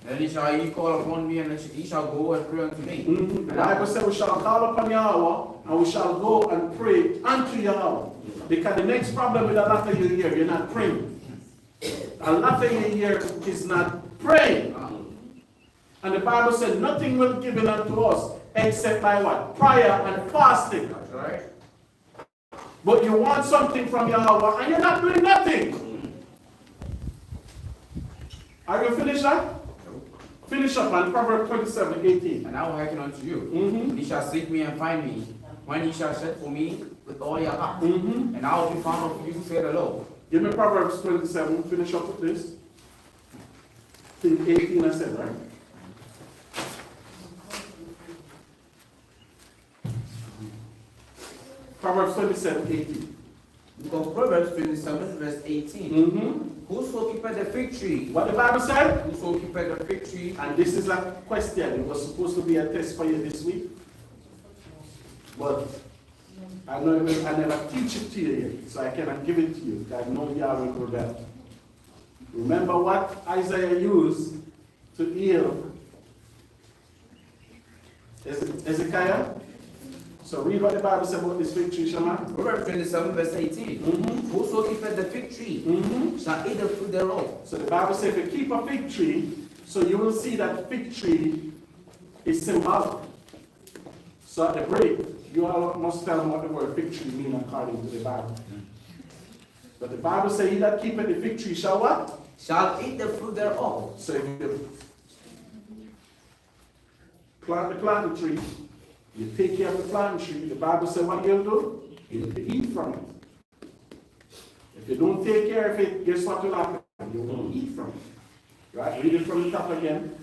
And he shall call upon me, and he shall go and pray unto me. The Bible says we shall call upon Yahawah, and we shall go and pray unto Yahawah. Because the next problem with a lot of you here, you're not praying. A lot of you here is not praying. And the Bible said nothing will be given unto us except by what? Prayer and fasting. That's right. But you want something from Yahawah and you're not doing nothing. Are you finished that? Finish up on Proverbs 27:18. And I will hearken unto you. He shall seek me and find me, when he shall search for me with all your heart. And I will be found of you, say the Lord. Give me Proverbs 27. Finish up with this. I think 18 I said, right? Proverbs 27:18. Because Proverbs 27, verse 18. Whoso keepeth the fig tree? What the Bible said? Whoso keepeth the fig tree? And this is a question. It was supposed to be a test for you this week. But I never teach it to you yet, so I cannot give it to you. I know Yahweh will rebel. Remember what Isaiah used to heal Hezekiah? So read what the Bible says about this fig tree, Shaman. Proverbs 27, verse 18. Whoso keepeth the fig tree shall eat the fruit thereof. So the Bible says if you keep a fig tree, so you will see that fig tree is symbolic. So at the break, you all must tell them what the word fig tree means according to the Bible. But the Bible says he that keepeth the fig tree shall what? Shall eat the fruit thereof. So if you plant the tree, you take care of the planting tree, the Bible says what you'll do? You'll eat from it. If you don't take care of it, guess what will happen? You won't eat from it. Right? Read it from the top again.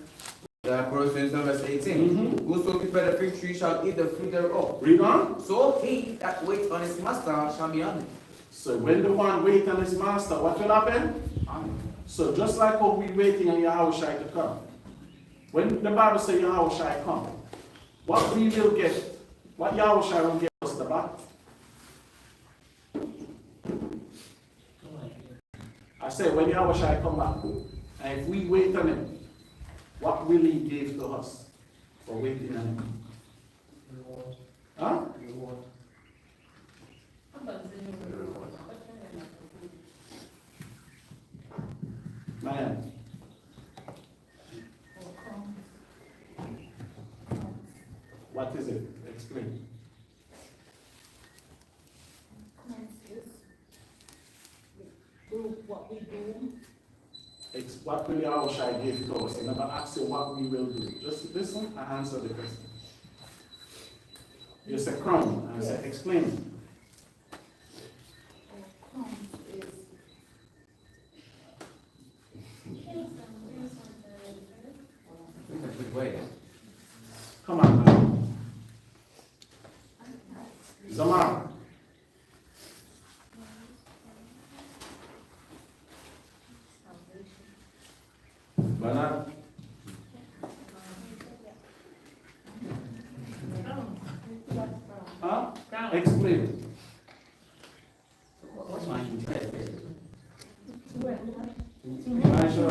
Proverbs 27, verse 18. Whoso keepeth the fig tree shall eat the fruit thereof. Read on. So he that waits on his master shall be hungry. So when the one waits on his master, what will happen? So just like how we waiting on YAHAWAH to come. When the Bible says YAHAWAH come, what we will get, what YAHAWAH will get us the back. I said, when YAHAWAH come back, and if we wait on him, what will he give to us for waiting on him? Huh? Man. What is it? Explain. Do what we do. It's what will YAHAWAH give to us? I never ask you what we will do. Just listen and answer the question. You say crown, and I say explain. Come on now. Zamar. Bernard. Huh? Explain. Aisha.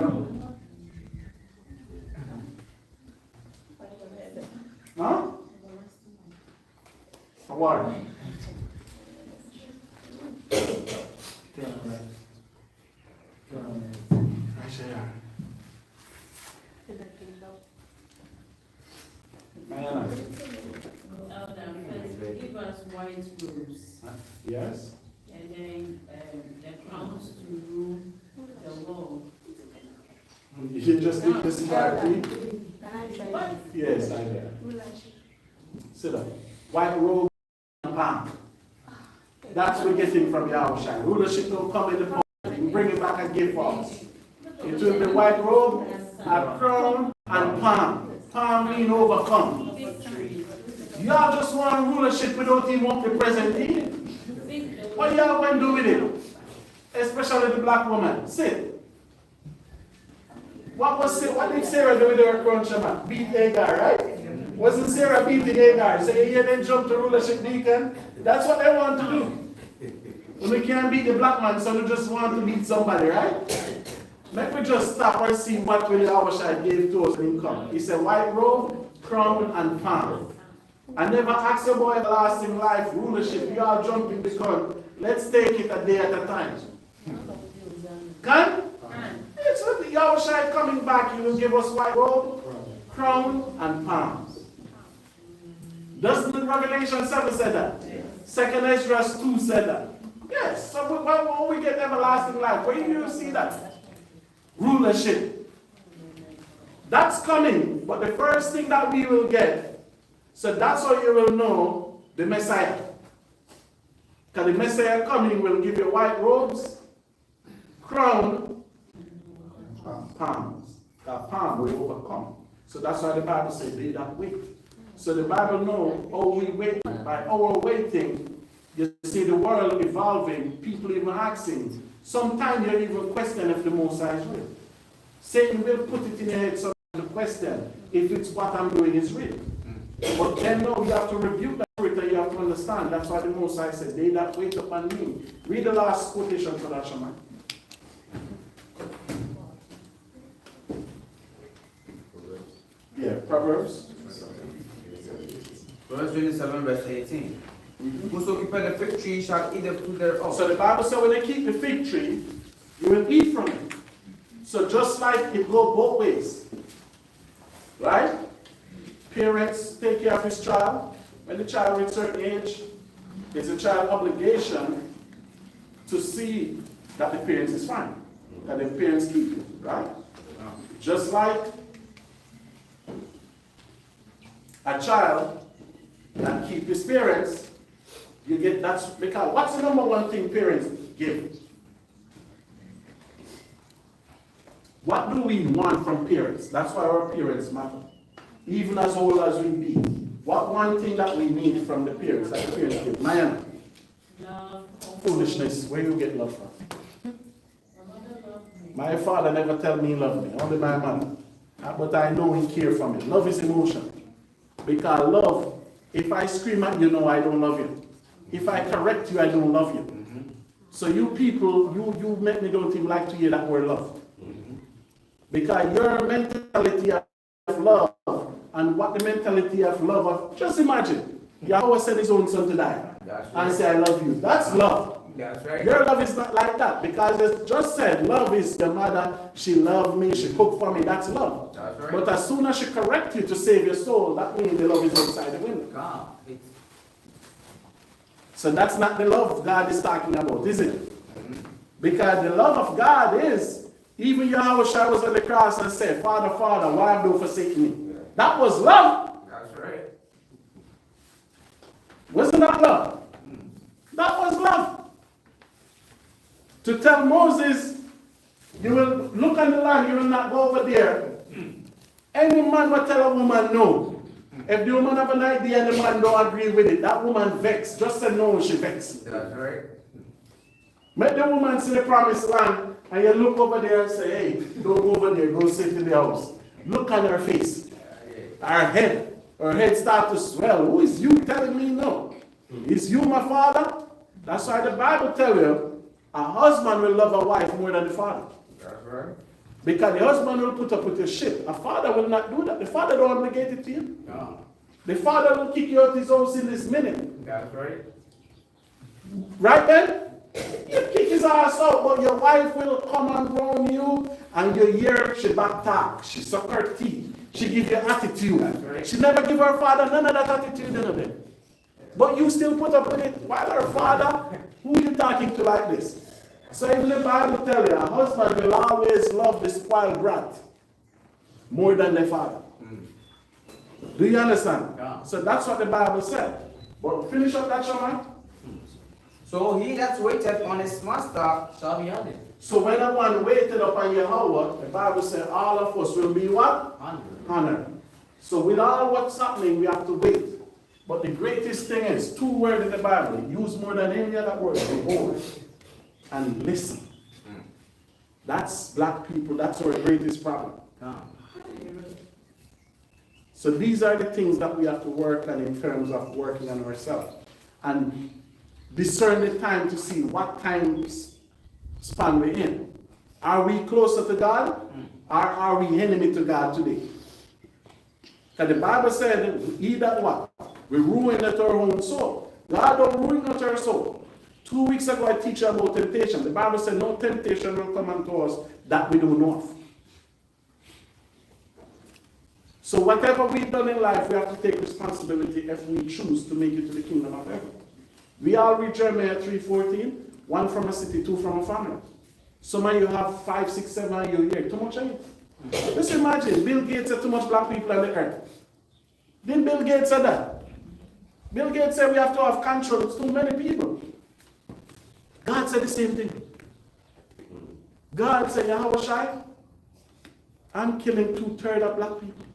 Huh? Award. Aisha. Diana. Give us white robes, Yes. and then the crowns to rule the world. You just did this party? Can I try? Yes, I did. Sit up. White robe and palm. That's what we're getting from YAHAWAH. Rulership will come in the morning. We bring it back and give for us. It will be white robe, a crown, and palm. Palm mean overcome. Y'all just want rulership without even want the present in. What y'all going to do with it? Especially the black woman. Sit. What did Sarah do with her crown, Shema? Beat Hagar, right? Wasn't Sarah beating Hagar? Say, yeah, then jump to rulership deacon. That's what they want to do. When we can't beat the black man, so we just want to beat somebody, right? Let me just stop and see what really YAHAWAH gave to us in come. He said, white robe, crown, and palm. I never asked about everlasting life, rulership. You are jumping the gun. Let's take it a day at a time. Can? It's what the YAHAWAH coming back. He will give us white robe, crown, and palms. Doesn't Revelation 7 say that? 2nd Ezra 2 said that. Yes. So when we get everlasting life, where do you see that? Rulership. That's coming. But the first thing that we will get, so that's how you will know the Messiah. Because the Messiah coming will give you white robes, crown, palms. That palm will overcome. So that's why the Bible says they that wait. So the Bible knows how we wait. By our waiting, you see the world evolving, people even asking. Sometimes you even question if the Most High is real. Satan will put it in your head sometimes to question if it's what I'm doing is real. But then no, you have to rebuke that spirit and you have to understand. That's why the Most High said, they that wait upon me. Read the last quotation for that, Shaman. Yeah, Proverbs. Proverbs 27, verse 18. Whoso keepeth the fig tree shall eat the fruit thereof. So the Bible says when they keep the fig tree, you will eat from it. So just like it goes both ways. Right? Parents take care of his child. When the child reaches a certain age, it's a child's obligation to see that the parents is fine. That the parents keep it. Right? Just like a child that keep his parents, you get that's because what's the number one thing parents give? What do we want from parents? That's why our parents matter. Even as old as we be. What one thing that we need from the parents that the parents give? Maya. Love. Foolishness. Where you get love from? My father never tell me he love me. Only my mother. But I know he care for me. Love is emotion. Because love, if I scream at you, no, I don't love you. If I correct you, I don't love you. So you people, you make me don't even like to hear that word love. Because your mentality of love and what the mentality of love of, just imagine, Yahweh sent his own son to die and say, I love you. That's love. That's right. Your love is not like that, because it just said love is the mother, she loved me, she cooked for me, that's love. That's right. But as soon as she corrects you to save your soul, that means the love is outside the window. God, it's So that's not the love God is talking about, is it? Because the love of God is, even Yahawashi was on the cross and said, Father, Father, why have you forsaken me? That was love. that's right. Wasn't that love? That was love. To tell Moses, you will look on the land, you will not go over there. Any man will tell a woman no. If the woman have an idea and the man don't agree with it, that woman vexed. Just say no, she vexed. That's right. Make the woman see the promised land, and you look over there and say, hey, don't go over there, go sit in the house. Look on her face. Her head start to swell. Who is you telling me no? Is you my father? That's why the Bible tells you, a husband will love a wife more than the father. That's right. Because the husband will put up with your shit. A father will not do that. The father don't obligate it to you. No. The father will kick you out his house in this minute. That's right. Right then? You kick his ass out, but your wife will come and round you, and you hear she back talk. She suck her teeth. She give you attitude. Right. She never give her father none of that attitude, none of it. But you still put up with it. While her father, who you talking to like this? So even the Bible tell you, a husband will always love the spoiled brat more than the father. Do you understand? Yeah. So that's what the Bible said. But finish up that, Shaman. So he that waiteth on his master shall be honored. So when that one waited upon Yahawah, the Bible said all of us will be what? Honored. So with all what's happening, we have to wait. But the greatest thing is, 2 words in the Bible, used more than any other word, behold and listen. That's black people, that's our greatest problem. So these are the things that we have to work on in terms of working on ourselves. And discern the time to see what time span we're in. Are we closer to God? Or are we enemy to God today? Because the Bible said, he that what? We ruin our own soul. God don't ruin our soul. 2 weeks ago I teach you about temptation. The Bible said no temptation will come unto us that we don't know of. So whatever we've done in life, we have to take responsibility if we choose to make it to the kingdom of heaven. We all read Jeremiah 3:14, 1 from a city, 2 from a family. Some of you have 5, 6, 7 of you here. Too much of it. Just imagine, Bill Gates said too much black people on the earth. Didn't Bill Gates say that? Bill Gates said we have to have control. It's too many people. God said the same thing. God said, Yahawashi, I'm killing 2/3 of black people.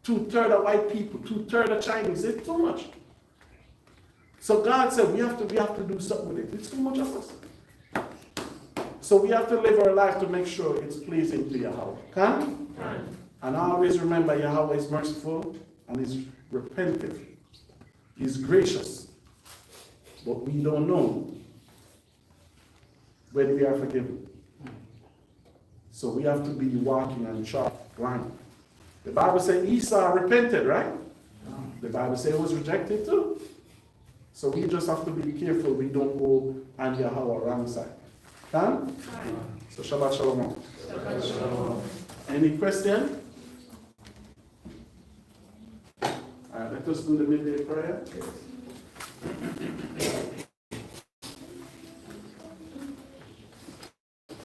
2/3 of white people. 2/3 of Chinese. It's too much. So God said we have to do something with it. It's too much of us. So we have to live our life to make sure it's pleasing to Yahweh. Can? And always remember Yahweh is merciful and is repentant. He's gracious. But we don't know when we are forgiven. So we have to be walking on chalk line. The Bible says Esau repented, right? The Bible says it was rejected too. So we just have to be careful we don't go on Yahawah wrong side. Huh? So Shabbat Shalom. Shabbat Shalom. Any question? All right, let us do the midday prayer.